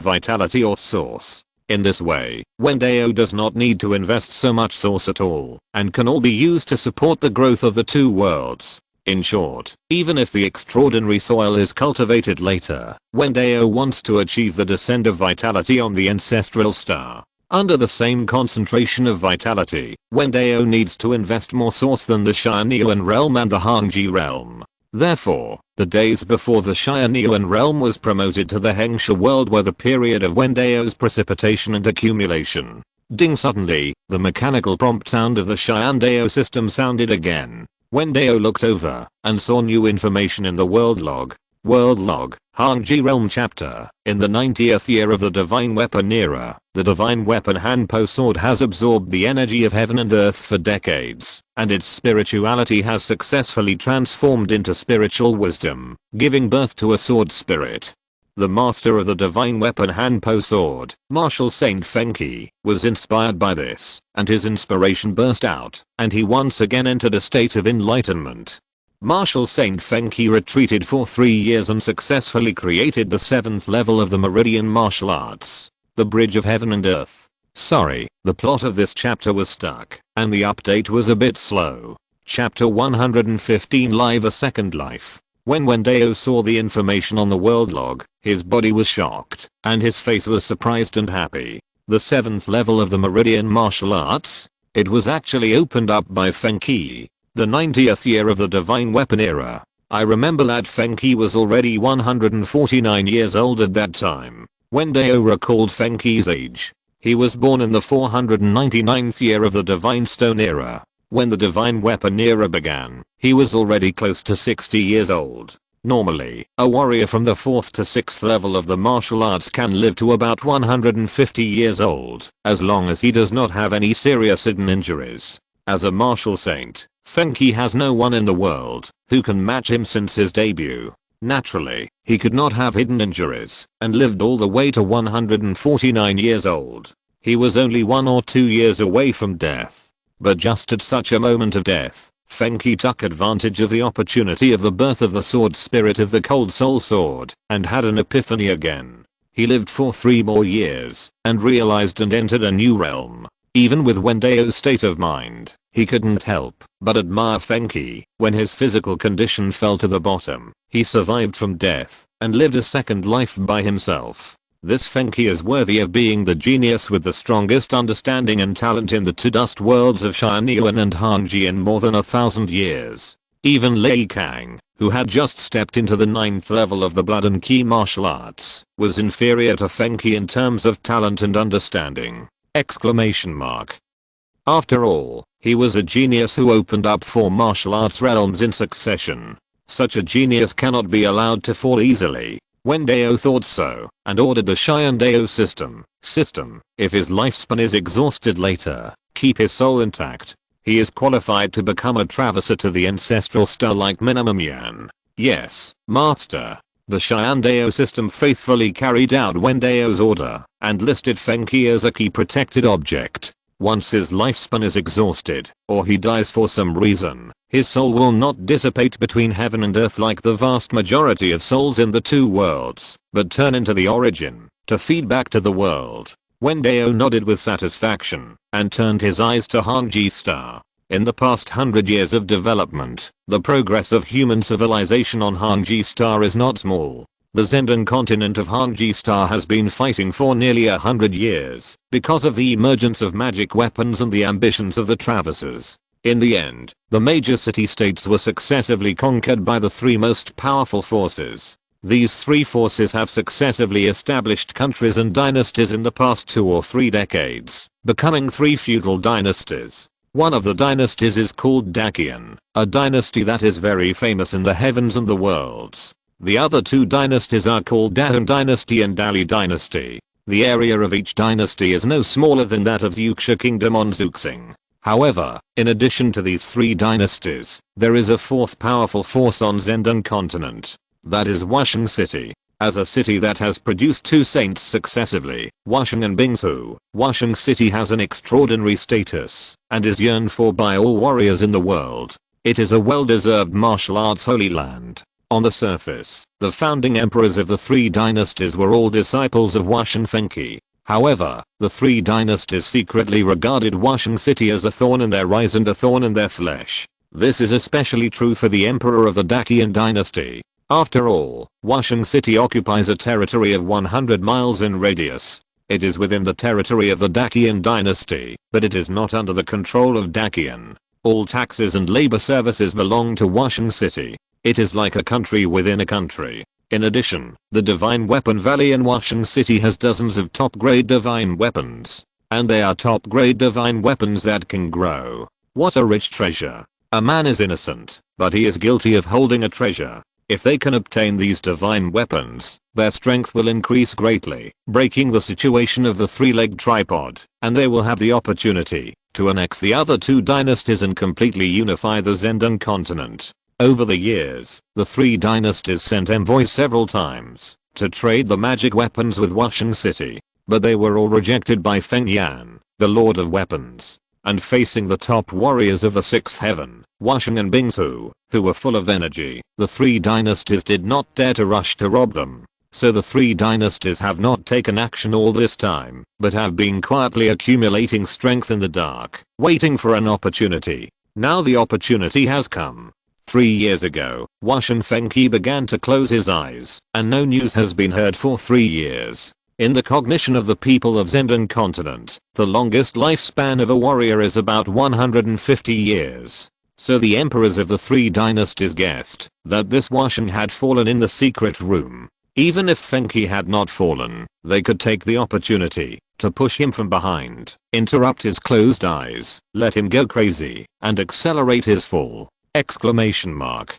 vitality or source. In this way, Wen Dao does not need to invest so much source at all, and can all be used to support the growth of the two worlds. In short, even if the extraordinary soil is cultivated later, Wen Dao wants to achieve the descent of vitality on the ancestral star. Under the same concentration of vitality, Wen Dao needs to invest more source than the Tianyuan realm and the Hangji realm. Therefore, the days before the Tianyuan realm was promoted to the Hengsha world were the period of Wen Dao's precipitation and accumulation. Ding! Suddenly, the mechanical prompt sound of the Xian Dao system sounded again. Wen Dao looked over and saw new information in the world log. World log, Hangji Realm Chapter. In the 90th year of the Divine Weapon Era, the Divine Weapon Hanpo Sword has absorbed the energy of heaven and earth for decades, and its spirituality has successfully transformed into spiritual wisdom, giving birth to a sword spirit. The master of the Divine Weapon Hanpo Sword, Martial Saint Fengqi, was inspired by this, and his inspiration burst out, and he once again entered a state of enlightenment. Martial Saint Fengqi retreated for 3 years and successfully created the 7th level of the Meridian Martial Arts, the Bridge of Heaven and Earth. Sorry, the plot of this chapter was stuck, and the update was a bit slow. Chapter 115 Live a Second Life. When Wen Dao saw the information on the world log, his body was shocked, and his face was surprised and happy. The 7th level of the Meridian Martial Arts? It was actually opened up by Fengqi. The 90th year of the Divine Weapon Era. I remember that Fengqi was already 149 years old at that time. Wen Dao recalled Fengqi's age. He was born in the 499th year of the Divine Stone Era. When the Divine Weapon Era began, he was already close to 60 years old. Normally, a warrior from the 4th to 6th level of the martial arts can live to about 150 years old, as long as he does not have any serious hidden injuries. As a martial saint, Fengqi has no one in the world who can match him since his debut. Naturally, he could not have hidden injuries and lived all the way to 149 years old. He was only 1 or 2 years away from death. But just at such a moment of death, Feng Qi took advantage of the opportunity of the birth of the sword spirit of the Cold Soul Sword, and had an epiphany again. He lived for 3 more years, and realized and entered a new realm. Even with Wen Dao's state of mind, he couldn't help but admire Feng Qi. When his physical condition fell to the bottom, he survived from death, and lived a second life by himself. This Feng Qi is worthy of being the genius with the strongest understanding and talent in the two dust worlds of Tianyuan and Hangji in more than 1,000 years. Even Lei Kang, who had just stepped into the 9th level of the Blood and Qi martial arts, was inferior to Feng Qi in terms of talent and understanding. Exclamation mark. After all, he was a genius who opened up 4 martial arts realms in succession. Such a genius cannot be allowed to fall easily. Wen Dao thought so, and ordered the Xian Dao system, if his lifespan is exhausted later, keep his soul intact. He is qualified to become a traverser to the ancestral star like minimum Yan. Yes, master. The Xian Dao system faithfully carried out Wen Dao's order, and listed Feng Qi as a key protected object. Once his lifespan is exhausted, or he dies for some reason, his soul will not dissipate between heaven and earth like the vast majority of souls in the two worlds, but turn into the origin, to feed back to the world. Wen Dao nodded with satisfaction, and turned his eyes to Hangji Star. In the past 100 years of development, the progress of human civilization on Hangji Star is not small. The Zendan continent of Hangji Star has been fighting for nearly 100 years, because of the emergence of magic weapons and the ambitions of the traversers. In the end, the major city-states were successively conquered by the 3 most powerful forces. These 3 forces have successively established countries and dynasties in the past 2 or 3 decades, becoming 3 feudal dynasties. One of the dynasties is called Dacian, a dynasty that is very famous in the heavens and the worlds. The other 2 dynasties are called Dao Dynasty and Dali Dynasty. The area of each dynasty is no smaller than that of the Yuxia Kingdom on Zuxing. However, in addition to these 3 dynasties, there is a 4th powerful force on Zendan continent. That is Wusheng City. As a city that has produced 2 saints successively, Wusheng and Bingsu, Wusheng City has an extraordinary status, and is yearned for by all warriors in the world. It is a well-deserved martial arts holy land. On the surface, the founding emperors of the 3 dynasties were all disciples of Wusheng Feng Qi. However, the 3 dynasties secretly regarded Wusheng City as a thorn in their eyes and a thorn in their flesh. This is especially true for the emperor of the Dacian dynasty. After all, Wusheng City occupies a territory of 100 miles in radius. It is within the territory of the Dacian dynasty, but it is not under the control of Dacian. All taxes and labor services belong to Wusheng City. It is like a country within a country. In addition, the Divine Weapon Valley in Wusheng City has dozens of top-grade divine weapons. And they are top-grade divine weapons that can grow. What a rich treasure. A man is innocent, but he is guilty of holding a treasure. If they can obtain these divine weapons, their strength will increase greatly, breaking the situation of the 3-legged tripod, and they will have the opportunity to annex the other 2 dynasties and completely unify the Zendan continent. Over the years, the 3 dynasties sent envoys several times to trade the magic weapons with Wusheng City, but they were all rejected by Feng Yan, the Lord of Weapons. And facing the top warriors of the 6th heaven, Wusheng and Bingsu, who were full of energy, the 3 dynasties did not dare to rush to rob them. So the 3 dynasties have not taken action all this time, but have been quietly accumulating strength in the dark, waiting for an opportunity. Now the opportunity has come. 3 years ago, Wusheng Feng Qi began to close his eyes, and no news has been heard for 3 years. In the cognition of the people of Zendan continent, the longest lifespan of a warrior is about 150 years. So the emperors of the 3 dynasties guessed that this Wusheng had fallen in the secret room. Even if Feng Qi had not fallen, they could take the opportunity to push him from behind, interrupt his closed eyes, let him go crazy, and accelerate his fall. Exclamation mark.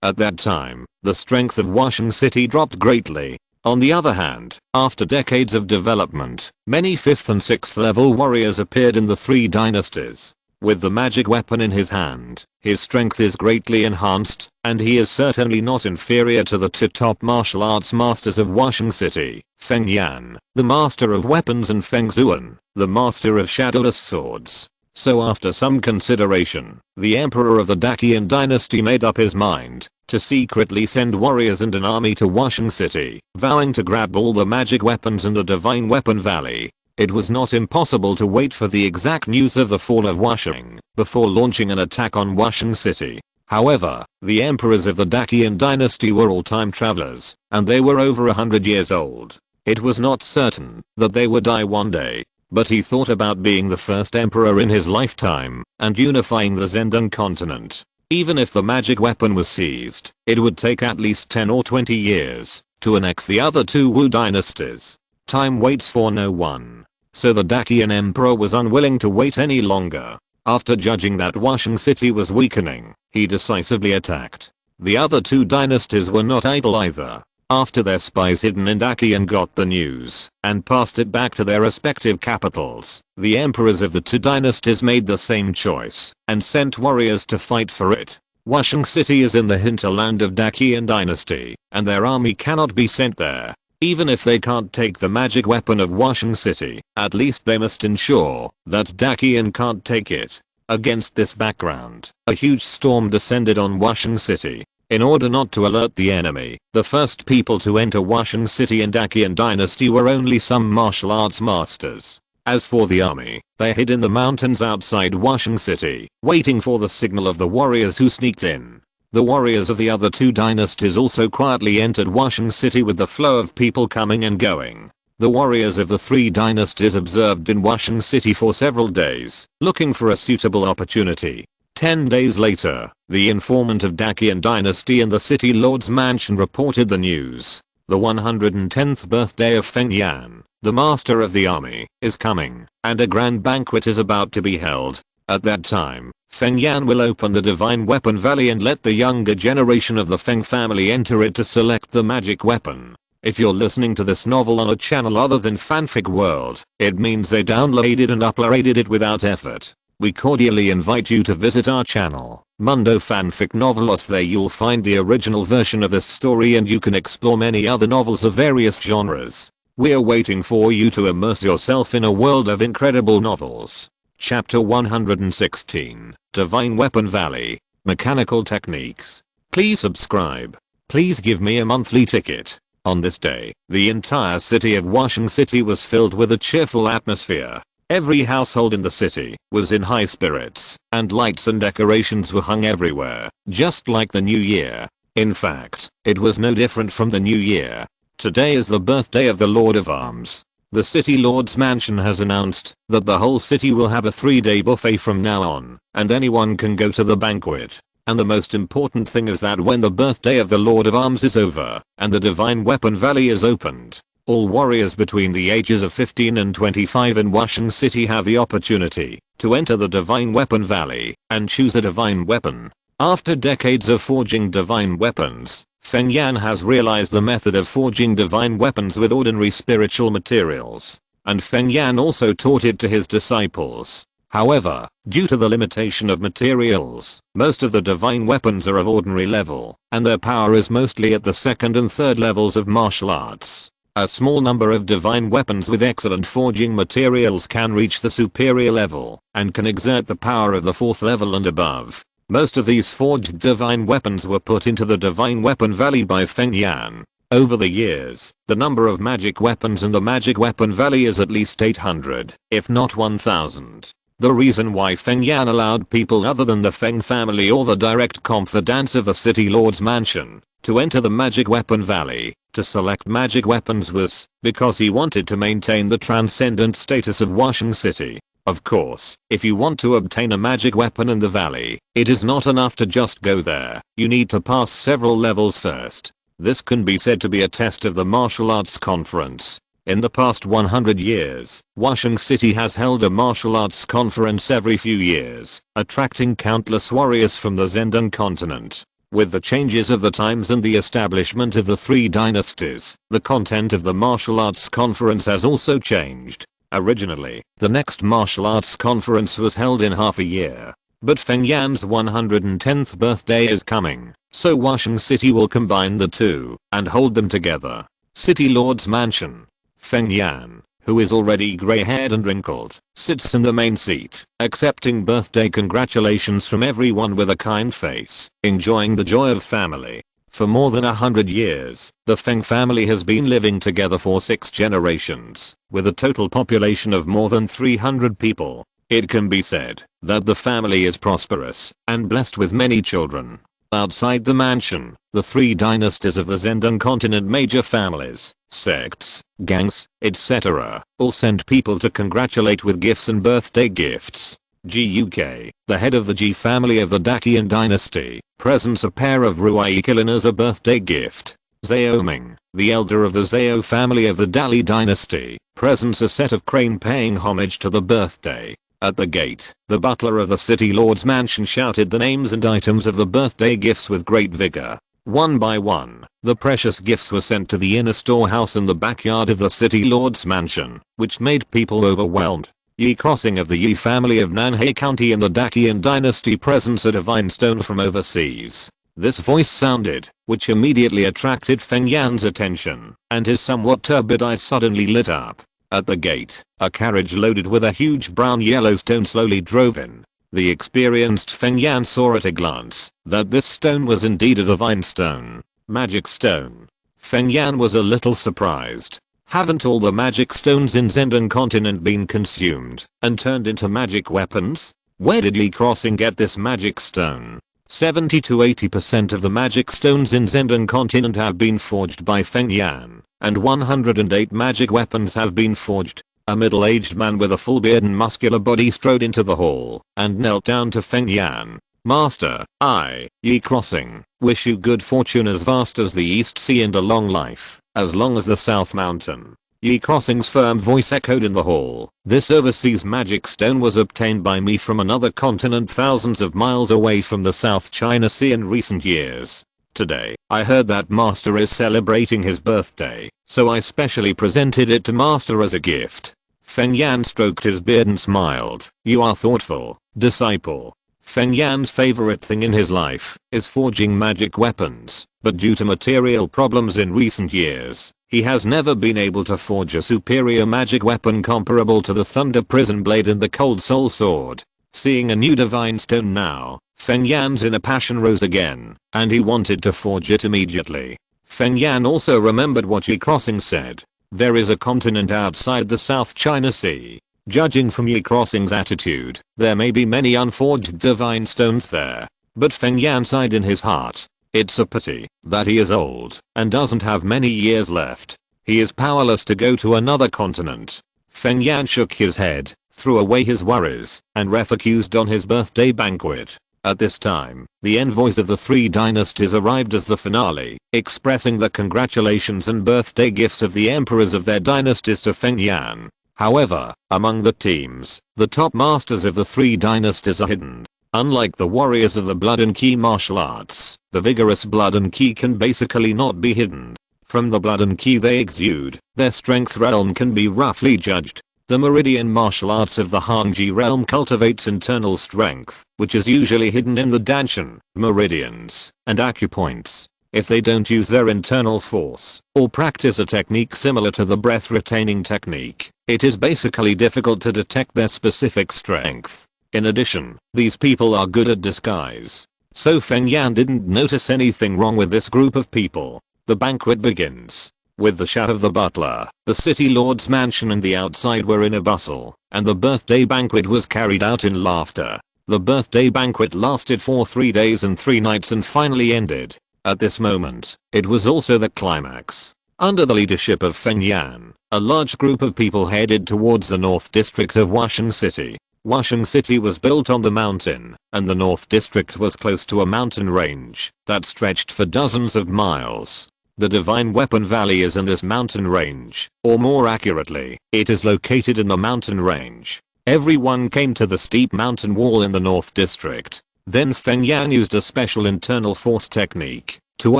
At that time, the strength of Wusheng City dropped greatly. On the other hand, after decades of development, many 5th and 6th level warriors appeared in the 3 dynasties. With the magic weapon in his hand, his strength is greatly enhanced, and he is certainly not inferior to the 2 top martial arts masters of Wusheng City, Feng Yan, the master of weapons, and Feng Zuan, the master of shadowless swords. So after some consideration, the emperor of the Dacian dynasty made up his mind to secretly send warriors and an army to Washing City, vowing to grab all the magic weapons in the Divine Weapon Valley. It was not impossible to wait for the exact news of the fall of Washing before launching an attack on Washing City. However, the emperors of the Dacian dynasty were all time travelers, and they were over 100 years old. It was not certain that they would die one day, but he thought about being the first emperor in his lifetime and unifying the Zendan continent. Even if the magic weapon was seized, it would take at least 10 or 20 years to annex the other two Wu dynasties. Time waits for no one. So the Dacian emperor was unwilling to wait any longer. After judging that Washing City was weakening, he decisively attacked. The other two dynasties were not idle either. After their spies hidden in Dacian got the news and passed it back to their respective capitals, the emperors of the two dynasties made the same choice and sent warriors to fight for it. Washing City is in the hinterland of Dacian dynasty, and their army cannot be sent there. Even if they can't take the magic weapon of Washing City, at least they must ensure that Dacian can't take it. Against this background, a huge storm descended on Washing City. In order not to alert the enemy, the first people to enter Washing City in Dacian dynasty were only some martial arts masters. As for the army, they hid in the mountains outside Washing City, waiting for the signal of the warriors who sneaked in. The warriors of the other two dynasties also quietly entered Washing City with the flow of people coming and going. The warriors of the three dynasties observed in Washing City for several days, looking for a suitable opportunity. 10 days later, the informant of Dacian dynasty in the city lord's mansion reported the news. The 110th birthday of Feng Yan, the master of the army, is coming, and a grand banquet is about to be held. At that time, Feng Yan will open the Divine Weapon Valley and let the younger generation of the Feng family enter it to select the magic weapon. If you're listening to this novel on a channel other than Fanfic World, it means they downloaded and uploaded it without effort. We cordially invite you to visit our channel, Mundo Fanfic Novelos. There you'll find the original version of this story and you can explore many other novels of various genres. We're waiting for you to immerse yourself in a world of incredible novels. Chapter 116, Divine Weapon Valley, Mechanical Techniques. Please subscribe. Please give me a monthly ticket. On this day, the entire city of Washing City was filled with a cheerful atmosphere. Every household in the city was in high spirits, and lights and decorations were hung everywhere, just like the new year. In fact, it was no different from the new year. Today is the birthday of the Lord of Arms. The city lord's mansion has announced that the whole city will have a 3-day buffet from now on, and anyone can go to the banquet. And the most important thing is that when the birthday of the Lord of Arms is over, and the Divine Weapon Valley is opened, all warriors between the ages of 15 and 25 in Washing City have the opportunity to enter the Divine Weapon Valley and choose a divine weapon. After decades of forging divine weapons, Feng Yan has realized the method of forging divine weapons with ordinary spiritual materials, and Feng Yan also taught it to his disciples. However, due to the limitation of materials, most of the divine weapons are of ordinary level, and their power is mostly at the second and third levels of martial arts. A small number of divine weapons with excellent forging materials can reach the superior level and can exert the power of the 4th level and above. Most of these forged divine weapons were put into the Divine Weapon Valley by Feng Yan. Over the years, the number of magic weapons in the Magic Weapon Valley is at least 800, if not 1000. The reason why Feng Yan allowed people other than the Feng family or the direct confidants of the city lord's mansion to enter the Magic Weapon Valley to select magic weapons was because he wanted to maintain the transcendent status of Washing City. Of course, if you want to obtain a magic weapon in the valley, it is not enough to just go there. You need to pass several levels first. This can be said to be a test of the martial arts conference. In the past 100 years, Washing City has held a martial arts conference every few years, attracting countless warriors from the Zendan continent. With the changes of the times and the establishment of the 3 dynasties, the content of the martial arts conference has also changed. Originally, the next martial arts conference was held in half a year, but Feng Yan's 110th birthday is coming, so Washing City will combine the two and hold them together. City Lord's Mansion. Feng Yan, who is already gray-haired and wrinkled, sits in the main seat, accepting birthday congratulations from everyone with a kind face, enjoying the joy of family. For more than 100 years, the Feng family has been living together for 6 generations, with a total population of more than 300 people. It can be said that the family is prosperous and blessed with many children. Outside the mansion, the 3 dynasties of the Zhendong continent, major families, sects, gangs, etc., all send people to congratulate with gifts and birthday gifts. GUK, the head of the Ji family of the Daqian dynasty, presents a pair of Ruai Qilin as a birthday gift. Zaoming, the elder of the Zhao family of the Dali dynasty, presents a set of crane paying homage to the birthday. At the gate, the butler of the city lord's mansion shouted the names and items of the birthday gifts with great vigor. One by one, the precious gifts were sent to the inner storehouse in the backyard of the city lord's mansion, which made people overwhelmed. Yi Crossing of the Yi family of Nanhai County in the Daqian dynasty presents a divine stone from overseas. This voice sounded, which immediately attracted Feng Yan's attention, and his somewhat turbid eyes suddenly lit up. At the gate, a carriage loaded with a huge brown-yellow stone slowly drove in. The experienced Feng Yan saw at a glance that this stone was indeed a divine stone. Magic stone. Feng Yan was a little surprised. Haven't all the magic stones in Zhendong continent been consumed and turned into magic weapons? Where did Yi Crossing get this magic stone? 70 to 80% of the magic stones in Zhendong continent have been forged by Feng Yan, and 108 magic weapons have been forged. A middle-aged man with a full beard and muscular body strode into the hall and knelt down to Feng Yan. Master, I, Yi Crossing, wish you good fortune as vast as the East Sea and a long life, as long as the South Mountain. Yi Crossing's firm voice echoed in the hall. This overseas magic stone was obtained by me from another continent thousands of miles away from the South China Sea in recent years. Today, I heard that Master is celebrating his birthday, so I specially presented it to Master as a gift. Feng Yan stroked his beard and smiled. You are thoughtful, disciple. Feng Yan's favorite thing in his life is forging magic weapons, but due to material problems in recent years, he has never been able to forge a superior magic weapon comparable to the Thunder Prison Blade and the Cold Soul Sword. Seeing a new divine stone now, Feng Yan's inner passion rose again, and he wanted to forge it immediately. Feng Yan also remembered what Yi Crossing said. There is a continent outside the South China Sea. Judging from Yi Crossing's attitude, there may be many unforged divine stones there. But Feng Yan sighed in his heart. It's a pity that he is old and doesn't have many years left. He is powerless to go to another continent. Feng Yan shook his head, threw away his worries, and refocused on his birthday banquet. At this time, the envoys of the 3 dynasties arrived as the finale, expressing the congratulations and birthday gifts of the emperors of their dynasties to Feng Yan. However, among the teams, the top masters of the 3 dynasties are hidden. Unlike the warriors of the blood and ki martial arts, the vigorous blood and ki can basically not be hidden. From the blood and ki they exude, their strength realm can be roughly judged. The meridian martial arts of the Hangji realm cultivates internal strength, which is usually hidden in the danshan, meridians, and acupoints. If they don't use their internal force, or practice a technique similar to the breath retaining technique, it is basically difficult to detect their specific strength. In addition, these people are good at disguise. So Feng Yan didn't notice anything wrong with this group of people. The banquet begins. With the shout of the butler, the city lord's mansion and the outside were in a bustle, and the birthday banquet was carried out in laughter. The birthday banquet lasted for 3 days and 3 nights and finally ended. At this moment, it was also the climax. Under the leadership of Feng Yan, a large group of people headed towards the North District of Washing City. Washing City was built on the mountain, and the North District was close to a mountain range that stretched for dozens of miles. The Divine Weapon Valley is in this mountain range, or more accurately, it is located in the mountain range. Everyone came to the steep mountain wall in the North District. Then Feng Yan used a special internal force technique to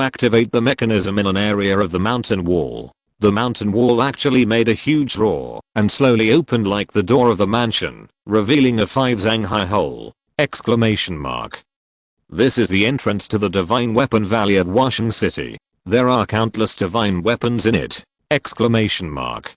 activate the mechanism in an area of the mountain wall. The mountain wall actually made a huge roar and slowly opened like the door of the mansion, revealing a 5 zang high hole! Exclamation mark. This is the entrance to the Divine Weapon Valley at Washing City. There are countless divine weapons in it! Exclamation mark.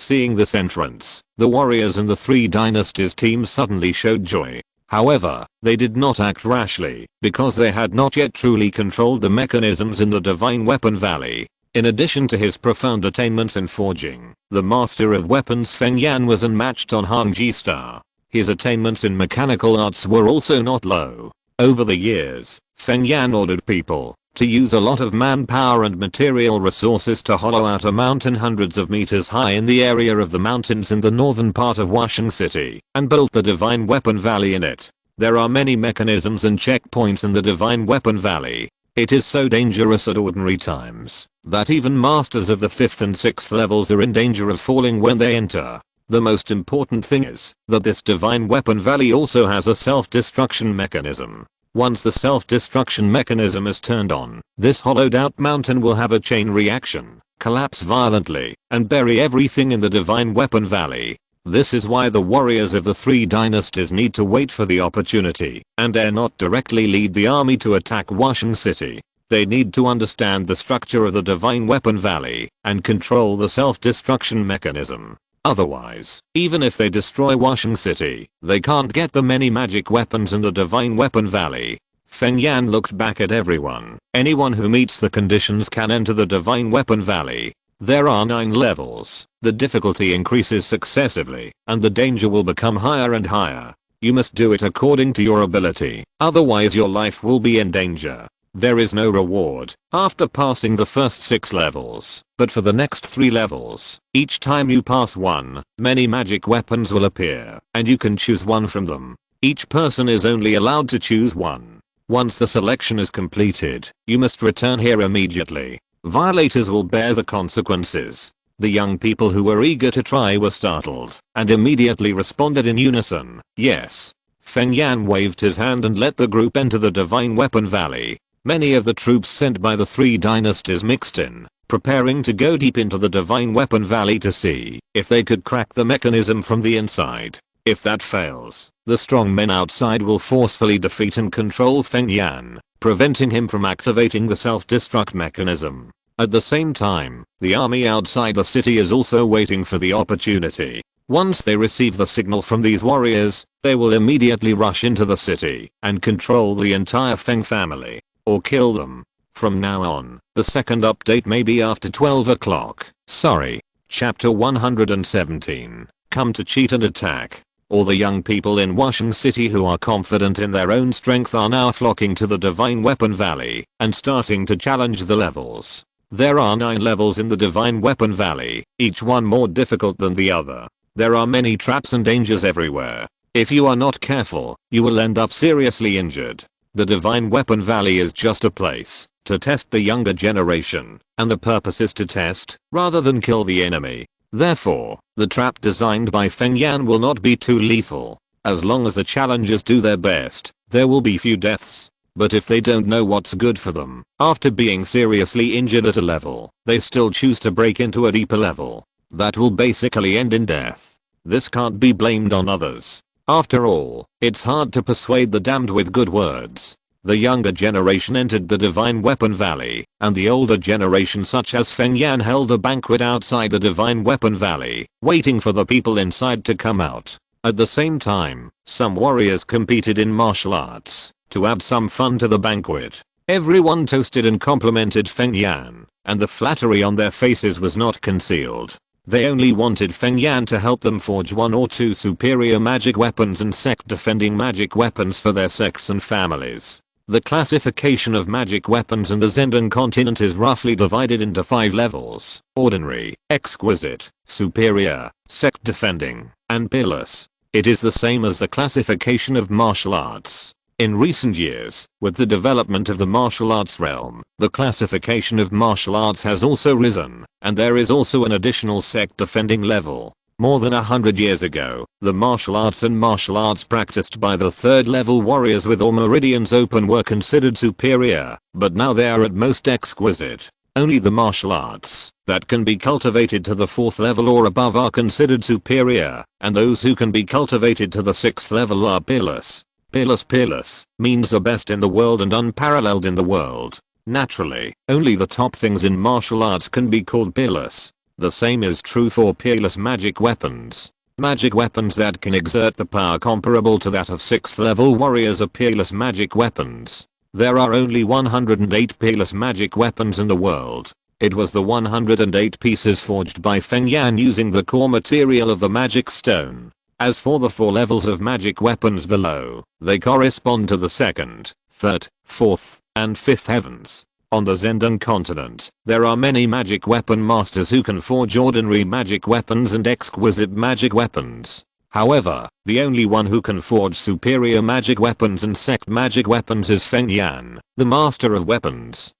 Seeing this entrance, the warriors and the three dynasties team suddenly showed joy. However, they did not act rashly, because they had not yet truly controlled the mechanisms in the Divine Weapon Valley. In addition to his profound attainments in forging, the master of weapons Feng Yan was unmatched on Hangji Star. His attainments in mechanical arts were also not low. Over the years, Feng Yan ordered people to use a lot of manpower and material resources to hollow out a mountain hundreds of meters high in the area of the mountains in the northern part of Washing City, and built the Divine Weapon Valley in it. There are many mechanisms and checkpoints in the Divine Weapon Valley. It is so dangerous at ordinary times that even masters of the 5th and 6th levels are in danger of falling when they enter. The most important thing is that this Divine Weapon Valley also has a self-destruction mechanism. Once the self-destruction mechanism is turned on, this hollowed out mountain will have a chain reaction, collapse violently, and bury everything in the Divine Weapon Valley. This is why the warriors of the three dynasties need to wait for the opportunity and dare not directly lead the army to attack Washing City. They need to understand the structure of the Divine Weapon Valley and control the self-destruction mechanism. Otherwise, even if they destroy Washing City, they can't get the many magic weapons in the Divine Weapon Valley. Feng Yan looked back at everyone. Anyone who meets the conditions can enter the Divine Weapon Valley. There are 9 levels. The difficulty increases successively, and the danger will become higher and higher. You must do it according to your ability, otherwise your life will be in danger. There is no reward after passing the first 6 levels, but for the next 3 levels, each time you pass one, many magic weapons will appear, and you can choose one from them. Each person is only allowed to choose one. Once the selection is completed, you must return here immediately. Violators will bear the consequences. The young people who were eager to try were startled, and immediately responded in unison, yes. Feng Yan waved his hand and let the group enter the Divine Weapon Valley. Many of the troops sent by the three dynasties mixed in, preparing to go deep into the Divine Weapon Valley to see if they could crack the mechanism from the inside. If that fails, the strong men outside will forcefully defeat and control Feng Yan, preventing him from activating the self-destruct mechanism. At the same time, the army outside the city is also waiting for the opportunity. Once they receive the signal from these warriors, they will immediately rush into the city and control the entire Feng family. Or kill them. From now on, the second update may be after 12 o'clock. Sorry. Chapter 117. Come to cheat and attack. All the young people in Washing City who are confident in their own strength are now flocking to the Divine Weapon Valley and starting to challenge the levels. There are 9 levels in the Divine Weapon Valley, each one more difficult than the other. There are many traps and dangers everywhere. If you are not careful, you will end up seriously injured. The Divine Weapon Valley is just a place to test the younger generation, and the purpose is to test, rather than kill the enemy. Therefore, the trap designed by Feng Yan will not be too lethal. As long as the challengers do their best, there will be few deaths. But if they don't know what's good for them, after being seriously injured at a level, they still choose to break into a deeper level. That will basically end in death. This can't be blamed on others. After all, it's hard to persuade the damned with good words. The younger generation entered the Divine Weapon Valley, and the older generation such as Feng Yan held a banquet outside the Divine Weapon Valley, waiting for the people inside to come out. At the same time, some warriors competed in martial arts to add some fun to the banquet. Everyone toasted and complimented Feng Yan, and the flattery on their faces was not concealed. They only wanted Feng Yan to help them forge 1 or 2 superior magic weapons and sect-defending magic weapons for their sects and families. The classification of magic weapons in the Zendan continent is roughly divided into 5 levels: ordinary, exquisite, superior, sect-defending, and peerless. It is the same as the classification of martial arts. In recent years, with the development of the martial arts realm, the classification of martial arts has also risen, and there is also an additional sect-defending level. More than 100 years ago, the martial arts practiced by the 3rd level warriors with all meridians open were considered superior, but now they are at most exquisite. Only the martial arts that can be cultivated to the 4th level or above are considered superior, and those who can be cultivated to the 6th level are peerless. Peerless means the best in the world and unparalleled in the world. Naturally, only the top things in martial arts can be called peerless. The same is true for peerless magic weapons. Magic weapons that can exert the power comparable to that of 6th level warriors are peerless magic weapons. There are only 108 peerless magic weapons in the world. It was the 108 pieces forged by Feng Yan using the core material of the magic stone. As for the 4 levels of magic weapons below, they correspond to the 2nd, 3rd, 4th, and 5th heavens. On the Zendong continent, there are many magic weapon masters who can forge ordinary magic weapons and exquisite magic weapons. However, the only one who can forge superior magic weapons and sect magic weapons is Feng Yan, the master of weapons!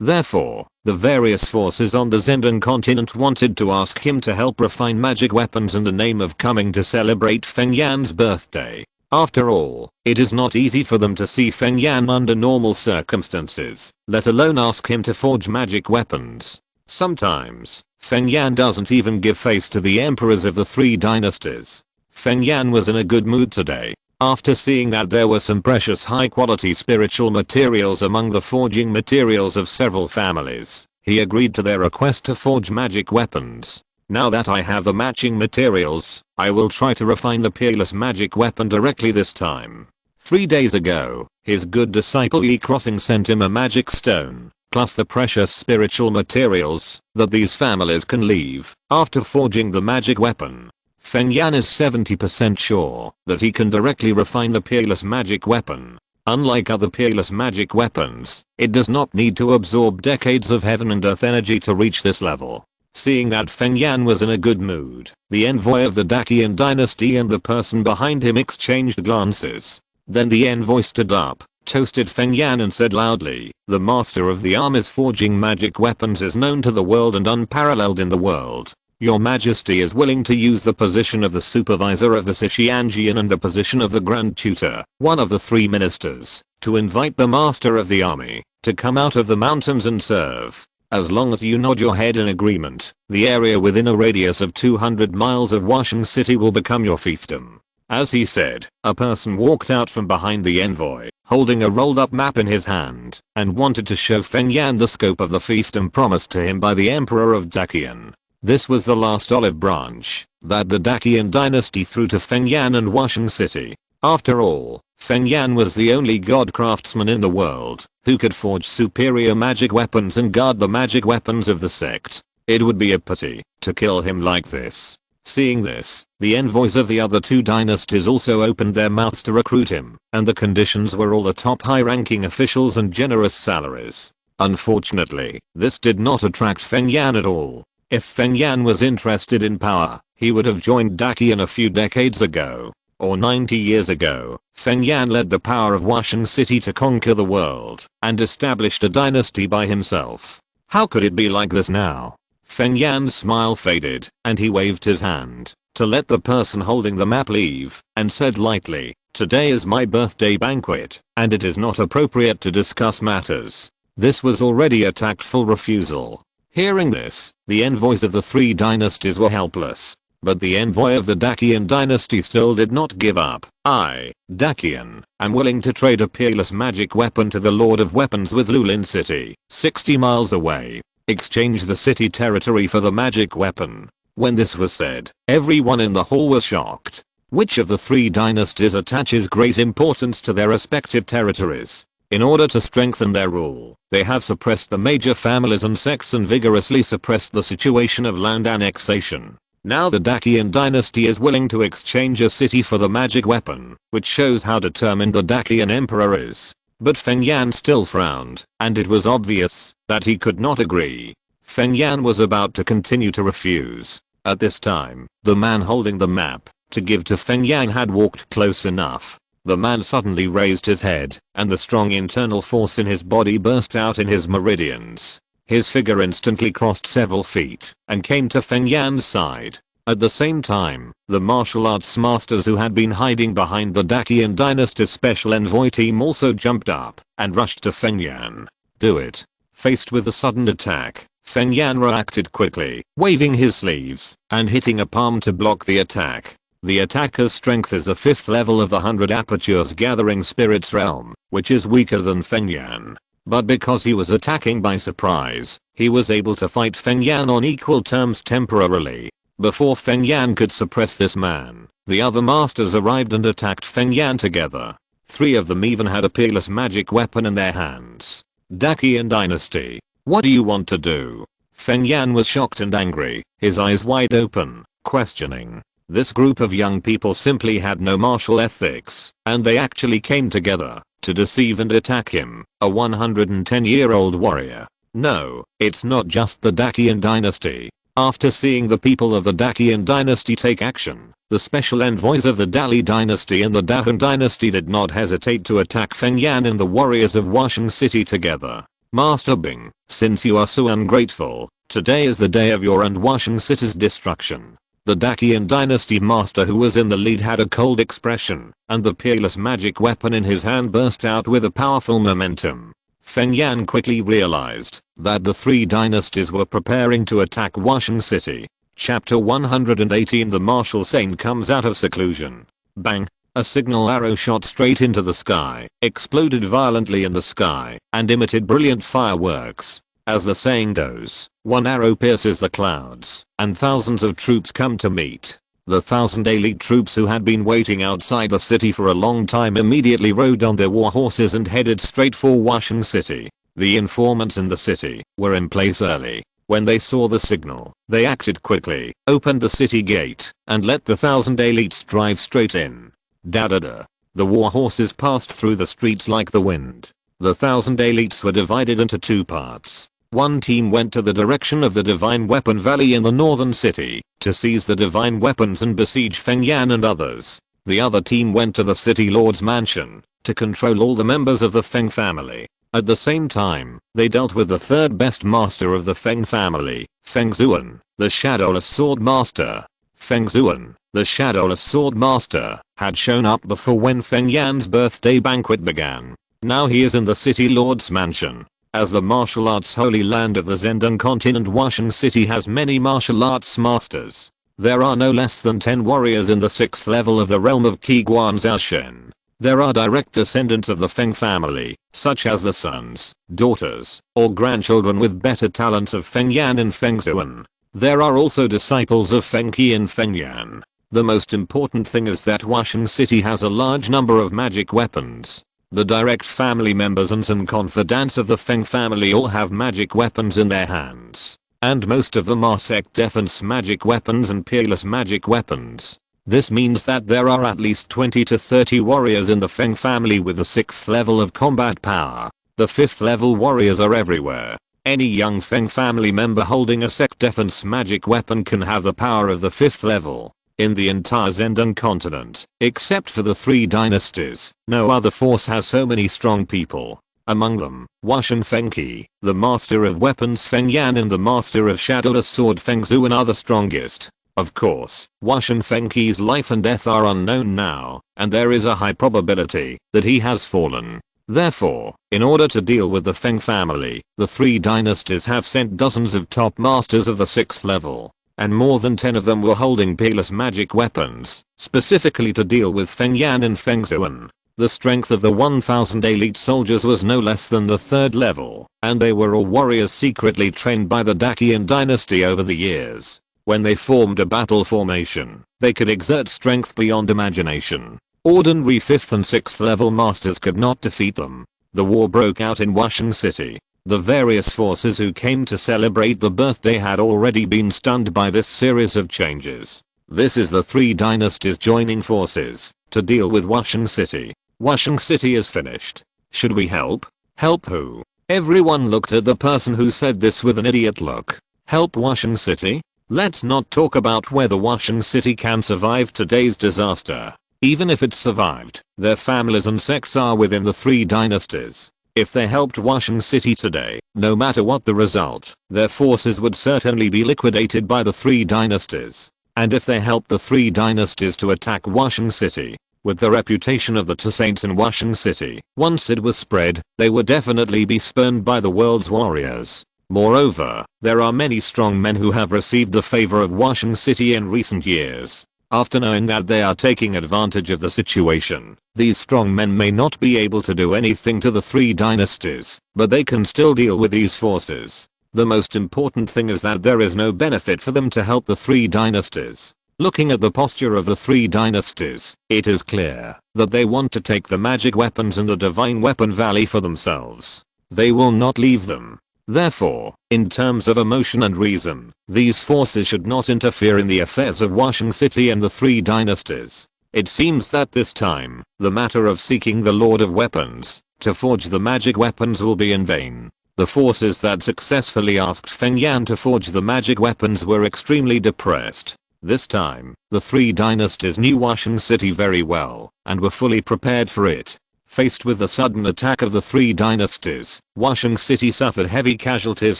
Therefore, the various forces on the Zendong continent wanted to ask him to help refine magic weapons in the name of coming to celebrate Feng Yan's birthday. After all, it is not easy for them to see Feng Yan under normal circumstances, let alone ask him to forge magic weapons. Sometimes, Feng Yan doesn't even give face to the emperors of the 3 dynasties. Feng Yan was in a good mood today. After seeing that there were some precious high-quality spiritual materials among the forging materials of several families, he agreed to their request to forge magic weapons. Now that I have the matching materials, I will try to refine the peerless magic weapon directly this time. 3 days ago, his good disciple Yi Crossing sent him a magic stone, plus the precious spiritual materials that these families can leave after forging the magic weapon. Feng Yan is 70% sure that he can directly refine the peerless magic weapon. Unlike other peerless magic weapons, it does not need to absorb decades of heaven and earth energy to reach this level. Seeing that Feng Yan was in a good mood, the envoy of the Dacian dynasty and the person behind him exchanged glances. Then the envoy stood up, toasted Feng Yan and said loudly, "The master of the armies forging magic weapons is known to the world and unparalleled in the world. Your Majesty is willing to use the position of the supervisor of the Xianjian and the position of the Grand Tutor, one of the 3 ministers, to invite the master of the army to come out of the mountains and serve. As long as you nod your head in agreement, the area within a radius of 200 miles of Washing City will become your fiefdom." As he said, a person walked out from behind the envoy, holding a rolled up map in his hand, and wanted to show Feng Yan the scope of the fiefdom promised to him by the Emperor of Dacian. This was the last olive branch that the Dacian dynasty threw to Feng Yan and Washing City. After all, Feng Yan was the only god craftsman in the world who could forge superior magic weapons and guard the magic weapons of the sect. It would be a pity to kill him like this. Seeing this, the envoys of the other 2 dynasties also opened their mouths to recruit him, and the conditions were all the top high-ranking officials and generous salaries. Unfortunately, this did not attract Feng Yan at all. If Feng Yan was interested in power, he would have joined Dacian a few decades ago. Or 90 years ago, Feng Yan led the power of Washing City to conquer the world and established a dynasty by himself. How could it be like this now? Feng Yan's smile faded and he waved his hand to let the person holding the map leave and said lightly, "Today is my birthday banquet and it is not appropriate to discuss matters." This was already a tactful refusal. Hearing this, the envoys of the 3 dynasties were helpless. But the envoy of the Dacian dynasty still did not give up. "I, Dacian, am willing to trade a peerless magic weapon to the Lord of Weapons with Lulin City, 60 miles away. Exchange the city territory for the magic weapon." When this was said, everyone in the hall was shocked. Which of the 3 dynasties attaches great importance to their respective territories? In order to strengthen their rule, they have suppressed the major families and sects and vigorously suppressed the situation of land annexation. Now the Dacian dynasty is willing to exchange a city for the magic weapon, which shows how determined the Dacian emperor is. But Feng Yan still frowned, and it was obvious that he could not agree. Feng Yan was about to continue to refuse. At this time, the man holding the map to give to Feng Yan had walked close enough. The man suddenly raised his head, and the strong internal force in his body burst out in his meridians. His figure instantly crossed several feet and came to Feng Yan's side. At the same time, the martial arts masters who had been hiding behind the Dacian dynasty's special envoy team also jumped up and rushed to Feng Yan. "Do it." Faced with the sudden attack, Feng Yan reacted quickly, waving his sleeves and hitting a palm to block the attack. The attacker's strength is the 5th level of the 100 Apertures Gathering Spirits realm, which is weaker than Feng Yan. but because he was attacking by surprise, he was able to fight Feng Yan on equal terms temporarily. Before Feng Yan could suppress this man, the other masters arrived and attacked Feng Yan together. 3 of them even had a peerless magic weapon in their hands. Dacian Dynasty. What do you want to do? Feng Yan was shocked and angry, his eyes wide open, questioning. This group of young people simply had no martial ethics, and they actually came together to deceive and attack him, a 110-year-old warrior. No, it's not just the Dacian Dynasty. After seeing the people of the Dacian Dynasty take action, the special envoys of the Dali Dynasty and the Dahan Dynasty did not hesitate to attack Feng Yan and the warriors of Washing City together. Master Bing, since you are so ungrateful, today is the day of your and Washing City's destruction. The Dacian Dynasty master who was in the lead had a cold expression, and the peerless magic weapon in his hand burst out with a powerful momentum. Feng Yan quickly realized that the 3 dynasties were preparing to attack Washing City. Chapter 118. The martial saint comes out of seclusion. Bang! A signal arrow shot straight into the sky, exploded violently in the sky, and emitted brilliant fireworks. As the saying goes, one arrow pierces the clouds, and thousands of troops come to meet. The 1,000 elite troops who had been waiting outside the city for a long time immediately rode on their war horses and headed straight for Washing City. The informants in the city were in place early. When they saw the signal, they acted quickly, opened the city gate, and let the 1,000 elites drive straight in. Da-da-da. The war horses passed through the streets like the wind. The 1,000 elites were divided into 2 parts. One team went to the direction of the Divine Weapon Valley in the northern city to seize the divine weapons and besiege Feng Yan and others. The other team went to the city lord's mansion to control all the members of the Feng family. At the same time, they dealt with the 3rd best master of the Feng family, Feng Zuan, the shadowless sword master. Feng Zuan, the shadowless sword master, had shown up before when Feng Yan's birthday banquet began. Now he is in the city lord's mansion. As the martial arts holy land of the Zendong continent, Washing City has many martial arts masters. There are no less than 10 warriors in the 6th level of the realm of Qiguan Zhaoshen. There are direct descendants of the Feng family, such as the sons, daughters, or grandchildren with better talents of Feng Yan and Feng Zuan. There are also disciples of Feng Qi and Feng Yan. The most important thing is that Washing City has a large number of magic weapons. The direct family members and some confidants of the Feng family all have magic weapons in their hands, and most of them are sect defense magic weapons and peerless magic weapons. This means that there are at least 20 to 30 warriors in the Feng family with the 6th level of combat power. The 5th level warriors are everywhere. Any young Feng family member holding a sect defense magic weapon can have the power of the 5th level. In the entire Zendong continent, except for the 3 dynasties, no other force has so many strong people. Among them, Washing Feng Qi, the master of weapons Feng Yan and the master of shadowless sword Feng Zuan are the strongest. Of course, Washing Feng Qi's life and death are unknown now, and there is a high probability that he has fallen. Therefore, in order to deal with the Feng family, the 3 dynasties have sent dozens of top masters of the 6th level. And more than 10 of them were holding peerless magic weapons, specifically to deal with Feng Yan and Feng Zuan. The strength of the 1,000 elite soldiers was no less than the 3rd level, and they were all warriors secretly trained by the Dacian dynasty over the years. When they formed a battle formation, they could exert strength beyond imagination. Ordinary 5th and 6th level masters could not defeat them. The war broke out in Washing City. The various forces who came to celebrate the birthday had already been stunned by this series of changes. This is the 3 dynasties joining forces to deal with Washing City. Washing City is finished. Should we help? Help who? Everyone looked at the person who said this with an idiot look. Help Washing City? Let's not talk about whether Washing City can survive today's disaster. Even if it survived, their families and sects are within the 3 dynasties. If they helped Washing City today, no matter what the result, their forces would certainly be liquidated by the 3 dynasties. And if they helped the 3 dynasties to attack Washing City, with the reputation of the 2 saints in Washing City, once it was spread, they would definitely be spurned by the world's warriors. Moreover, there are many strong men who have received the favor of Washing City in recent years. After knowing that they are taking advantage of the situation, these strong men may not be able to do anything to the three dynasties, but they can still deal with these forces. The most important thing is that there is no benefit for them to help the three dynasties. Looking at the posture of the three dynasties, it is clear that they want to take the magic weapons in the Divine Weapon Valley for themselves. They will not leave them. Therefore, in terms of emotion and reason, these forces should not interfere in the affairs of Washing City and the three dynasties. It seems that this time, the matter of seeking the Lord of Weapons to forge the magic weapons will be in vain. The forces that successfully asked Feng Yan to forge the magic weapons were extremely depressed. This time, the three dynasties knew Washing City very well and were fully prepared for it. Faced with the sudden attack of the three dynasties, Washing City suffered heavy casualties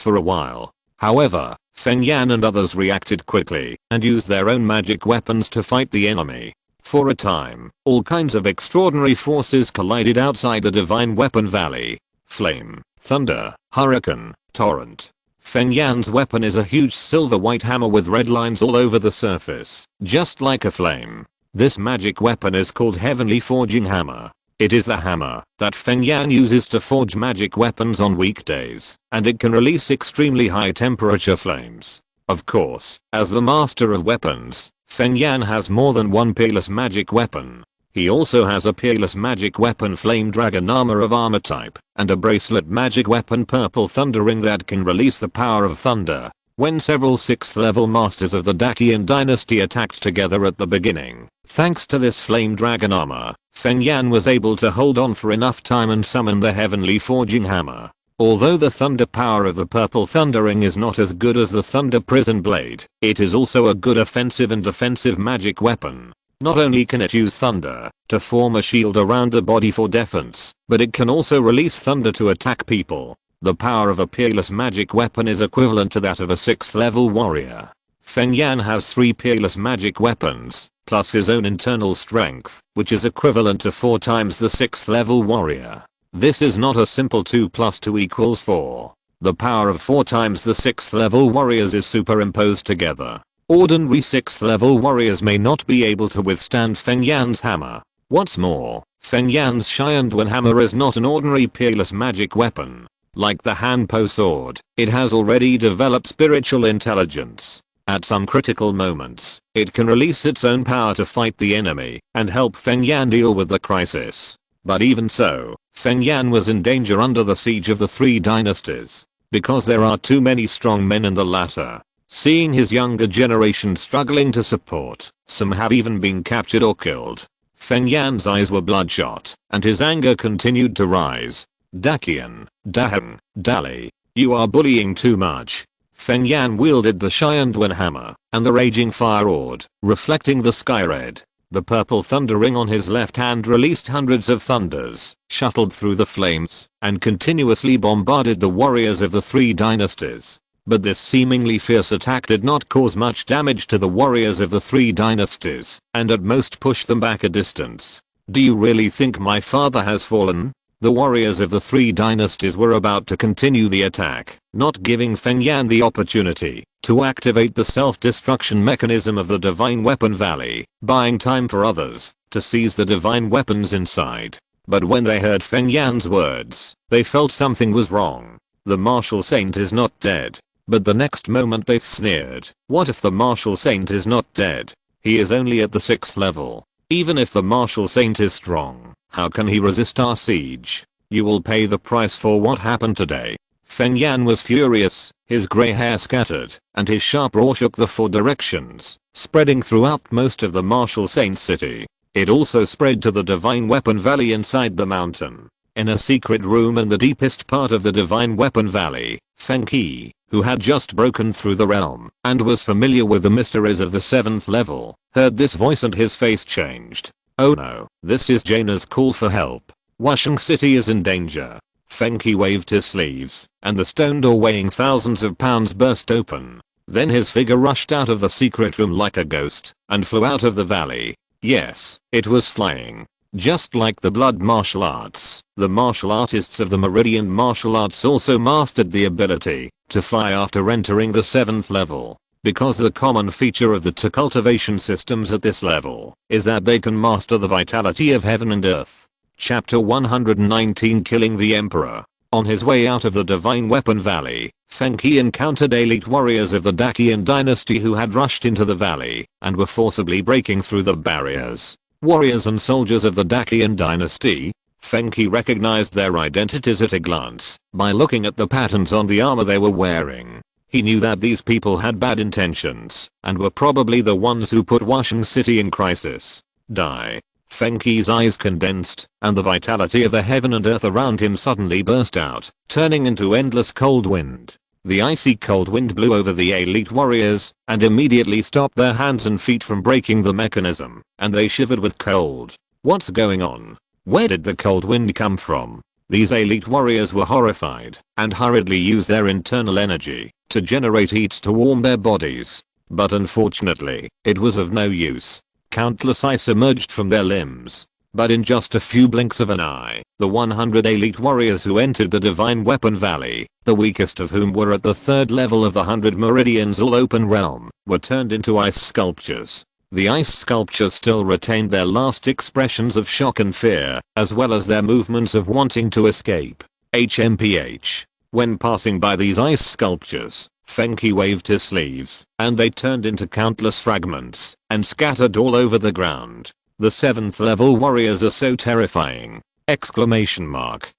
for a while. However, Feng Yan and others reacted quickly and used their own magic weapons to fight the enemy. For a time, all kinds of extraordinary forces collided outside the Divine Weapon Valley. Flame, thunder, hurricane, torrent. Feng Yan's weapon is a huge silver white hammer with red lines all over the surface, just like a flame. This magic weapon is called Heavenly Forging Hammer. It is the hammer that Feng Yan uses to forge magic weapons on weekdays, and it can release extremely high temperature flames. Of course, as the master of weapons, Feng Yan has more than one peerless magic weapon. He also has a peerless magic weapon Flame Dragon Armor of Armor type, and a bracelet magic weapon Purple Thunder Ring that can release the power of thunder. When several 6th level masters of the Dacian dynasty attacked together at the beginning, thanks to this Flame Dragon Armor, Feng Yan was able to hold on for enough time and summon the Heavenly Forging Hammer. Although the thunder power of the Purple Thunder Ring is not as good as the Thunder Prison Blade, it is also a good offensive and defensive magic weapon. Not only can it use thunder to form a shield around the body for defense, but it can also release thunder to attack people. The power of a peerless magic weapon is equivalent to that of a 6th level warrior. Feng Yan has 3 peerless magic weapons, plus his own internal strength, which is equivalent to 4 times the 6th level warrior. This is not a simple 2 plus 2 equals 4. The power of 4 times the 6th level warriors is superimposed together. Ordinary 6th level warriors may not be able to withstand Feng Yan's hammer. What's more, Feng Yan's Tianyuan hammer is not an ordinary peerless magic weapon. Like the Hanpo sword, it has already developed spiritual intelligence. At some critical moments, it can release its own power to fight the enemy and help Feng Yan deal with the crisis. But even so, Feng Yan was in danger under the siege of the 3 dynasties, because there are too many strong men in the latter. Seeing his younger generation struggling to support, some have even been captured or killed. Feng Yan's eyes were bloodshot, and his anger continued to rise. Dacian, Daheng, Dali, you are bullying too much. Feng Yan wielded the Tianyuan hammer, and the raging fire roared, reflecting the sky red. The purple thunder ring on his left hand released hundreds of thunders, shuttled through the flames, and continuously bombarded the warriors of the 3 dynasties. But this seemingly fierce attack did not cause much damage to the warriors of the 3 dynasties, and at most pushed them back a distance. Do you really think my father has fallen? The warriors of the 3 dynasties were about to continue the attack, not giving Feng Yan the opportunity to activate the self-destruction mechanism of the Divine Weapon Valley, buying time for others to seize the divine weapons inside. But when they heard Feng Yan's words, they felt something was wrong. The Martial Saint is not dead. But the next moment they sneered. What if the Martial Saint is not dead? He is only at the 6th level. Even if the Martial Saint is strong, how can he resist our siege? You will pay the price for what happened today. Feng Yan was furious, his grey hair scattered, and his sharp roar shook the 4 directions, spreading throughout most of the Martial Saint's city. It also spread to the Divine Weapon Valley inside the mountain. In a secret room in the deepest part of the Divine Weapon Valley, Feng Qi, who had just broken through the realm and was familiar with the mysteries of the 7th level, heard this voice and his face changed. Oh no, this is Jaina's call for help. Washing City is in danger. Feng Qi waved his sleeves, and the stone door weighing thousands of pounds burst open. Then his figure rushed out of the secret room like a ghost and flew out of the valley. Yes, it was flying. Just like the blood martial arts, the martial artists of the Meridian martial arts also mastered the ability to fly after entering the 7th level. because the common feature of the two cultivation systems at this level is that they can master the vitality of heaven and earth. Chapter 119, Killing the Emperor. On his way out of the Divine Weapon Valley, Feng He encountered elite warriors of the Dacian dynasty who had rushed into the valley and were forcibly breaking through the barriers. Warriors and soldiers of the Dacian dynasty. Feng He recognized their identities at a glance by looking at the patterns on the armor they were wearing. He knew that these people had bad intentions and were probably the ones who put Wusheng City in crisis. Die. Feng He's eyes condensed, and the vitality of the heaven and earth around him suddenly burst out, turning into endless cold wind. The icy cold wind blew over the elite warriors, and immediately stopped their hands and feet from breaking the mechanism, and they shivered with cold. What's going on? Where did the cold wind come from? These elite warriors were horrified, and hurriedly used their internal energy to generate heat to warm their bodies. But unfortunately, it was of no use. Countless ice emerged from their limbs. But in just a few blinks of an eye, the 100 elite warriors who entered the Divine Weapon Valley, the weakest of whom were at the third level of the 100 Meridians all open realm, were turned into ice sculptures. The ice sculptures still retained their last expressions of shock and fear, as well as their movements of wanting to escape. HMPH. When passing by these ice sculptures, Feng He waved his sleeves, and they turned into countless fragments, and scattered all over the ground. The 7th level warriors are so terrifying! Exclamation mark.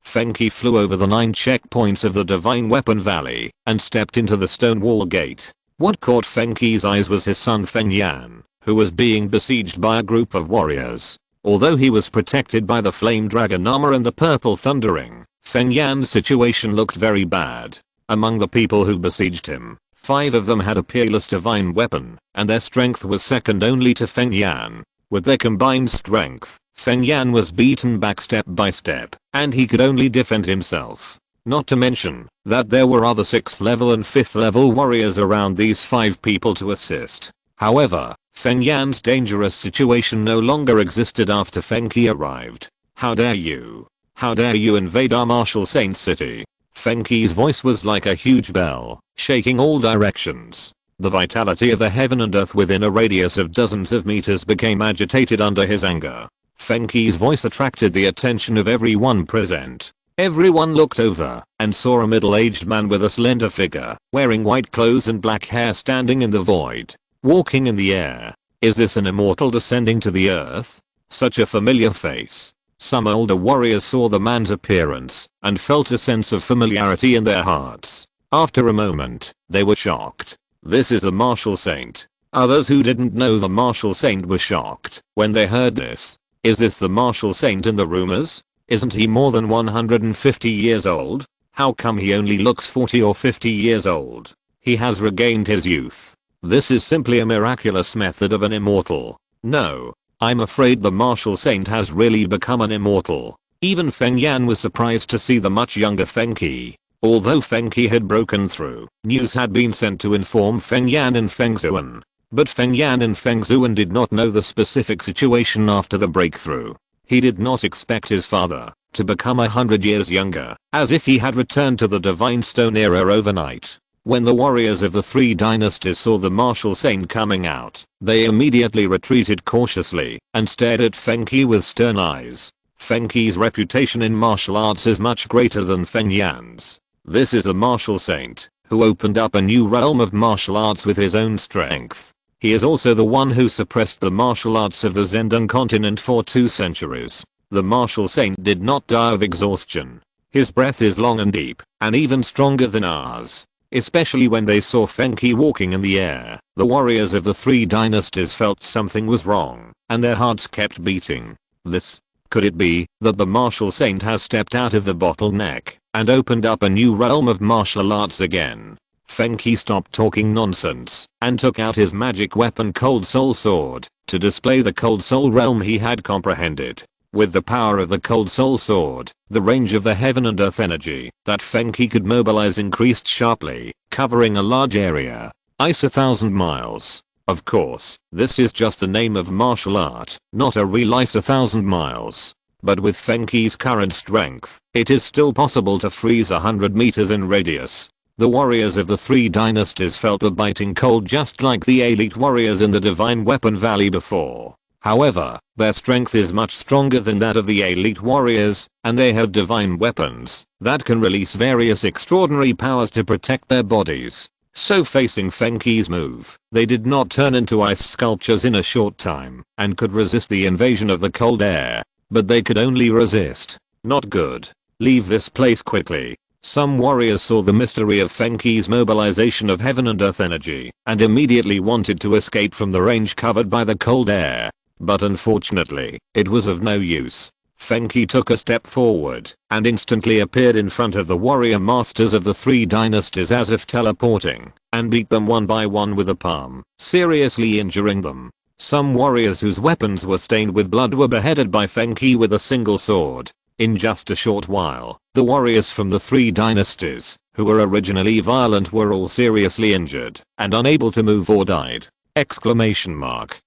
Feng He flew over the 9 checkpoints of the Divine Weapon Valley, and stepped into the stone wall gate. What caught Feng He's eyes was his son Feng Yan, who was being besieged by a group of warriors. Although he was protected by the Flame Dragon armor and the Purple Thundering, Feng Yan's situation looked very bad. Among the people who besieged him, 5 of them had a peerless divine weapon, and their strength was second only to Feng Yan. With their combined strength, Feng Yan was beaten back step by step, and he could only defend himself. Not to mention that there were other 6th level and 5th level warriors around these 5 people to assist. However, Feng Yan's dangerous situation no longer existed after Feng He arrived. How dare you? How dare you invade our martial saint city? Feng He's voice was like a huge bell, shaking all directions. The vitality of the heaven and earth within a radius of dozens of meters became agitated under his anger. Feng He's voice attracted the attention of everyone present. Everyone looked over and saw a middle-aged man with a slender figure, wearing white clothes and black hair standing in the void, walking in the air. Is this an immortal descending to the earth? Such a familiar face. Some older warriors saw the man's appearance and felt a sense of familiarity in their hearts. After a moment, they were shocked. This is the Martial Saint. Others who didn't know the Martial Saint were shocked when they heard this. Is this the Martial Saint in the rumors? Isn't he more than 150 years old? How come he only looks 40 or 50 years old? He has regained his youth. This is simply a miraculous method of an immortal. No. I'm afraid the Martial Saint has really become an immortal. Even Feng Yan was surprised to see the much younger Feng He. Although Feng He had broken through, news had been sent to inform Feng Yan and Feng Zuan. But Feng Yan and Feng Zuan did not know the specific situation after the breakthrough. He did not expect his father to become 100 years younger, as if he had returned to the Divine Stone era overnight. When the warriors of the 3 dynasties saw the Martial Saint coming out, they immediately retreated cautiously and stared at Feng He with stern eyes. Feng He's reputation in martial arts is much greater than Feng Yan's. This is the Martial Saint who opened up a new realm of martial arts with his own strength. He is also the one who suppressed the martial arts of the Zhendong continent for 2 centuries. The Martial Saint did not die of exhaustion. His breath is long and deep, and even stronger than ours. Especially when they saw Feng He walking in the air, the warriors of the 3 dynasties felt something was wrong, and their hearts kept beating. Could it be that the Martial Saint has stepped out of the bottleneck and opened up a new realm of martial arts again? Feng He stopped talking nonsense and took out his magic weapon Cold Soul Sword to display the Cold Soul realm he had comprehended. With the power of the Cold Soul Sword, the range of the heaven and earth energy that Feng He could mobilize increased sharply, covering a large area. Ice 1,000 miles. Of course, this is just the name of martial art, not a real ice 1,000 miles. But with Feng He's current strength, it is still possible to freeze 100 meters in radius. The warriors of the three dynasties felt the biting cold just like the elite warriors in the Divine Weapon Valley before. However, their strength is much stronger than that of the elite warriors, and they have divine weapons that can release various extraordinary powers to protect their bodies. So facing Fenki's move, they did not turn into ice sculptures in a short time and could resist the invasion of the cold air. But they could only resist. Not good. Leave this place quickly. Some warriors saw the mystery of Fenki's mobilization of heaven and earth energy and immediately wanted to escape from the range covered by the cold air. But unfortunately, it was of no use. Fenki took a step forward and instantly appeared in front of the warrior masters of the three dynasties as if teleporting, and beat them one by one with a palm, seriously injuring them. Some warriors whose weapons were stained with blood were beheaded by Fenki with a single sword. In just a short while, the warriors from the three dynasties, who were originally violent, were all seriously injured and unable to move or died. Exclamation mark.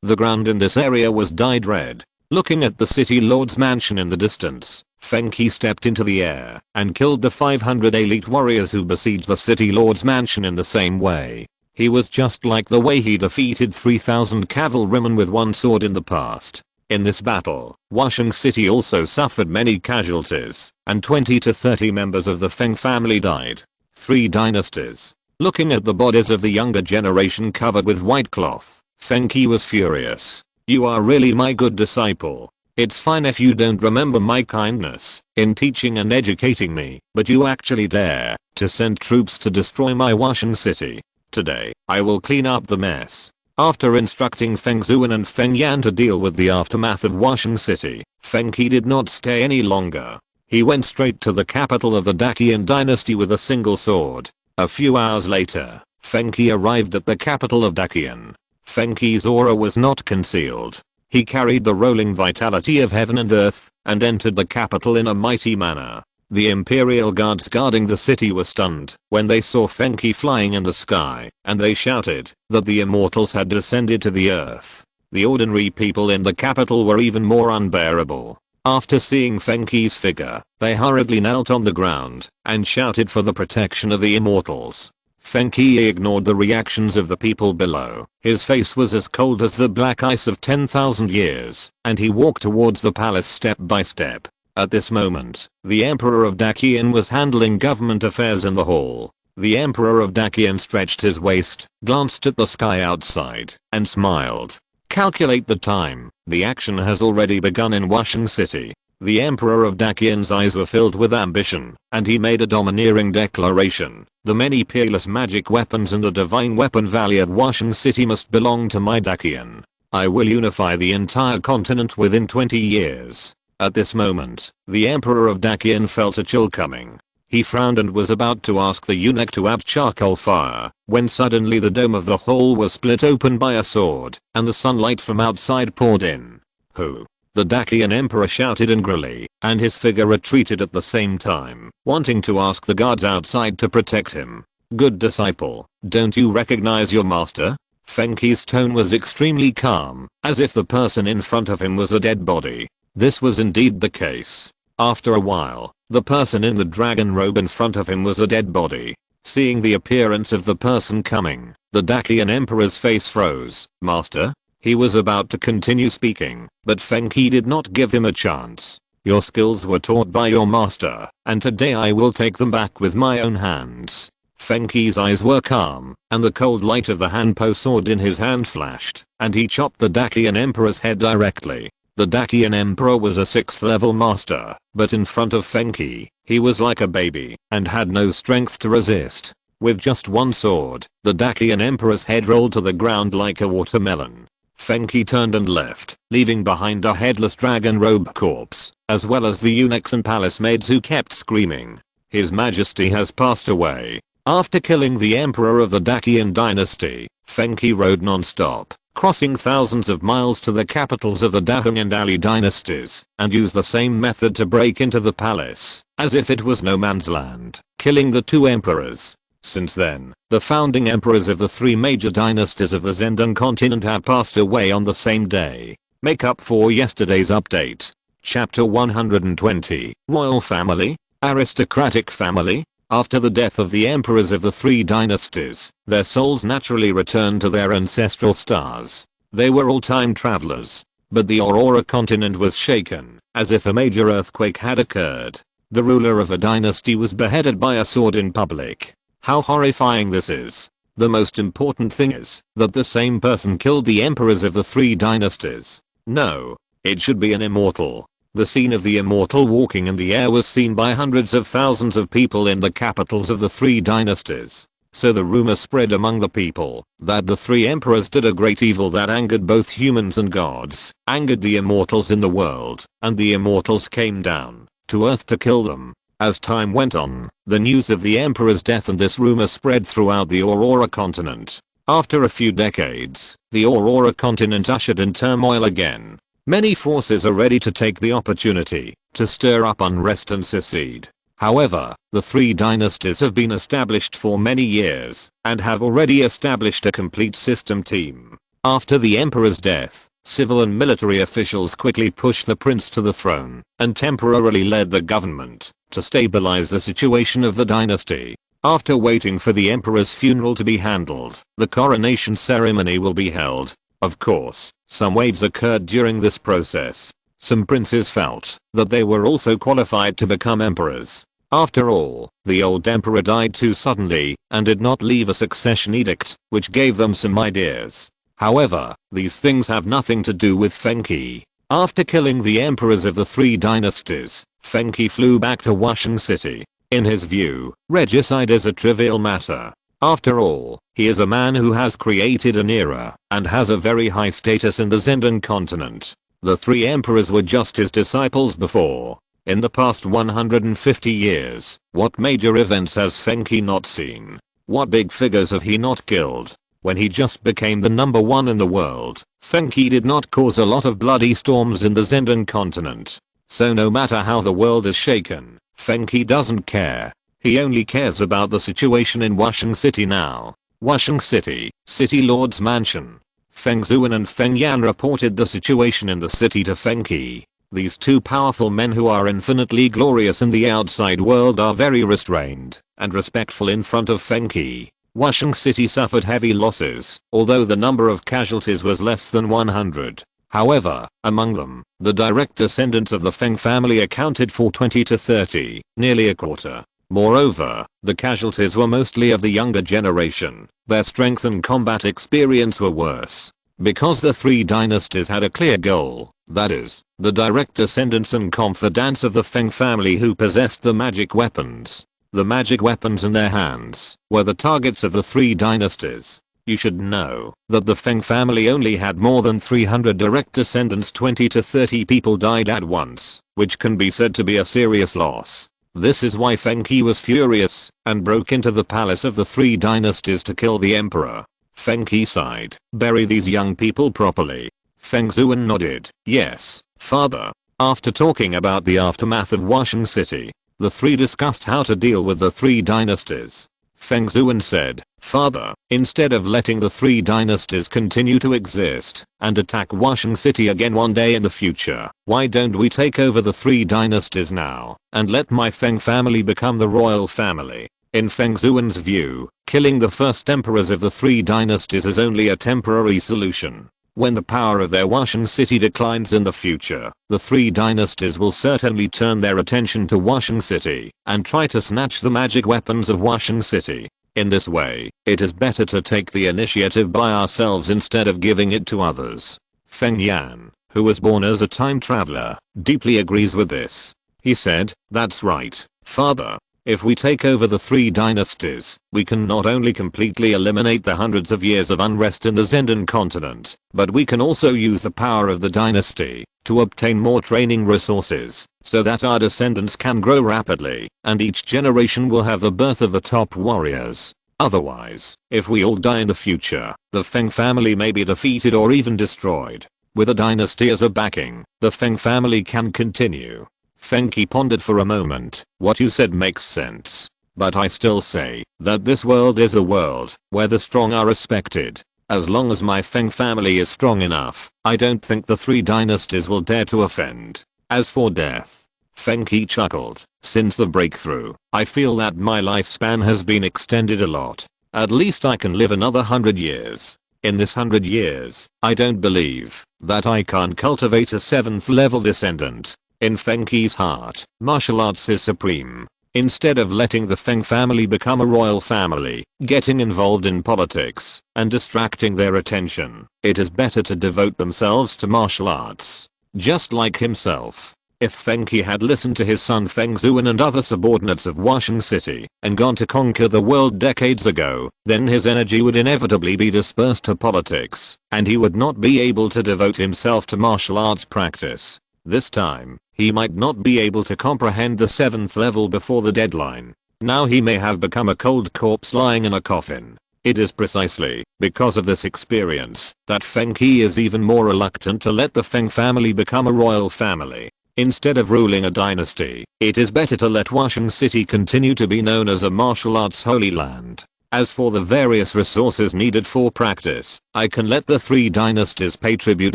The ground in this area was dyed red. Looking at the city lord's mansion in the distance, Fenki stepped into the air and killed the 500 elite warriors who besieged the city lord's mansion in the same way. He was just like the way he defeated 3,000 cavalrymen with one sword in the past. In this battle, Washing City also suffered many casualties, and 20 to 30 members of the Feng family died. Three dynasties. Looking at the bodies of the younger generation covered with white cloth, Fenki was furious. You are really my good disciple. It's fine if you don't remember my kindness in teaching and educating me, but you actually dare to send troops to destroy my Washing City. Today, I will clean up the mess. After instructing Feng Zuan and Feng Yan to deal with the aftermath of Washing City, Fenki did not stay any longer. He went straight to the capital of the Dacian dynasty with a single sword. A few hours later, Fenki arrived at the capital of Dacian. Fenki's aura was not concealed. He carried the rolling vitality of heaven and earth and entered the capital in a mighty manner. The imperial guards guarding the city were stunned when they saw Fenki flying in the sky, and they shouted that the immortals had descended to the earth. The ordinary people in the capital were even more unbearable. After seeing Fenki's figure, they hurriedly knelt on the ground and shouted for the protection of the immortals. Fenki ignored the reactions of the people below. His face was as cold as the black ice of 10,000 years, and he walked towards the palace step by step. At this moment, the Emperor of Dacian was handling government affairs in the hall. The Emperor of Dacian stretched his waist, glanced at the sky outside, and smiled. Calculate the time. The action has already begun in Washing City. The Emperor of Dacian's eyes were filled with ambition, and he made a domineering declaration. The many peerless magic weapons in the Divine Weapon Valley of Washing City must belong to my Dacian. I will unify the entire continent within 20 years. At this moment, the Emperor of Dacian felt a chill coming. He frowned and was about to ask the eunuch to add charcoal fire, when suddenly the dome of the hall was split open by a sword, and the sunlight from outside poured in. Who? The Dacian Emperor shouted angrily, and his figure retreated at the same time, wanting to ask the guards outside to protect him. Good disciple, don't you recognize your master? Fenki's tone was extremely calm, as if the person in front of him was a dead body. This was indeed the case. After a while, the person in the dragon robe in front of him was a dead body. Seeing the appearance of the person coming, the Dacian Emperor's face froze. Master? He was about to continue speaking, but Fenki did not give him a chance. Your skills were taught by your master, and today I will take them back with my own hands. Fenki's eyes were calm, and the cold light of the Hanpo sword in his hand flashed, and he chopped the Dacian Emperor's head directly. The Dacian Emperor was a 6th level master, but in front of Fenki, he was like a baby, and had no strength to resist. With just one sword, the Dacian Emperor's head rolled to the ground like a watermelon. Fenki turned and left, leaving behind a headless dragon robe corpse, as well as the eunuchs and palace maids who kept screaming. His Majesty has passed away. After killing the Emperor of the Dacian dynasty, Fenki rode non-stop, crossing thousands of miles to the capitals of the Dahong and Ali dynasties, and used the same method to break into the palace, as if it was no man's land, killing the two emperors. Since then, the founding emperors of the three major dynasties of the Zendong continent have passed away on the same day. Make up for yesterday's update. Chapter 120. Royal family? Aristocratic family? After the death of the emperors of the three dynasties, their souls naturally returned to their ancestral stars. They were all time travelers. But the Aurora continent was shaken, as if a major earthquake had occurred. The ruler of a dynasty was beheaded by a sword in public. How horrifying this is. The most important thing is that the same person killed the emperors of the three dynasties. No, it should be an immortal. The scene of the immortal walking in the air was seen by hundreds of thousands of people in the capitals of the three dynasties. So the rumor spread among the people that the three emperors did a great evil that angered both humans and gods, angered the immortals in the world, and the immortals came down to earth to kill them. As time went on, the news of the emperor's death and this rumor spread throughout the Aurora continent. After a few decades, the Aurora continent ushered in turmoil again. Many forces are ready to take the opportunity to stir up unrest and secede. However, the three dynasties have been established for many years and have already established a complete system team. After the emperor's death, civil and military officials quickly pushed the prince to the throne and temporarily led the government to stabilize the situation of the dynasty. After waiting for the emperor's funeral to be handled, the coronation ceremony will be held. Of course, some waves occurred during this process. Some princes felt that they were also qualified to become emperors. After all, the old emperor died too suddenly and did not leave a succession edict, which gave them some ideas. However, these things have nothing to do with Fengqi. After killing the emperors of the three dynasties, Fengqi flew back to Wusheng City. In his view, regicide is a trivial matter. After all, he is a man who has created an era and has a very high status in the Zendan continent. The three emperors were just his disciples before. In the past 150 years, what major events has Fengqi not seen? What big figures have he not killed? When he just became the number one in the world, Fengqi did not cause a lot of bloody storms in the Zendan continent. So no matter how the world is shaken, Fengqi doesn't care. He only cares about the situation in Wusheng City now. Wusheng City, City Lord's Mansion. Feng Zuan and Feng Yan reported the situation in the city to Fengqi. These two powerful men who are infinitely glorious in the outside world are very restrained and respectful in front of Fengqi. Wusheng City suffered heavy losses, although the number of casualties was less than 100. However, among them, the direct descendants of the Feng family accounted for 20 to 30, nearly a quarter. Moreover, the casualties were mostly of the younger generation. Their strength and combat experience were worse. Because the three dynasties had a clear goal, that is, the direct descendants and confidants of the Feng family who possessed the magic weapons. The magic weapons in their hands were the targets of the three dynasties. You should know that the Feng family only had more than 300 direct descendants. 20 to 30 people died at once, which can be said to be a serious loss. This is why Fengqi was furious and broke into the palace of the three dynasties to kill the emperor. Fengqi sighed, "Bury these young people properly." Feng Zuan nodded, "Yes, father." After talking about the aftermath of Wusheng City, the three discussed how to deal with the three dynasties. Feng Zuan said, "Father, instead of letting the three dynasties continue to exist and attack Wusheng City again one day in the future, why don't we take over the three dynasties now and let my Feng family become the royal family?" In Feng Zuan's view, killing the first emperors of the three dynasties is only a temporary solution. When the power of their Wusheng City declines in the future, the three dynasties will certainly turn their attention to Wusheng City and try to snatch the magic weapons of Wusheng City. In this way, it is better to take the initiative by ourselves instead of giving it to others. Feng Yan, who was born as a time traveler, deeply agrees with this. He said, "That's right, father. If we take over the three dynasties, we can not only completely eliminate the hundreds of years of unrest in the Zendan continent, but we can also use the power of the dynasty to obtain more training resources, so that our descendants can grow rapidly, and each generation will have the birth of the top warriors. Otherwise, if we all die in the future, the Feng family may be defeated or even destroyed. With a dynasty as a backing, the Feng family can continue." Fengqi pondered for a moment. "What you said makes sense. But I still say that this world is a world where the strong are respected. As long as my Feng family is strong enough, I don't think the three dynasties will dare to offend. As for death, Feng Qi chuckled. Since the breakthrough, I feel that my lifespan has been extended a lot. At least I can live another 100 years. In this 100 years, I don't believe that I can't cultivate a 7th level descendant. In Feng Qi's heart, martial arts is supreme. Instead of letting the Feng family become a royal family, getting involved in politics, and distracting their attention, it is better to devote themselves to martial arts. Just like himself. If Feng Qi had listened to his son Feng Zhuan and other subordinates of Washing City and gone to conquer the world decades ago, then his energy would inevitably be dispersed to politics, and he would not be able to devote himself to martial arts practice. This time, he might not be able to comprehend the 7th level before the deadline. Now he may have become a cold corpse lying in a coffin. It is precisely because of this experience that Feng Qi is even more reluctant to let the Feng family become a royal family. Instead of ruling a dynasty, it is better to let Washing City continue to be known as a martial arts holy land. As for the various resources needed for practice, I can let the 3 dynasties pay tribute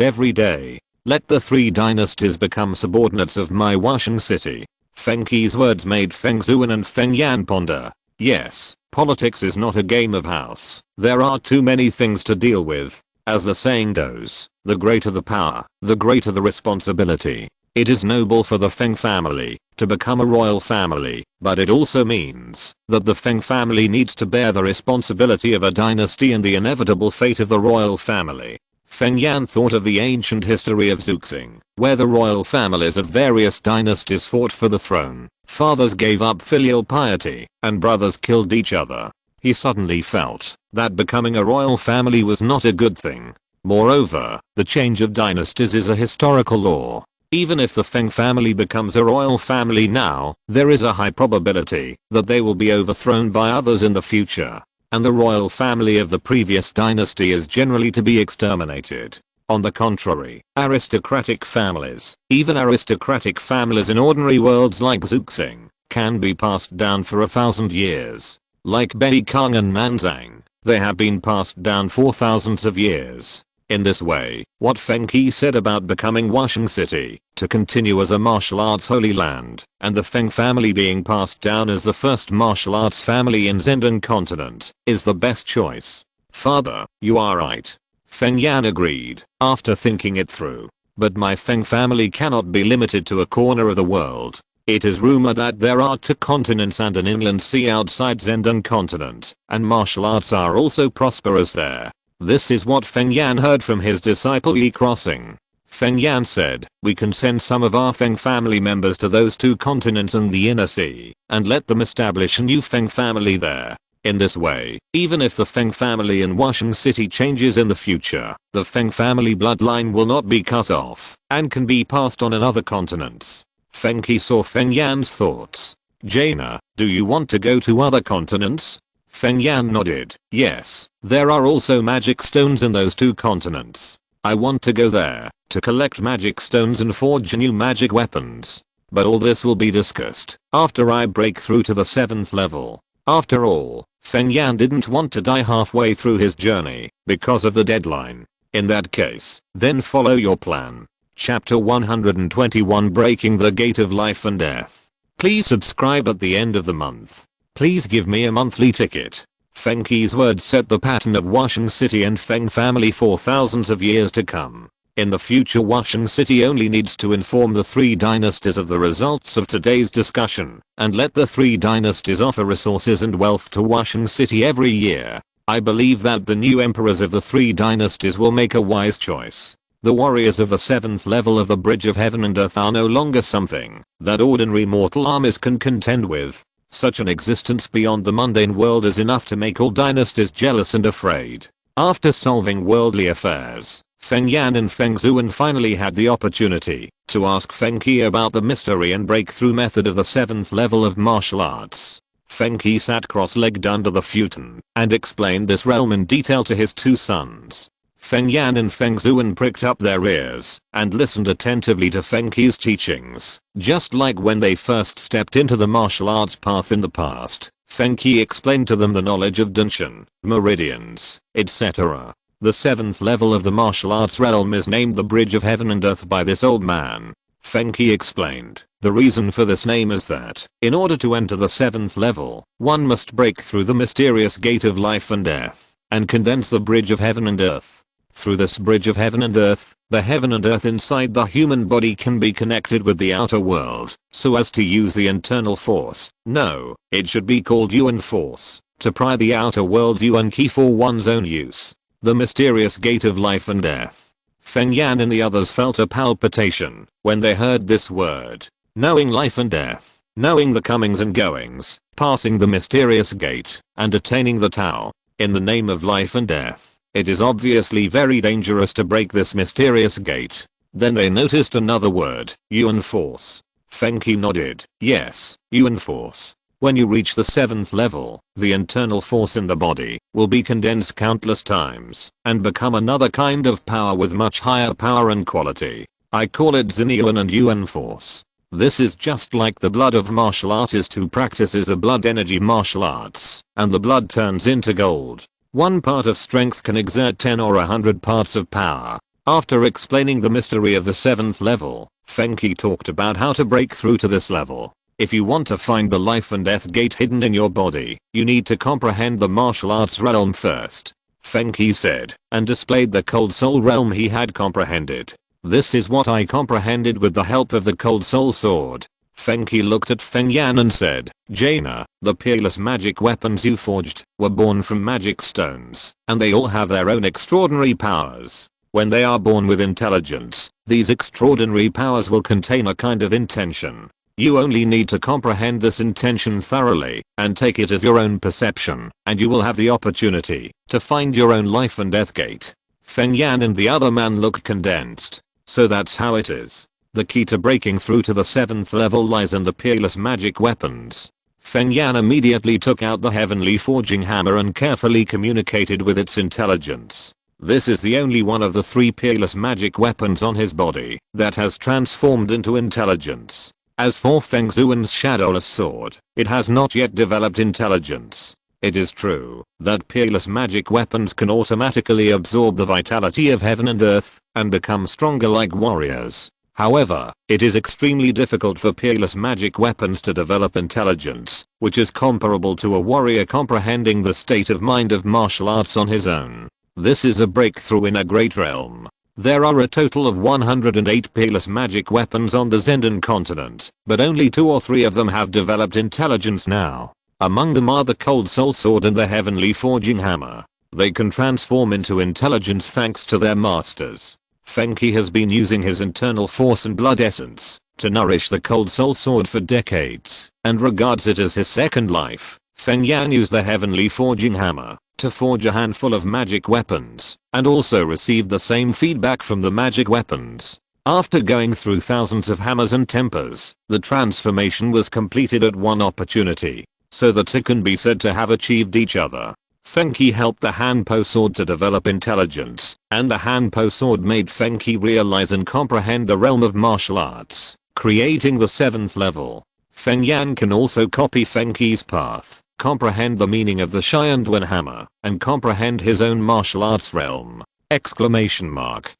every day. Let the 3 dynasties become subordinates of my Washing City. Feng Qi's words made Feng Zhuan and Feng Yan ponder. Yes, politics is not a game of house. There are too many things to deal with. As the saying goes, the greater the power, the greater the responsibility. It is noble for the Feng family to become a royal family, but it also means that the Feng family needs to bear the responsibility of a dynasty and the inevitable fate of the royal family. Feng Yan thought of the ancient history of Zuxing, where the royal families of various dynasties fought for the throne. Fathers gave up filial piety, and brothers killed each other. He suddenly felt that becoming a royal family was not a good thing. Moreover, the change of dynasties is a historical law. Even if the Feng family becomes a royal family now, there is a high probability that they will be overthrown by others in the future. And the royal family of the previous dynasty is generally to be exterminated. On the contrary, aristocratic families, even aristocratic families in ordinary worlds like Zuxing, can be passed down for 1,000 years. Like Beikang and Nanzang, they have been passed down for thousands of years. In this way, what Feng Qi said about becoming Washing City to continue as a martial arts holy land, and the Feng family being passed down as the first martial arts family in Zenden continent, is the best choice. Father, you are right. Feng Yan agreed, after thinking it through. But my Feng family cannot be limited to a corner of the world. It is rumored that there are 2 continents and an inland sea outside Zenden continent, and martial arts are also prosperous there. This is what Feng Yan heard from his disciple Yi Crossing. Feng Yan said, we can send some of our Feng family members to those 2 continents and the inner sea, and let them establish a new Feng family there. In this way, even if the Feng family in Washing City changes in the future, the Feng family bloodline will not be cut off, and can be passed on in other continents. Feng Qi saw Feng Yan's thoughts. Jaina, do you want to go to other continents? Feng Yan nodded. Yes, there are also magic stones in those 2 continents. I want to go there to collect magic stones and forge new magic weapons. But all this will be discussed after I break through to the 7th level. After all, Feng Yan didn't want to die halfway through his journey because of the deadline. In that case, then follow your plan. Chapter 121 Breaking the Gate of Life and Death. Please subscribe at the end of the month. Please give me a monthly ticket. Feng Qi's words set the pattern of Washing City and Feng family for thousands of years to come. In the future, Washing City only needs to inform the 3 dynasties of the results of today's discussion, and let the 3 dynasties offer resources and wealth to Washing City every year. I believe that the new emperors of the 3 dynasties will make a wise choice. The warriors of the 7th level of the Bridge of Heaven and Earth are no longer something that ordinary mortal armies can contend with. Such an existence beyond the mundane world is enough to make all dynasties jealous and afraid. After solving worldly affairs, Feng Yan and Feng Zhuan finally had the opportunity to ask Feng Qi about the mystery and breakthrough method of the 7th level of martial arts. Feng Qi sat cross-legged under the futon and explained this realm in detail to his 2 sons. Feng Yan and Feng Zhuan pricked up their ears and listened attentively to Feng Qi's teachings. Just like when they first stepped into the martial arts path in the past, Feng Qi explained to them the knowledge of Danshan, meridians, etc. The 7th level of the martial arts realm is named the Bridge of Heaven and Earth by this old man. Fenki explained. The reason for this name is that, in order to enter the 7th level, one must break through the mysterious gate of life and death, and condense the bridge of heaven and earth. Through this bridge of heaven and earth, the heaven and earth inside the human body can be connected with the outer world, so as to use the internal force, no, it should be called Yuan force, to pry the outer world's Yuan key for one's own use. The mysterious gate of life and death. Feng Yan and the others felt a palpitation when they heard this word. Knowing life and death, knowing the comings and goings, passing the mysterious gate, and attaining the Tao, in the name of life and death. It is obviously very dangerous to break this mysterious gate. Then they noticed another word, Yuan force. Fenki nodded. Yes, Yuan force. When you reach the 7th level, the internal force in the body will be condensed countless times and become another kind of power with much higher power and quality. I call it Xinyuan and Yuan force. This is just like the blood of martial artist who practices a blood energy martial arts, and the blood turns into gold. One part of strength can exert 10 or 100 parts of power. After explaining the mystery of the 7th level, Fenki talked about how to break through to this level. If you want to find the life and death gate hidden in your body, you need to comprehend the martial arts realm first. Fenki said, and displayed the cold soul realm he had comprehended. This is what I comprehended with the help of the cold soul sword. Fenki looked at Feng Yan and said, Jaina, the peerless magic weapons you forged were born from magic stones, and they all have their own extraordinary powers. When they are born with intelligence, these extraordinary powers will contain a kind of intention. You only need to comprehend this intention thoroughly and take it as your own perception, and you will have the opportunity to find your own life and death gate. Feng Yan and the other man looked condensed. So that's how it is. The key to breaking through to the 7th level lies in the peerless magic weapons. Feng Yan immediately took out the heavenly forging hammer and carefully communicated with its intelligence. This is the only one of the 3 peerless magic weapons on his body that has transformed into intelligence. As for Feng Zuan's shadowless sword, it has not yet developed intelligence. It is true that peerless magic weapons can automatically absorb the vitality of heaven and earth and become stronger like warriors. However, it is extremely difficult for peerless magic weapons to develop intelligence, which is comparable to a warrior comprehending the state of mind of martial arts on his own. This is a breakthrough in a great realm. There are a total of 108 peerless magic weapons on the Zendan continent, but only 2 or 3 of them have developed intelligence now. Among them are the Cold Soul Sword and the Heavenly Forging Hammer. They can transform into intelligence thanks to their masters. Fenki has been using his internal force and blood essence to nourish the Cold Soul Sword for decades and regards it as his second life. Feng Yan used the Heavenly Forging Hammer to forge a handful of magic weapons and also received the same feedback from the magic weapons. After going through thousands of hammers and tempers, the transformation was completed at one opportunity, so the two can be said to have achieved each other. Fenki helped the Hanpo sword to develop intelligence, and the Hanpo sword made Fenki realize and comprehend the realm of martial arts, creating the 7th level. Feng Yan can also copy Fenki's path, comprehend the meaning of the Xianduan hammer, and comprehend his own martial arts realm. Exclamation mark.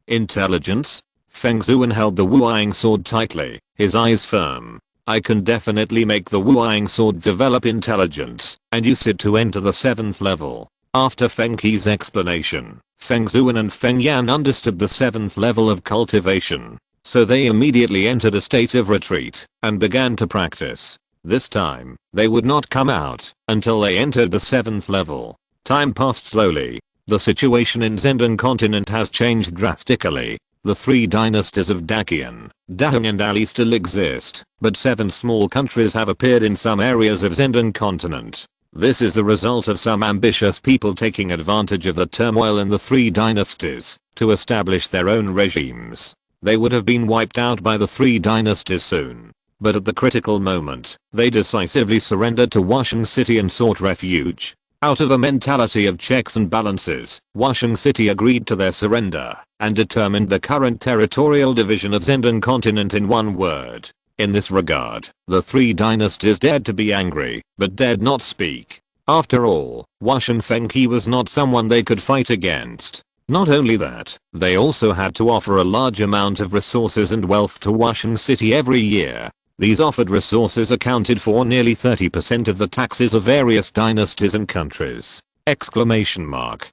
Intelligence? Feng Zuan held the Wuang sword tightly, his eyes firm. I can definitely make the Wuang sword develop intelligence and use it to enter the 7th level. After Fenki's explanation, Feng Zuan and Feng Yan understood the 7th level of cultivation, so they immediately entered a state of retreat and began to practice. This time, they would not come out until they entered the 7th level. Time passed slowly. The situation in Zendan continent has changed drastically. The 3 dynasties of Dakian, Dahong and Ali still exist, but 7 small countries have appeared in some areas of Zendan continent. This is the result of some ambitious people taking advantage of the turmoil in the 3 dynasties to establish their own regimes. They would have been wiped out by the 3 dynasties soon. But at the critical moment, they decisively surrendered to Washing City and sought refuge. Out of a mentality of checks and balances, Washing City agreed to their surrender and determined the current territorial division of Zendan continent in one word. In this regard, the 3 dynasties dared to be angry, but dared not speak. After all, Washing Fenki was not someone they could fight against. Not only that, they also had to offer a large amount of resources and wealth to Washing City every year. These offered resources accounted for nearly 30% of the taxes of various dynasties and countries. Exclamation mark.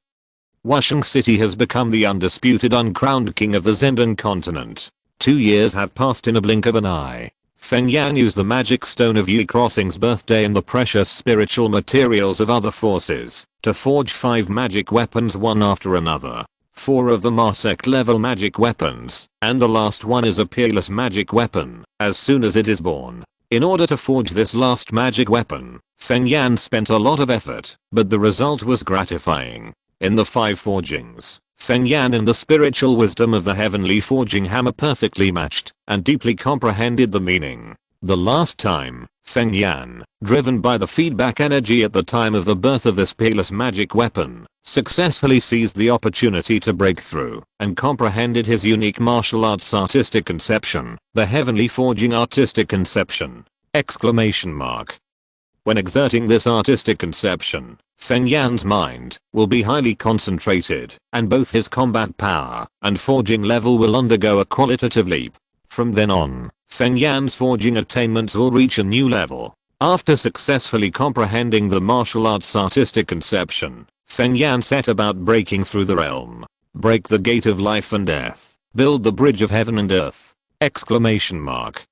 Washing City has become the undisputed uncrowned king of the Zendan continent. 2 years have passed in a blink of an eye. Feng Yan used the magic stone of Yi Crossing's birthday and the precious spiritual materials of other forces to forge 5 magic weapons one after another. 4 of them are sect level magic weapons, and the last one is a peerless magic weapon as soon as it is born. In order to forge this last magic weapon, Feng Yan spent a lot of effort, but the result was gratifying. In the 5 forgings, Feng Yan and the spiritual wisdom of the heavenly forging hammer perfectly matched and deeply comprehended the meaning. The last time, Feng Yan, driven by the feedback energy at the time of the birth of this peerless magic weapon, successfully seized the opportunity to break through and comprehended his unique martial arts artistic conception, the heavenly forging artistic conception. Exclamation mark. When exerting this artistic conception, Feng Yan's mind will be highly concentrated, and both his combat power and forging level will undergo a qualitative leap. From then on, Feng Yan's forging attainments will reach a new level. After successfully comprehending the martial arts artistic conception, Feng Yan set about breaking through the realm. Break the gate of life and death. Build the bridge of heaven and earth. Exclamation mark.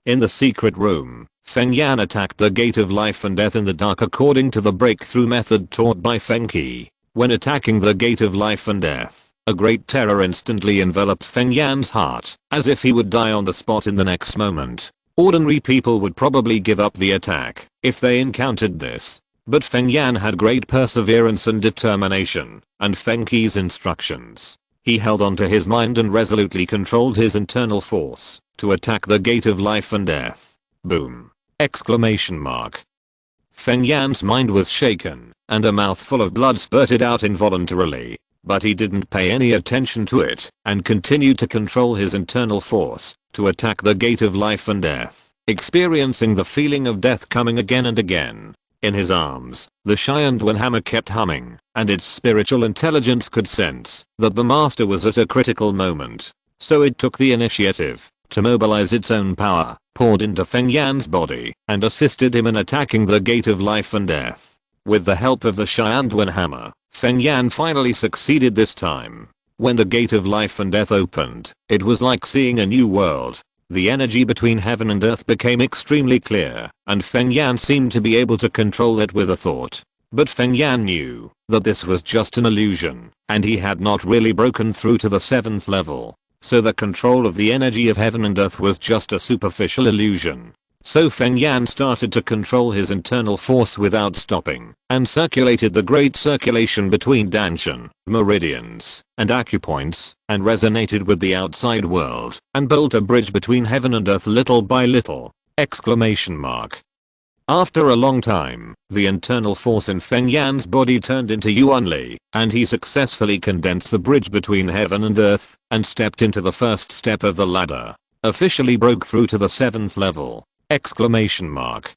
In the secret room, Feng Yan attacked the gate of life and death in the dark according to the breakthrough method taught by Feng Qi. When attacking the gate of life and death, a great terror instantly enveloped Feng Yan's heart, as if he would die on the spot in the next moment. Ordinary people would probably give up the attack if they encountered this. But Feng Yan had great perseverance and determination, and Feng Qi's instructions. He held on to his mind and resolutely controlled his internal force to attack the gate of life and death. Boom! Exclamation mark. Feng Yan's mind was shaken, and a mouthful of blood spurted out involuntarily, but he didn't pay any attention to it, and continued to control his internal force to attack the gate of life and death, experiencing the feeling of death coming again and again. In his arms, the Tianyuan hammer kept humming, and its spiritual intelligence could sense that the master was at a critical moment. So it took the initiative to mobilize its own power, poured into Feng Yan's body, and assisted him in attacking the gate of life and death. With the help of the Tianyuan hammer, Feng Yan finally succeeded this time. When the gate of life and death opened, it was like seeing a new world. The energy between heaven and earth became extremely clear, and Feng Yan seemed to be able to control it with a thought. But Feng Yan knew that this was just an illusion, and he had not really broken through to the 7th level. So the control of the energy of heaven and earth was just a superficial illusion. So Feng Yan started to control his internal force without stopping, and circulated the great circulation between Danshan, meridians, and acupoints, and resonated with the outside world, and built a bridge between heaven and earth little by little. Exclamation mark. After a long time, the internal force in Feng Yan's body turned into Yuanli, and he successfully condensed the bridge between heaven and earth, and stepped into the first step of the ladder. Officially broke through to the 7th level. Exclamation mark.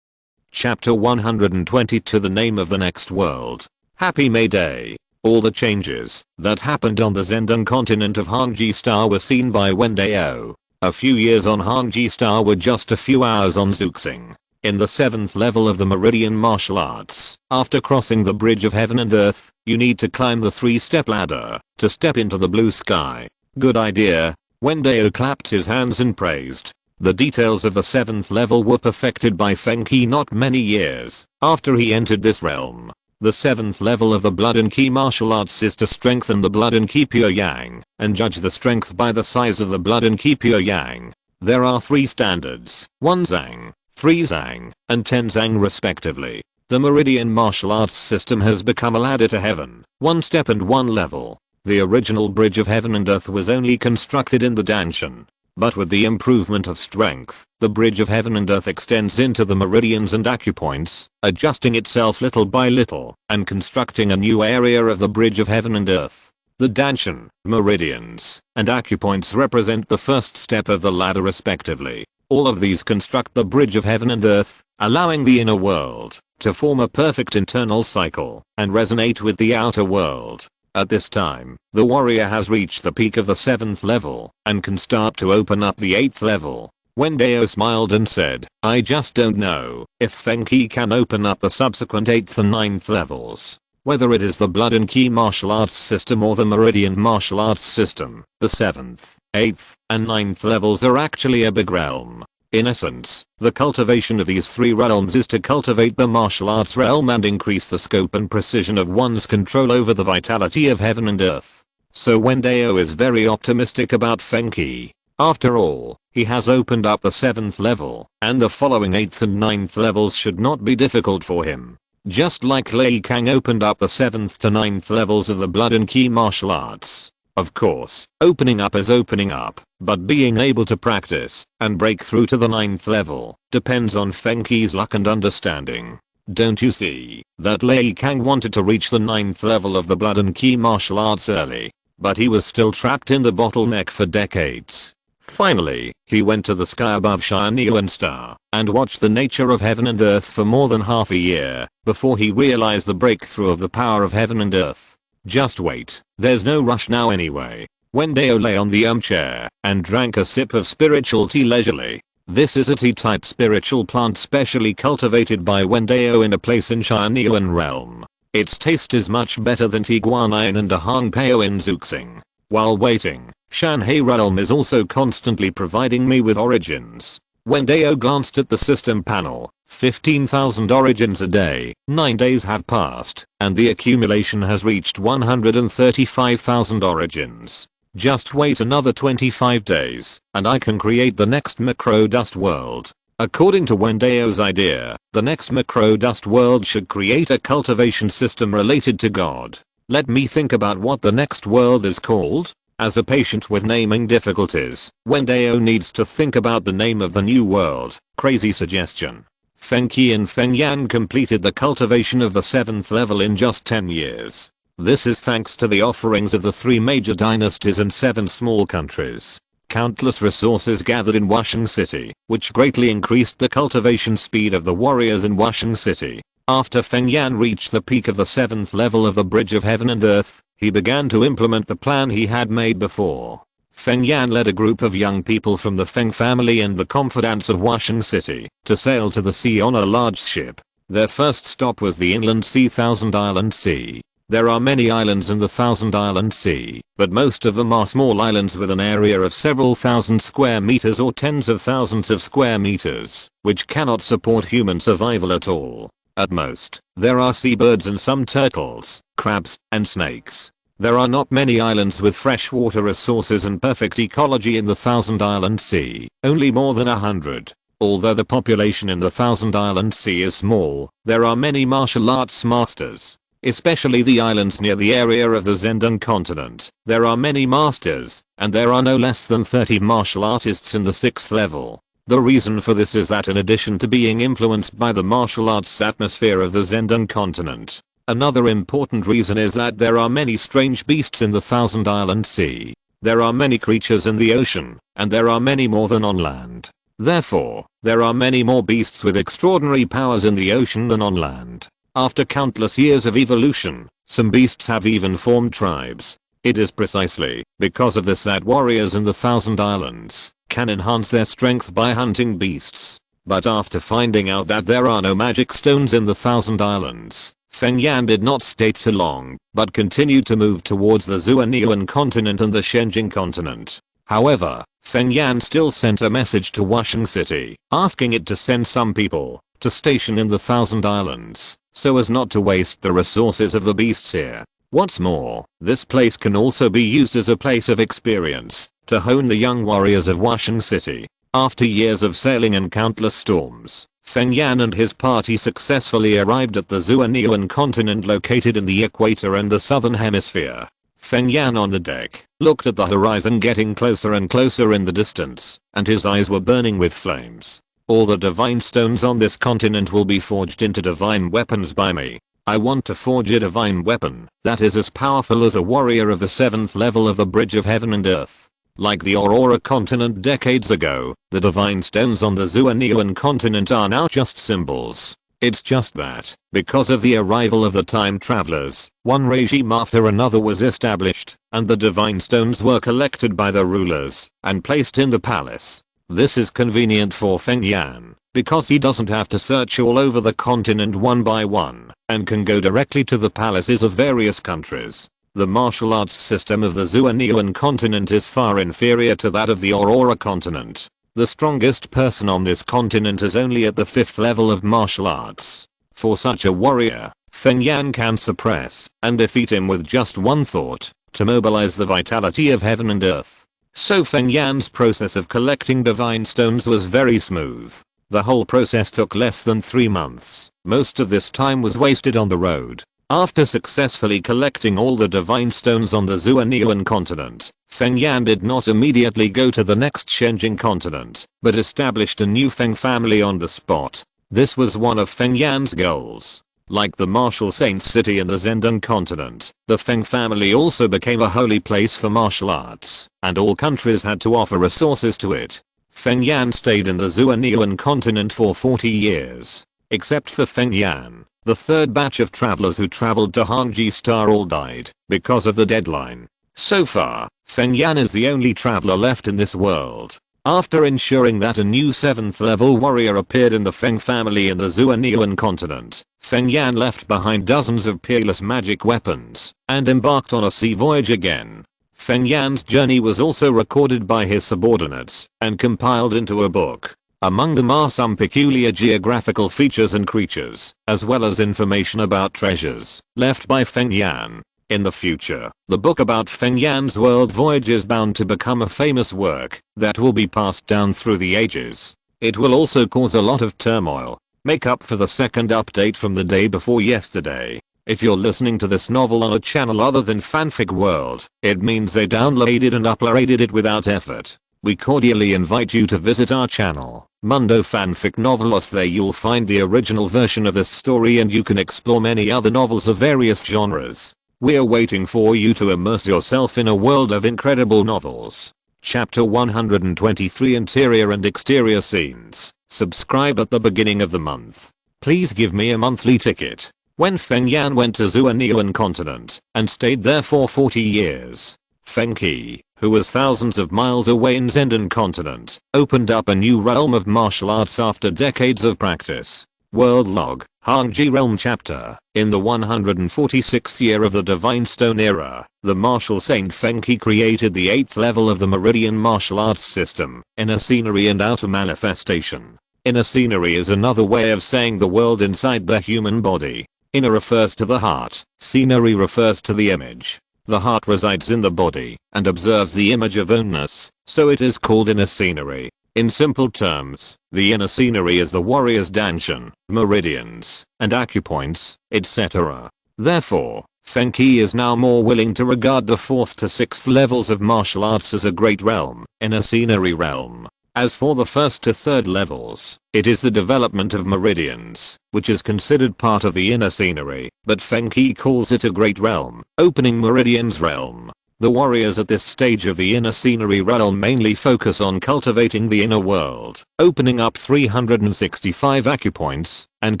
Chapter 122. The name of the next world. Happy May Day. All the changes that happened on the Zendan continent of Hangji Star were seen by Wen Dao. A few years on Hangji Star were just a few hours on Zuxing. In the 7th level of the Meridian Martial Arts, after crossing the bridge of heaven and earth, you need to climb the 3-step ladder to step into the blue sky. Good idea. Wen Dao clapped his hands and praised. The details of the 7th level were perfected by Feng Qi not many years after he entered this realm. The 7th level of the Blood and Qi martial arts is to strengthen the Blood and Qi pure yang, and judge the strength by the size of the Blood and Qi pure yang. There are 3 standards, 1 Zhang, 3 Zhang, and 10 Zhang respectively. The Meridian martial arts system has become a ladder to heaven, 1 step and 1 level. The original bridge of heaven and earth was only constructed in the Danshan. But with the improvement of strength, the bridge of heaven and earth extends into the meridians and acupoints, adjusting itself little by little, and constructing a new area of the bridge of heaven and earth. The Danshan, meridians, and acupoints represent the first step of the ladder respectively. All of these construct the bridge of heaven and earth, allowing the inner world to form a perfect internal cycle and resonate with the outer world. At this time, the warrior has reached the peak of the 7th level and can start to open up the 8th level. Wen Dao smiled and said, I just don't know if Feng Qi can open up the subsequent 8th and 9th levels. Whether it is the Blood and Qi martial arts system or the Meridian martial arts system, the 7th, 8th, and 9th levels are actually a big realm. In essence, the cultivation of these 3 realms is to cultivate the martial arts realm and increase the scope and precision of one's control over the vitality of heaven and earth. So Wen Dao is very optimistic about Feng Qi. After all, he has opened up the 7th level, and the following 8th and 9th levels should not be difficult for him. Just like Lei Kang opened up the 7th to 9th levels of the Blood and Qi martial arts. Of course, opening up is opening up, but being able to practice and break through to the 9th level depends on Feng Qi's luck and understanding. Don't you see that Lei Kang wanted to reach the 9th level of the Blood and Qi martial arts early, but he was still trapped in the bottleneck for decades. Finally, he went to the sky above Tianyuan Star and watched the nature of heaven and earth for more than half a year before he realized the breakthrough of the power of heaven and earth. Just wait, there's no rush now anyway. Wen Dao lay on the armchair and drank a sip of spiritual tea leisurely. This is a tea-type spiritual plant specially cultivated by Wen Dao in a place in Tianyuan realm. Its taste is much better than tea guanyin and Ahang Pao in Zuxing. While waiting, Shanhei realm is also constantly providing me with origins. Wen Dao glanced at the system panel. 15,000 origins a day. 9 days have passed, and the accumulation has reached 135,000 origins. Just wait another 25 days, and I can create the next macro dust world. According to Wen Dao's idea, the next macro dust world should create a cultivation system related to God. Let me think about what the next world is called. As a patient with naming difficulties, Wen Dao needs to think about the name of the new world. Crazy suggestion. Feng Qi and Feng Yan completed the cultivation of the 7th level in just 10 years. This is thanks to the offerings of the 3 major dynasties and 7 small countries. Countless resources gathered in Washing City, which greatly increased the cultivation speed of the warriors in Washing City. After Feng Yan reached the peak of the 7th level of the Bridge of Heaven and Earth, he began to implement the plan he had made before. Feng Yan led a group of young people from the Feng family and the confidants of Washing City to sail to the sea on a large ship. Their first stop was the inland sea Thousand Island Sea. There are many islands in the Thousand Island Sea, but most of them are small islands with an area of several thousand square meters or tens of thousands of square meters, which cannot support human survival at all. At most, there are seabirds and some turtles, crabs, and snakes. There are not many islands with freshwater resources and perfect ecology in the Thousand Island Sea, only more than 100. Although the population in the Thousand Island Sea is small, there are many martial arts masters. Especially the islands near the area of the Zendong continent. There are many masters, and there are no less than 30 martial artists in the 6th level. The reason for this is that in addition to being influenced by the martial arts atmosphere of the Zendong continent, another important reason is that there are many strange beasts in the Thousand Island Sea. There are many creatures in the ocean, and there are many more than on land. Therefore, there are many more beasts with extraordinary powers in the ocean than on land. After countless years of evolution, some beasts have even formed tribes. It is precisely because of this that warriors in the Thousand Islands can enhance their strength by hunting beasts. But after finding out that there are no magic stones in the Thousand Islands, Feng Yan did not stay too long, but continued to move towards the Tianyuan continent and the Shenjing continent. However, Feng Yan still sent a message to Washing City, asking it to send some people to station in the Thousand Islands, so as not to waste the resources of the beasts here. What's more, this place can also be used as a place of experience to hone the young warriors of Washing City. After years of sailing and countless storms, Feng Yan and his party successfully arrived at the Tianyuan continent located in the equator and the southern hemisphere. Feng Yan on the deck looked at the horizon getting closer and closer in the distance, and his eyes were burning with flames. All the divine stones on this continent will be forged into divine weapons by me. I want to forge a divine weapon that is as powerful as a warrior of the 7th level of the Bridge of Heaven and Earth. Like the Aurora continent decades ago, the divine stones on the Tianyuan continent are now just symbols. It's just that, because of the arrival of the time travelers, one regime after another was established, and the divine stones were collected by the rulers and placed in the palace. This is convenient for Feng Yan, because he doesn't have to search all over the continent one by one, and can go directly to the palaces of various countries. The martial arts system of the Tianyuan continent is far inferior to that of the Aurora continent. The strongest person on this continent is only at the 5th level of martial arts. For such a warrior, Feng Yan can suppress and defeat him with just one thought, to mobilize the vitality of heaven and earth. So Feng Yan's process of collecting divine stones was very smooth. The whole process took less than 3 months. Most of this time was wasted on the road. After successfully collecting all the divine stones on the Tianyuan continent, Feng Yan did not immediately go to the next Shenjing continent, but established a new Feng family on the spot. This was one of Feng Yan's goals. Like the martial saints city in the Zhendong continent, the Feng family also became a holy place for martial arts, and all countries had to offer resources to it. Feng Yan stayed in the Tianyuan continent for 40 years. Except for Feng Yan, the third batch of travelers who traveled to Tianyuan Star all died because of the deadline. So far, Feng Yan is the only traveler left in this world. After ensuring that a new 7th level warrior appeared in the Feng family in the Tianyuan continent, Feng Yan left behind dozens of peerless magic weapons and embarked on a sea voyage again. Feng Yan's journey was also recorded by his subordinates and compiled into a book. Among them are some peculiar geographical features and creatures, as well as information about treasures left by Feng Yan. In the future, the book about Feng Yan's world voyage is bound to become a famous work that will be passed down through the ages. It will also cause a lot of turmoil, make up for the second update from the day before yesterday. If you're listening to this novel on a channel other than Fanfic World, it means they downloaded and uploaded it without effort. We cordially invite you to visit our channel, Mundo Fanfic Novelos. There you'll find the original version of this story and you can explore many other novels of various genres. We're waiting for you to immerse yourself in a world of incredible novels. Chapter 123 Interior and Exterior Scenes. Subscribe at the beginning of the month. Please give me a monthly ticket. When Feng Yan went to Tianyuan continent and stayed there for 40 years, Feng Qi, who was thousands of miles away in Zhendong continent, opened up a new realm of martial arts after decades of practice. World Log, Hangji Realm Chapter. In the 146th year of the Divine Stone era, the martial saint Feng Qi created the 8th level of the Meridian martial arts system, inner scenery and outer manifestation. Inner scenery is another way of saying the world inside the human body. Inner refers to the heart, scenery refers to the image. The heart resides in the body and observes the image of oneness, so it is called inner scenery. In simple terms, the inner scenery is the warrior's danshan, meridians, and acupoints, etc. Therefore, Feng Qi is now more willing to regard the 4th to 6th levels of martial arts as a great realm, inner scenery realm. As for the 1st to 3rd levels, it is the development of meridians, which is considered part of the inner scenery, but Feng Qi calls it a great realm, opening meridians realm. The warriors at this stage of the inner scenery realm mainly focus on cultivating the inner world, opening up 365 acupoints, and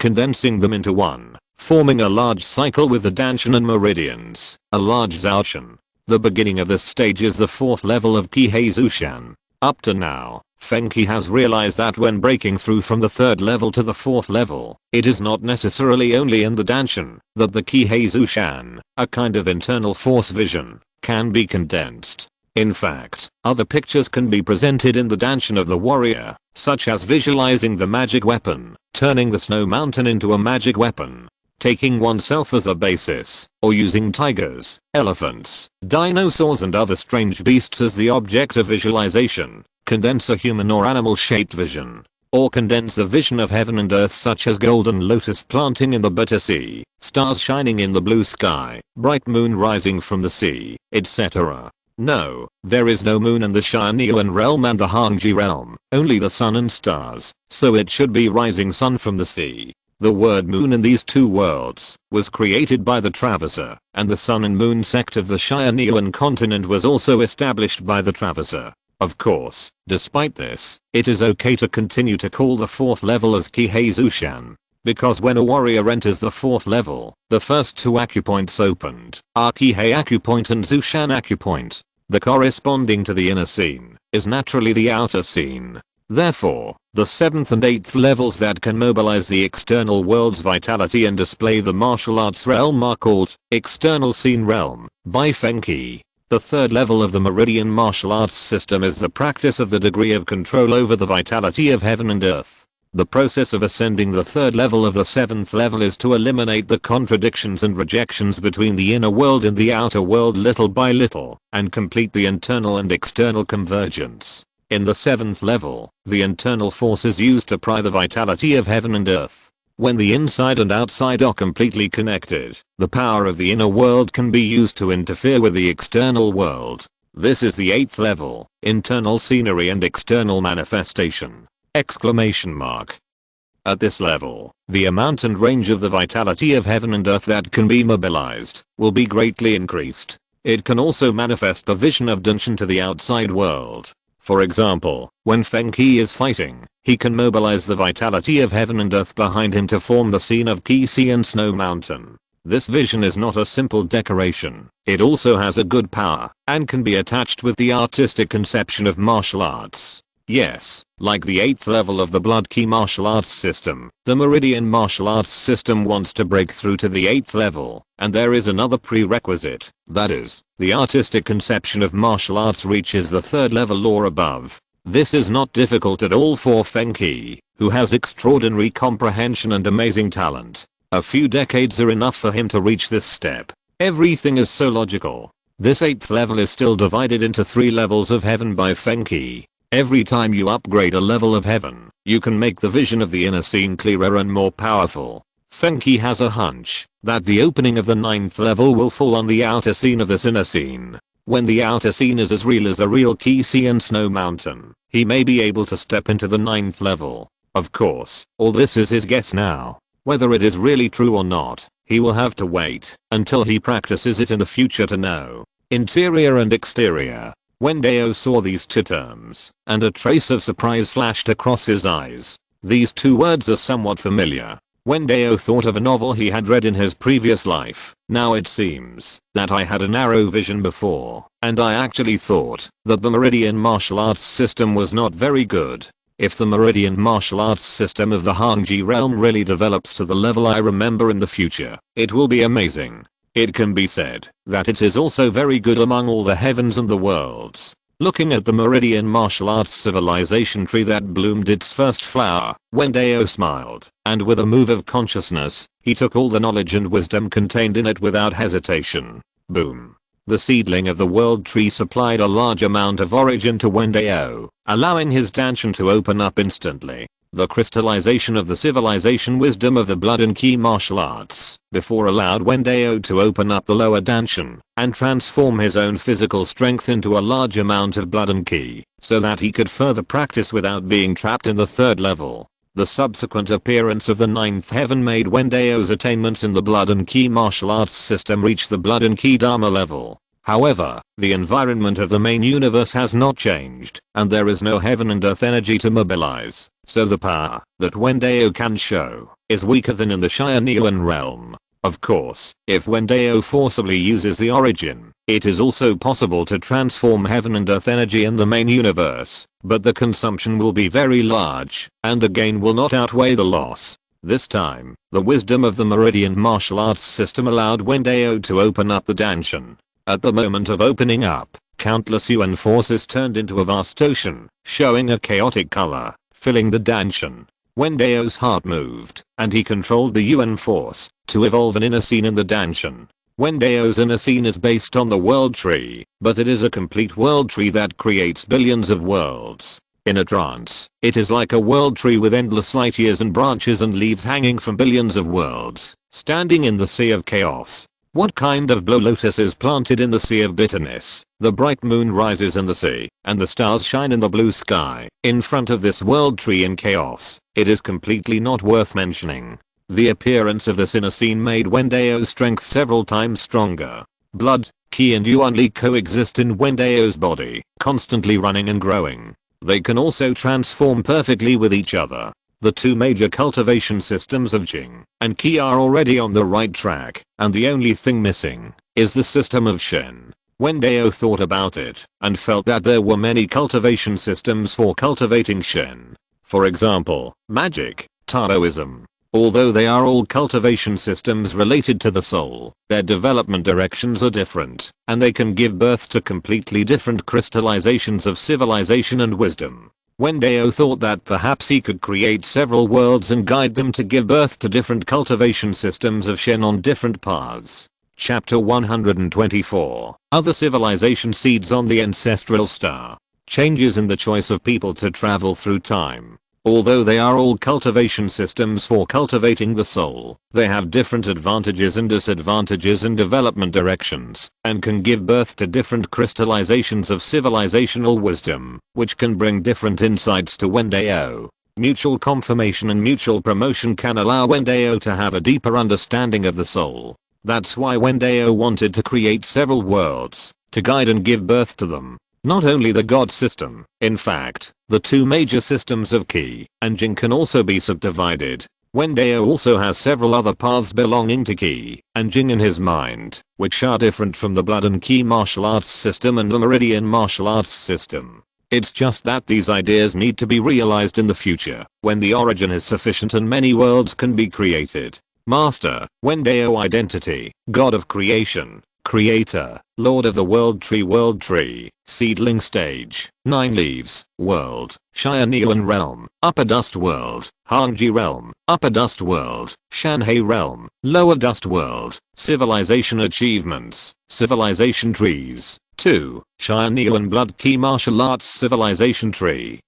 condensing them into one, forming a large cycle with the danshan and meridians, a large zaoshan. The beginning of this stage is the 4th level of Qihei Zushan. Up to now, Feng Qi has realized that when breaking through from the 3rd level to the 4th level, it is not necessarily only in the danshan that the Qihei Zushan, a kind of internal force vision, can be condensed. In fact, other pictures can be presented in the danshan of the warrior, such as visualizing the magic weapon, turning the snow mountain into a magic weapon, taking oneself as a basis, or using tigers, elephants, dinosaurs and other strange beasts as the object of visualization, condense a human or animal-shaped vision, or condense the vision of heaven and earth such as golden lotus planting in the bitter sea, stars shining in the blue sky, bright moon rising from the sea, etc. No, there is no moon in the Tianyuan realm and the Hangji realm, only the sun and stars, so it should be rising sun from the sea. The word moon in these two worlds was created by the Traveser, and the sun and moon sect of the Tianyuan continent was also established by the Traveser. Of course, despite this, it is okay to continue to call the 4th level as Qihei Zushan, because when a warrior enters the 4th level, the first 2 acupoints opened, Akihei acupoint and Zushan acupoint. The corresponding to the inner scene is naturally the outer scene. Therefore, the 7th and 8th levels that can mobilize the external world's vitality and display the martial arts realm are called external scene realm by Fengqi. The 3rd level of the Meridian martial arts system is the practice of the degree of control over the vitality of heaven and earth. The process of ascending the 3rd level of the 7th level is to eliminate the contradictions and rejections between the inner world and the outer world little by little, and complete the internal and external convergence. In the 7th level, the internal force is used to pry the vitality of heaven and earth. When the inside and outside are completely connected, the power of the inner world can be used to interfere with the external world. This is the 8th level, internal scenery and external manifestation. Exclamation mark. At this level, the amount and range of the vitality of heaven and earth that can be mobilized will be greatly increased. It can also manifest the vision of Danshin to the outside world. For example, when Fengqi is fighting, he can mobilize the vitality of heaven and earth behind him to form the scene of Qi and Snow Mountain. This vision is not a simple decoration, it also has a good power, and can be attached with the artistic conception of martial arts. Yes, like the 8th level of the Blood Qi martial arts system, the Meridian martial arts system wants to break through to the 8th level, and there is another prerequisite, that is, the artistic conception of martial arts reaches the 3rd level or above. This is not difficult at all for Fengqi, who has extraordinary comprehension and amazing talent. A few decades are enough for him to reach this step. Everything is so logical. This 8th level is still divided into 3 levels of heaven by Fengqi. Every time you upgrade a level of heaven, you can make the vision of the inner scene clearer and more powerful. Fengqi has a hunch that the opening of the 9th level will fall on the outer scene of this inner scene. When the outer scene is as real as a real Qi and Snow Mountain, he may be able to step into the 9th level. Of course, all this is his guess now. Whether it is really true or not, he will have to wait until he practices it in the future to know. Interior and exterior. Wen Dao saw these 2 terms, and a trace of surprise flashed across his eyes. These 2 words are somewhat familiar. Wen Dao thought of a novel he had read in his previous life. Now it seems that I had a narrow vision before, and I actually thought that the Meridian martial arts system was not very good. If the Meridian martial arts system of the Hangji realm really develops to the level I remember in the future, it will be amazing. It can be said that it is also very good among all the heavens and the worlds. Looking at the Meridian martial arts civilization tree that bloomed its first flower, Wen Dao smiled, and with a move of consciousness, he took all the knowledge and wisdom contained in it without hesitation. Boom. The seedling of the world tree supplied a large amount of origin to Wen Dao, allowing his Danshin to open up instantly. The crystallization of the civilization wisdom of the blood and Qi martial arts before allowed Wen Dao to open up the lower Danshin and transform his own physical strength into a large amount of blood and Qi so that he could further practice without being trapped in the 3rd level. The subsequent appearance of the 9th heaven made Wen Dao's attainments in the blood and Qi martial arts system reach the blood and Qi Dharma level. However, the environment of the main universe has not changed, and there is no heaven and earth energy to mobilize, so the power that Wen Dao can show is weaker than in the Tianyuan realm. Of course, if Wen Dao forcibly uses the origin, it is also possible to transform heaven and earth energy in the main universe, but the consumption will be very large, and the gain will not outweigh the loss. This time, the wisdom of the Meridian martial arts system allowed Wen Dao to open up the Danshin. At the moment of opening up, countless Yuan forces turned into a vast ocean, showing a chaotic color, filling the Danshin. Wen Dao's heart moved, and he controlled the Yuan force to evolve an inner scene in the Danshin. Wen Dao's inner scene is based on the world tree, but it is a complete world tree that creates billions of worlds. In a trance, it is like a world tree with endless light years and branches and leaves hanging from billions of worlds, standing in the sea of chaos. What kind of blue lotus is planted in the sea of bitterness? The bright moon rises in the sea, and the stars shine in the blue sky. In front of this world tree in chaos, it is completely not worth mentioning. The appearance of this inner scene made Wen Dao's strength several times stronger. Blood, Qi and Yuan Li coexist in Wen Dao's body, constantly running and growing. They can also transform perfectly with each other. The two major cultivation systems of Jing and Qi are already on the right track, and the only thing missing is the system of Shen. Wen Dao thought about it and felt that there were many cultivation systems for cultivating Shen. For example, magic, Taoism. Although they are all cultivation systems related to the soul, their development directions are different, and they can give birth to completely different crystallizations of civilization and wisdom. Wen Dao thought that perhaps he could create several worlds and guide them to give birth to different cultivation systems of Shen on different paths. Chapter 124. Other civilization seeds on the ancestral star. Changes in the choice of people to travel through time. Although they are all cultivation systems for cultivating the soul, they have different advantages and disadvantages in development directions, and can give birth to different crystallizations of civilizational wisdom, which can bring different insights to Wen Dao. Mutual confirmation and mutual promotion can allow Wen Dao to have a deeper understanding of the soul. That's why Wen Dao wanted to create several worlds, to guide and give birth to them. Not only the God system, in fact, the two major systems of Qi and Jing can also be subdivided. Wen Dao also has several other paths belonging to Qi and Jing in his mind, which are different from the Blood and Qi martial arts system and the Meridian martial arts system. It's just that these ideas need to be realized in the future, when the origin is sufficient and many worlds can be created. Master, Wen Dao identity, God of creation, Creator, Lord of the World Tree, Seedling Stage, 9 Leaves, World, Tianyuan Realm, Upper Dust World, Hangji Realm, Upper Dust World, Shanhei Realm, Lower Dust World, Civilization Achievements, Civilization Trees, 2, Tianyuan Blood Qi Martial Arts Civilization Tree.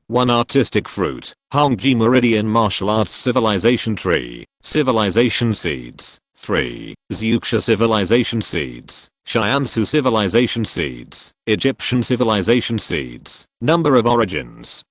1 Artistic Fruit, Hangji Meridian Martial Arts Civilization Tree, Civilization Seeds. 3. Zhuxia Civilization Seeds, Xiansu Civilization Seeds, Egyptian Civilization Seeds. Number of origins.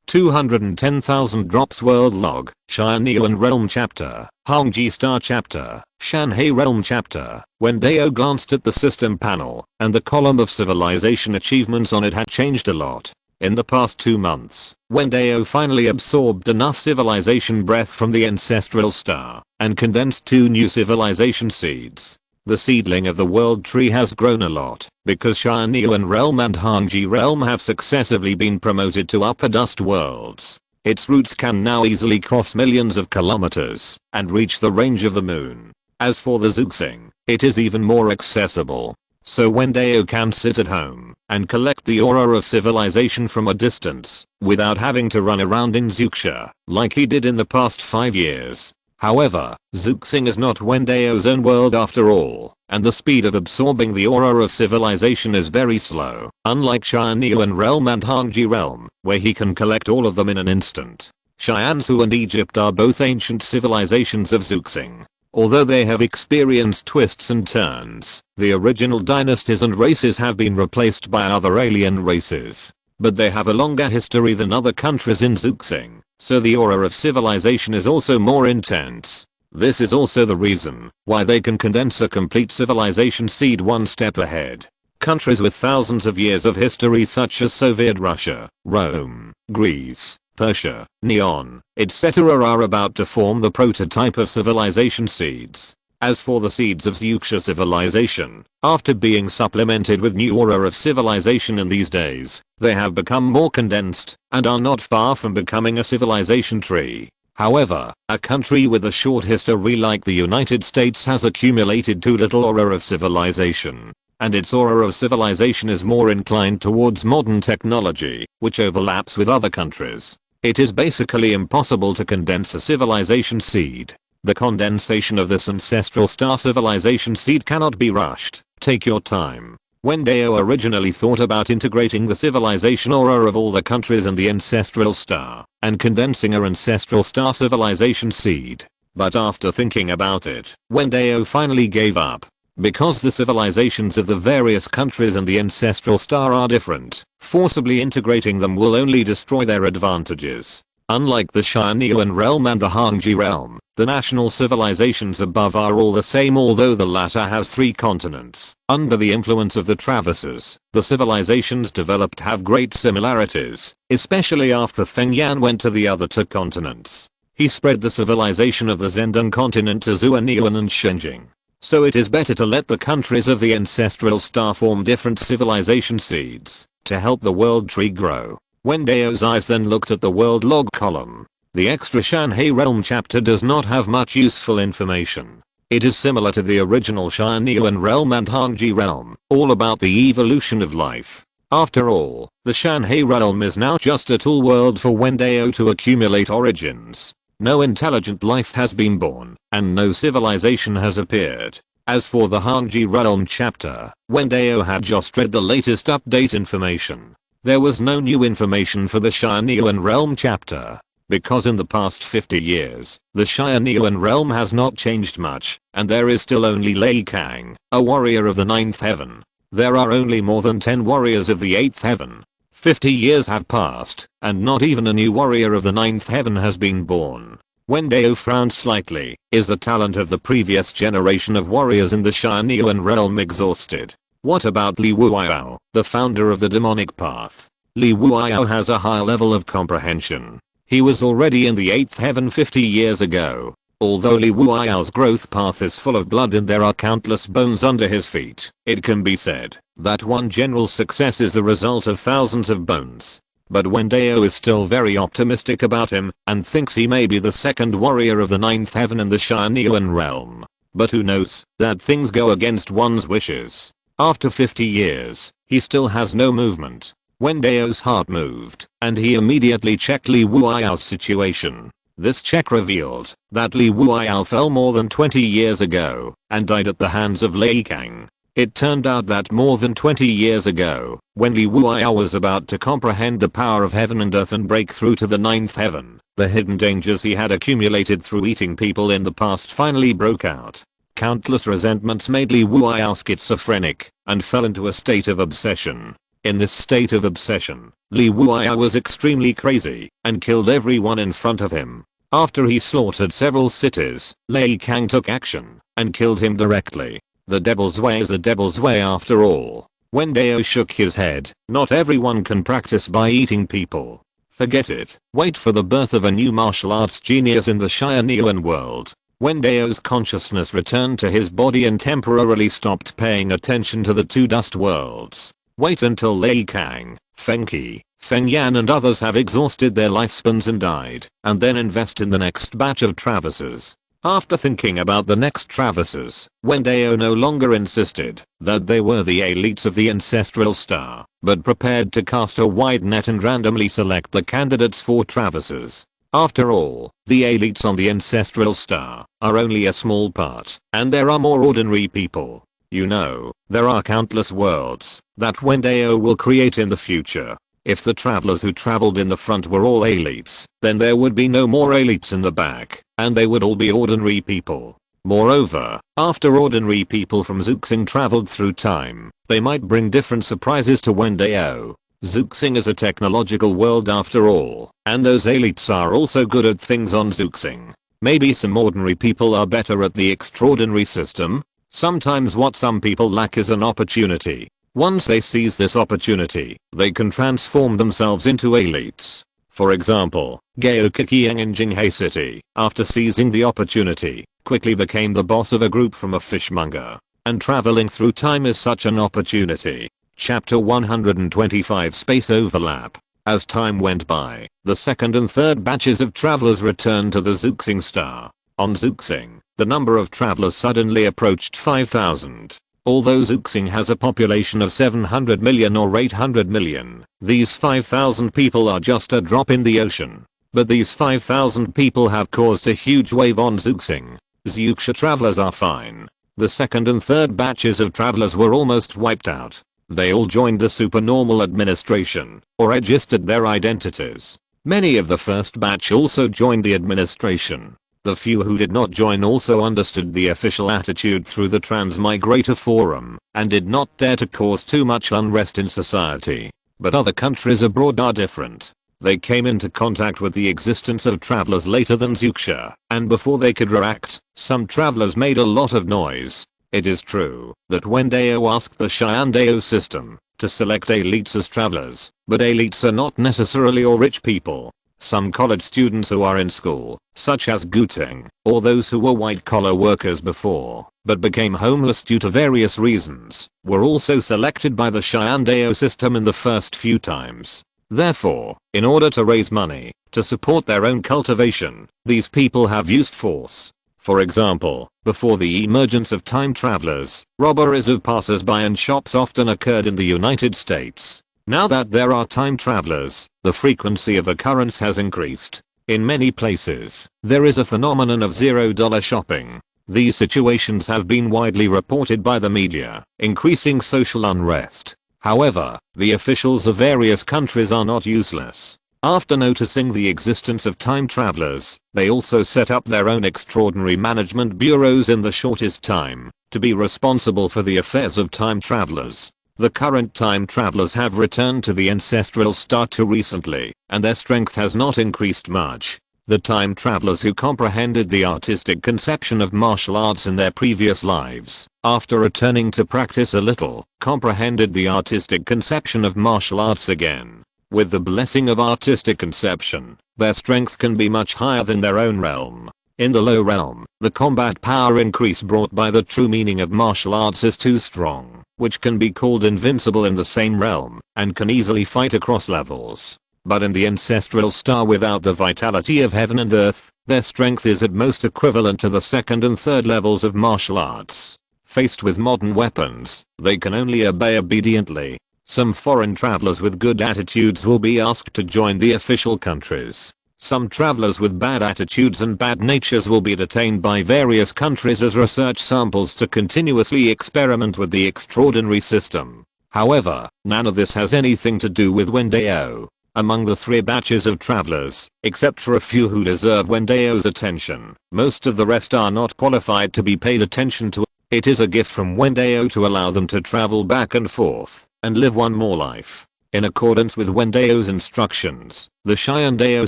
210,000 drops. World log, Tianyuan Realm Chapter, Hangji Star Chapter, Shanhei Realm Chapter. Wen Dao glanced at the system panel, and the column of civilization achievements on it had changed a lot. In the past 2 months, Wen Dao finally absorbed enough civilization breath from the ancestral star and condensed 2 new civilization seeds. The seedling of the world tree has grown a lot because Tianyuan Realm and Hangji Realm have successively been promoted to upper dust worlds. Its roots can now easily cross millions of kilometers and reach the range of the moon. As for the Zhuxing, it is even more accessible. So Wen Dao can sit at home and collect the aura of civilization from a distance without having to run around in Zhuxia like he did in the past 5 years. However, Zhuxing is not Wen Dao's own world after all, and the speed of absorbing the aura of civilization is very slow, unlike Tianyuan Realm and Hangji Realm, where he can collect all of them in an instant. Xiansu and Egypt are both ancient civilizations of Zhuxing. Although they have experienced twists and turns, the original dynasties and races have been replaced by other alien races. But they have a longer history than other countries in Zhuxing, so the aura of civilization is also more intense. This is also the reason why they can condense a complete civilization seed one step ahead. Countries with thousands of years of history such as Soviet Russia, Rome, Greece, Persia, Neon, etc. are about to form the prototype of civilization seeds. As for the seeds of Zhuxia civilization, after being supplemented with new aura of civilization in these days, they have become more condensed and are not far from becoming a civilization tree. However, a country with a short history like the United States has accumulated too little aura of civilization. And its aura of civilization is more inclined towards modern technology, which overlaps with other countries. It is basically impossible to condense a civilization seed. The condensation of this ancestral star civilization seed cannot be rushed. Take your time. Wen Dao originally thought about integrating the civilization aura of all the countries in the ancestral star and condensing an ancestral star civilization seed. But after thinking about it, Wen Dao finally gave up. Because the civilizations of the various countries and the ancestral star are different, forcibly integrating them will only destroy their advantages. Unlike the Tianyuan realm and the Hangji realm, the national civilizations above are all the same, although the latter has 3 continents. Under the influence of the traverses, the civilizations developed have great similarities, especially after Feng Yan went to the other 2 continents. He spread the civilization of the Zhendong continent to Zuanyuan and Shenjing. So it is better to let the countries of the ancestral star form different civilization seeds to help the world tree grow. Wen Dao's eyes then looked at the world log column. The extra Shanhei realm chapter does not have much useful information. It is similar to the original Tianyuan realm and Hangji realm, all about the evolution of life. After all, the Shanhei realm is now just a tool world for Wen Dao to accumulate origins. No intelligent life has been born, and no civilization has appeared. As for the Hangji realm chapter, Wen Dao had just read the latest update information. There was no new information for the Tianyuan realm chapter, because in the past 50 years, the Tianyuan realm has not changed much, and there is still only Lei Kang, a warrior of the 9th heaven. There are only more than 10 warriors of the 8th heaven. 50 years have passed, and not even a new warrior of the 9th heaven has been born. Wen Dao frowned slightly. Is the talent of the previous generation of warriors in the Tianyuan realm exhausted? What about Li Wuiao, the founder of the demonic path? Li Wuiao has a high level of comprehension. He was already in the 8th heaven 50 years ago. Although Li Wuiao's growth path is full of blood and there are countless bones under his feet, it can be said that one general success is the result of thousands of bones. But Wen Dao is still very optimistic about him and thinks he may be the 2nd warrior of the 9th heaven in the Tianyuan realm. But who knows, that things go against one's wishes. After 50 years, he still has no movement. Wen Dao's heart moved, and he immediately checked Li Wuiao's situation. This check revealed that Li Wuiao fell more than 20 years ago and died at the hands of Lei Kang. It turned out that more than 20 years ago, when Li Wuiao was about to comprehend the power of heaven and earth and break through to the 9th heaven, the hidden dangers he had accumulated through eating people in the past finally broke out. Countless resentments made Li Wuiao schizophrenic and fell into a state of obsession. In this state of obsession, Li Wuiao was extremely crazy and killed everyone in front of him. After he slaughtered several cities, Lei Kang took action and killed him directly. The devil's way is the devil's way after all. Wen Dao shook his head. Not everyone can practice by eating people. Forget it. Wait for the birth of a new martial arts genius in the Tianyuan world. Wen Dao's consciousness returned to his body and temporarily stopped paying attention to the 2 dust worlds. Wait until Lei Kang, Feng Qi, Feng Yan and others have exhausted their lifespans and died, and then invest in the next batch of traverses. After thinking about the next traverses, Wen Dao no longer insisted that they were the elites of the ancestral star, but prepared to cast a wide net and randomly select the candidates for traverses. After all, the elites on the ancestral star are only a small part, and there are more ordinary people. You know, there are countless worlds that Wen Dao will create in the future. If the travelers who traveled in the front were all elites, then there would be no more elites in the back, and they would all be ordinary people. Moreover, after ordinary people from Zuxing traveled through time, they might bring different surprises to Wen Dao. Zuxing is a technological world after all, and those elites are also good at things on Zuxing. Maybe some ordinary people are better at the extraordinary system. Sometimes what some people lack is an opportunity. Once they seize this opportunity, they can transform themselves into elites. For example, Gao Kiqiang in Jinghei City, after seizing the opportunity, quickly became the boss of a group from a fishmonger. And traveling through time is such an opportunity. Chapter 125 Space Overlap. As time went by, the 2nd and 3rd batches of travelers returned to the Zuxing star. On Zuxing, the number of travelers suddenly approached 5,000. Although Zuxing has a population of 700 million or 800 million, these 5,000 people are just a drop in the ocean. But these 5,000 people have caused a huge wave on Zuxing. Zuxia travelers are fine. The 2nd and 3rd batches of travelers were almost wiped out. They all joined the supernormal administration, or registered their identities. Many of the first batch also joined the administration. The few who did not join also understood the official attitude through the Transmigrator Forum, and did not dare to cause too much unrest in society. But other countries abroad are different. They came into contact with the existence of travelers later than Zuxia, and before they could react, some travelers made a lot of noise. It is true that Wen Dao asked the Cheyenne Dao system to select elites as travelers, but elites are not necessarily all rich people. Some college students who are in school, such as Guteng, or those who were white-collar workers before, but became homeless due to various reasons, were also selected by the Cheyenne Dao system in the first few times. Therefore, in order to raise money, to support their own cultivation, these people have used force. For example, before the emergence of time travelers, robberies of passers-by and shops often occurred in the United States. Now that there are time travelers, the frequency of occurrence has increased. In many places, there is a phenomenon of $0 shopping. These situations have been widely reported by the media, increasing social unrest. However, the officials of various countries are not useless. After noticing the existence of time travelers, they also set up their own extraordinary management bureaus in the shortest time, to be responsible for the affairs of time travelers. The current time travelers have returned to the ancestral star too recently, and their strength has not increased much. The time travelers who comprehended the artistic conception of martial arts in their previous lives, after returning to practice a little, comprehended the artistic conception of martial arts again. With the blessing of artistic conception, their strength can be much higher than their own realm. In the low realm, the combat power increase brought by the true meaning of martial arts is too strong, which can be called invincible in the same realm, and can easily fight across levels. But in the ancestral star without the vitality of heaven and earth, their strength is at most equivalent to the second and third levels of martial arts. Faced with modern weapons, they can only obey obediently. Some foreign travelers with good attitudes will be asked to join the official countries. Some travelers with bad attitudes and bad natures will be detained by various countries as research samples to continuously experiment with the extraordinary system. However, none of this has anything to do with Wen Dao. Among the 3 batches of travelers, except for a few who deserve Wen Dao's attention, most of the rest are not qualified to be paid attention to. It is a gift from Wen Dao to allow them to travel back and forth, and live one more life. In accordance with Wen Dao's instructions, the Cheyenne Dao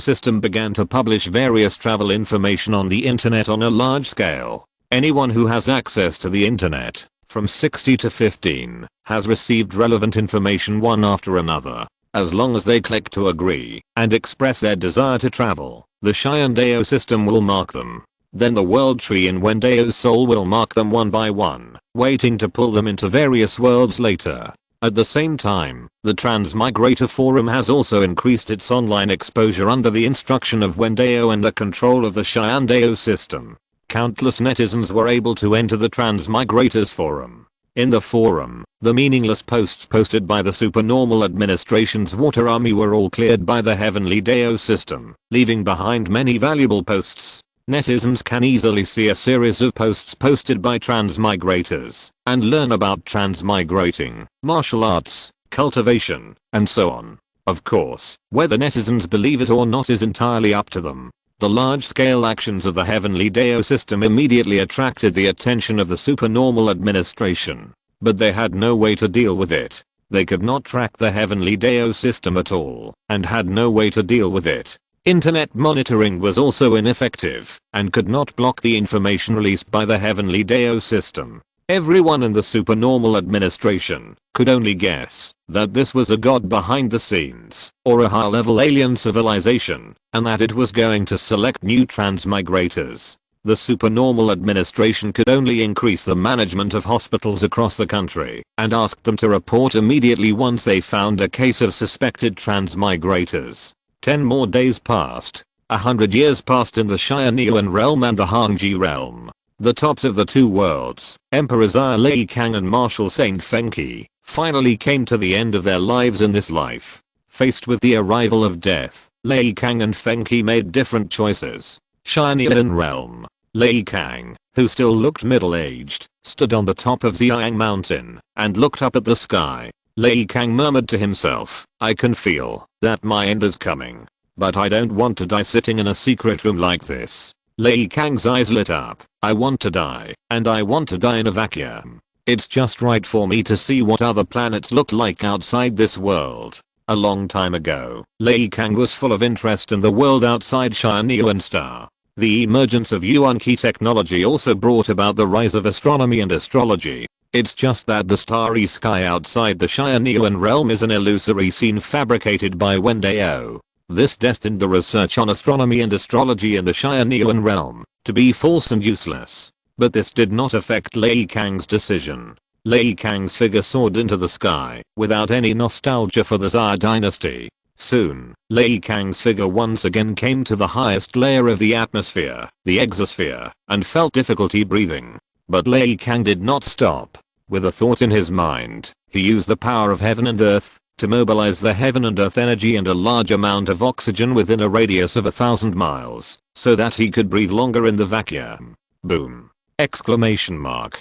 system began to publish various travel information on the internet on a large scale. Anyone who has access to the internet, from 60 to 15, has received relevant information one after another. As long as they click to agree and express their desire to travel, the Cheyenne Dao system will mark them. Then the world tree in Wen Dao's soul will mark them one by one, waiting to pull them into various worlds later. At the same time, the Transmigrator Forum has also increased its online exposure under the instruction of Wen Dao and the control of the Cheyenne Dao system. Countless netizens were able to enter the Transmigrators Forum. In the forum, the meaningless posts posted by the supernormal administration's water army were all cleared by the heavenly Dao system, leaving behind many valuable posts. Netizens can easily see a series of posts posted by transmigrators, and learn about transmigrating, martial arts, cultivation, and so on. Of course, whether netizens believe it or not is entirely up to them. The large-scale actions of the heavenly Dao system immediately attracted the attention of the supernormal administration, but they had no way to deal with it. They could not track the heavenly Dao system at all, and had no way to deal with it. Internet monitoring was also ineffective, and could not block the information released by the heavenly Dao system. Everyone in the supernormal administration could only guess that this was a god behind the scenes, or a high-level alien civilization, and that it was going to select new transmigrators. The supernormal administration could only increase the management of hospitals across the country, and asked them to report immediately once they found a case of suspected transmigrators. 10 more days passed. 100 years passed in the Tianyuan realm and the Hangji realm. The tops of the 2 worlds, Emperor Xia Lei Kang and Martial Saint Fengqi, finally came to the end of their lives in this life. Faced with the arrival of death, Lei Kang and Fengqi made different choices. Tianyuan realm. Lei Kang, who still looked middle-aged, stood on the top of Xiang Mountain, and looked up at the sky. Lei Kang murmured to himself, I can feel that my end is coming. But I don't want to die sitting in a secret room like this. Lei Kang's eyes lit up. I want to die, and I want to die in a vacuum. It's just right for me to see what other planets look like outside this world. A long time ago, Lei Kang was full of interest in the world outside Tianyuan Star. The emergence of Yuan Qi technology also brought about the rise of astronomy and astrology. It's just that the starry sky outside the Tianyuan realm is an illusory scene fabricated by Wen Dao. This destined the research on astronomy and astrology in the Tianyuan realm to be false and useless. But this did not affect Lei Kang's decision. Lei Kang's figure soared into the sky without any nostalgia for the Zhao dynasty. Soon, Lei Kang's figure once again came to the highest layer of the atmosphere, the exosphere, and felt difficulty breathing. But Lei Kang did not stop. With a thought in his mind, he used the power of heaven and earth to mobilize the heaven and earth energy and a large amount of oxygen within a radius of 1,000 miles, so that he could breathe longer in the vacuum. Boom! Exclamation mark.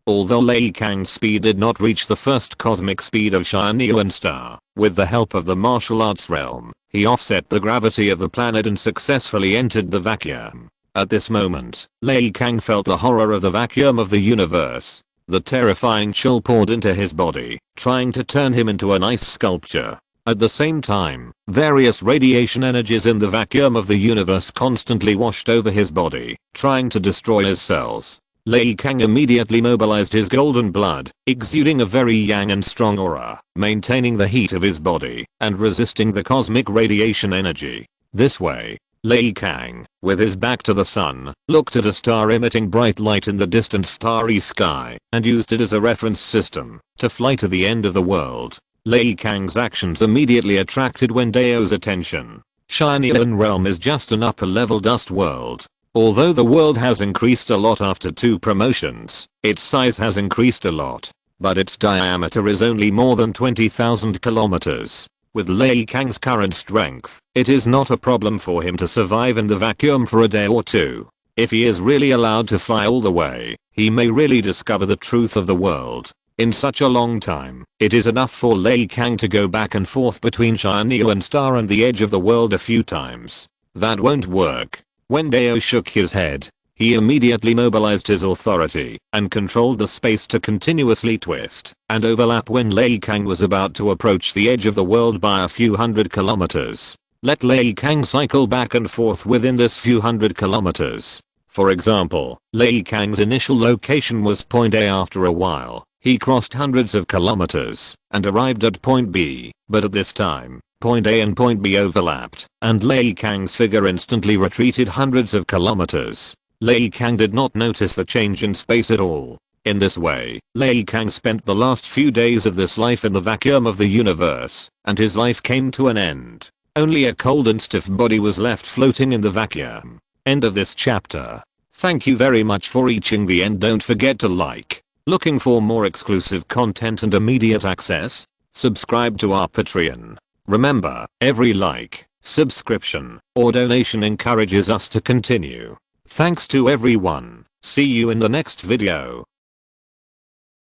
Although Lei Kang's speed did not reach the first cosmic speed of Tianyuan Star, with the help of the martial arts realm, he offset the gravity of the planet and successfully entered the vacuum. At this moment, Lei Kang felt the horror of the vacuum of the universe. The terrifying chill poured into his body, trying to turn him into an ice sculpture. At the same time, various radiation energies in the vacuum of the universe constantly washed over his body, trying to destroy his cells. Lei Kang immediately mobilized his golden blood, exuding a very yang and strong aura, maintaining the heat of his body and resisting the cosmic radiation energy. This way, Lei Kang, with his back to the sun, looked at a star emitting bright light in the distant starry sky and used it as a reference system to fly to the end of the world. Lei Kang's actions immediately attracted Wen Dao's attention. Tianyuan realm is just an upper level dust world. Although the world has increased a lot after 2 promotions, its size has increased a lot, but its diameter is only more than 20,000 kilometers. With Lei Kang's current strength, it is not a problem for him to survive in the vacuum for a day or 2. If he is really allowed to fly all the way, he may really discover the truth of the world. In such a long time, it is enough for Lei Kang to go back and forth between Tianyuan Star and the edge of the world a few times. That won't work. Wen Dao shook his head. He immediately mobilized his authority and controlled the space to continuously twist and overlap when Lei Kang was about to approach the edge of the world by a few hundred kilometers. Let Lei Kang cycle back and forth within this few hundred kilometers. For example, Lei Kang's initial location was point A. After a while, he crossed hundreds of kilometers and arrived at point B, but at this time, point A and point B overlapped, and Lei Kang's figure instantly retreated hundreds of kilometers. Lei Kang did not notice the change in space at all. In this way, Lei Kang spent the last few days of this life in the vacuum of the universe, and his life came to an end. Only a cold and stiff body was left floating in the vacuum. End of this chapter. Thank you very much for reaching the end. Don't forget to like. Looking for more exclusive content and immediate access? Subscribe to our Patreon. Remember, every like, subscription, or donation encourages us to continue. Thanks to everyone. See you in the next video.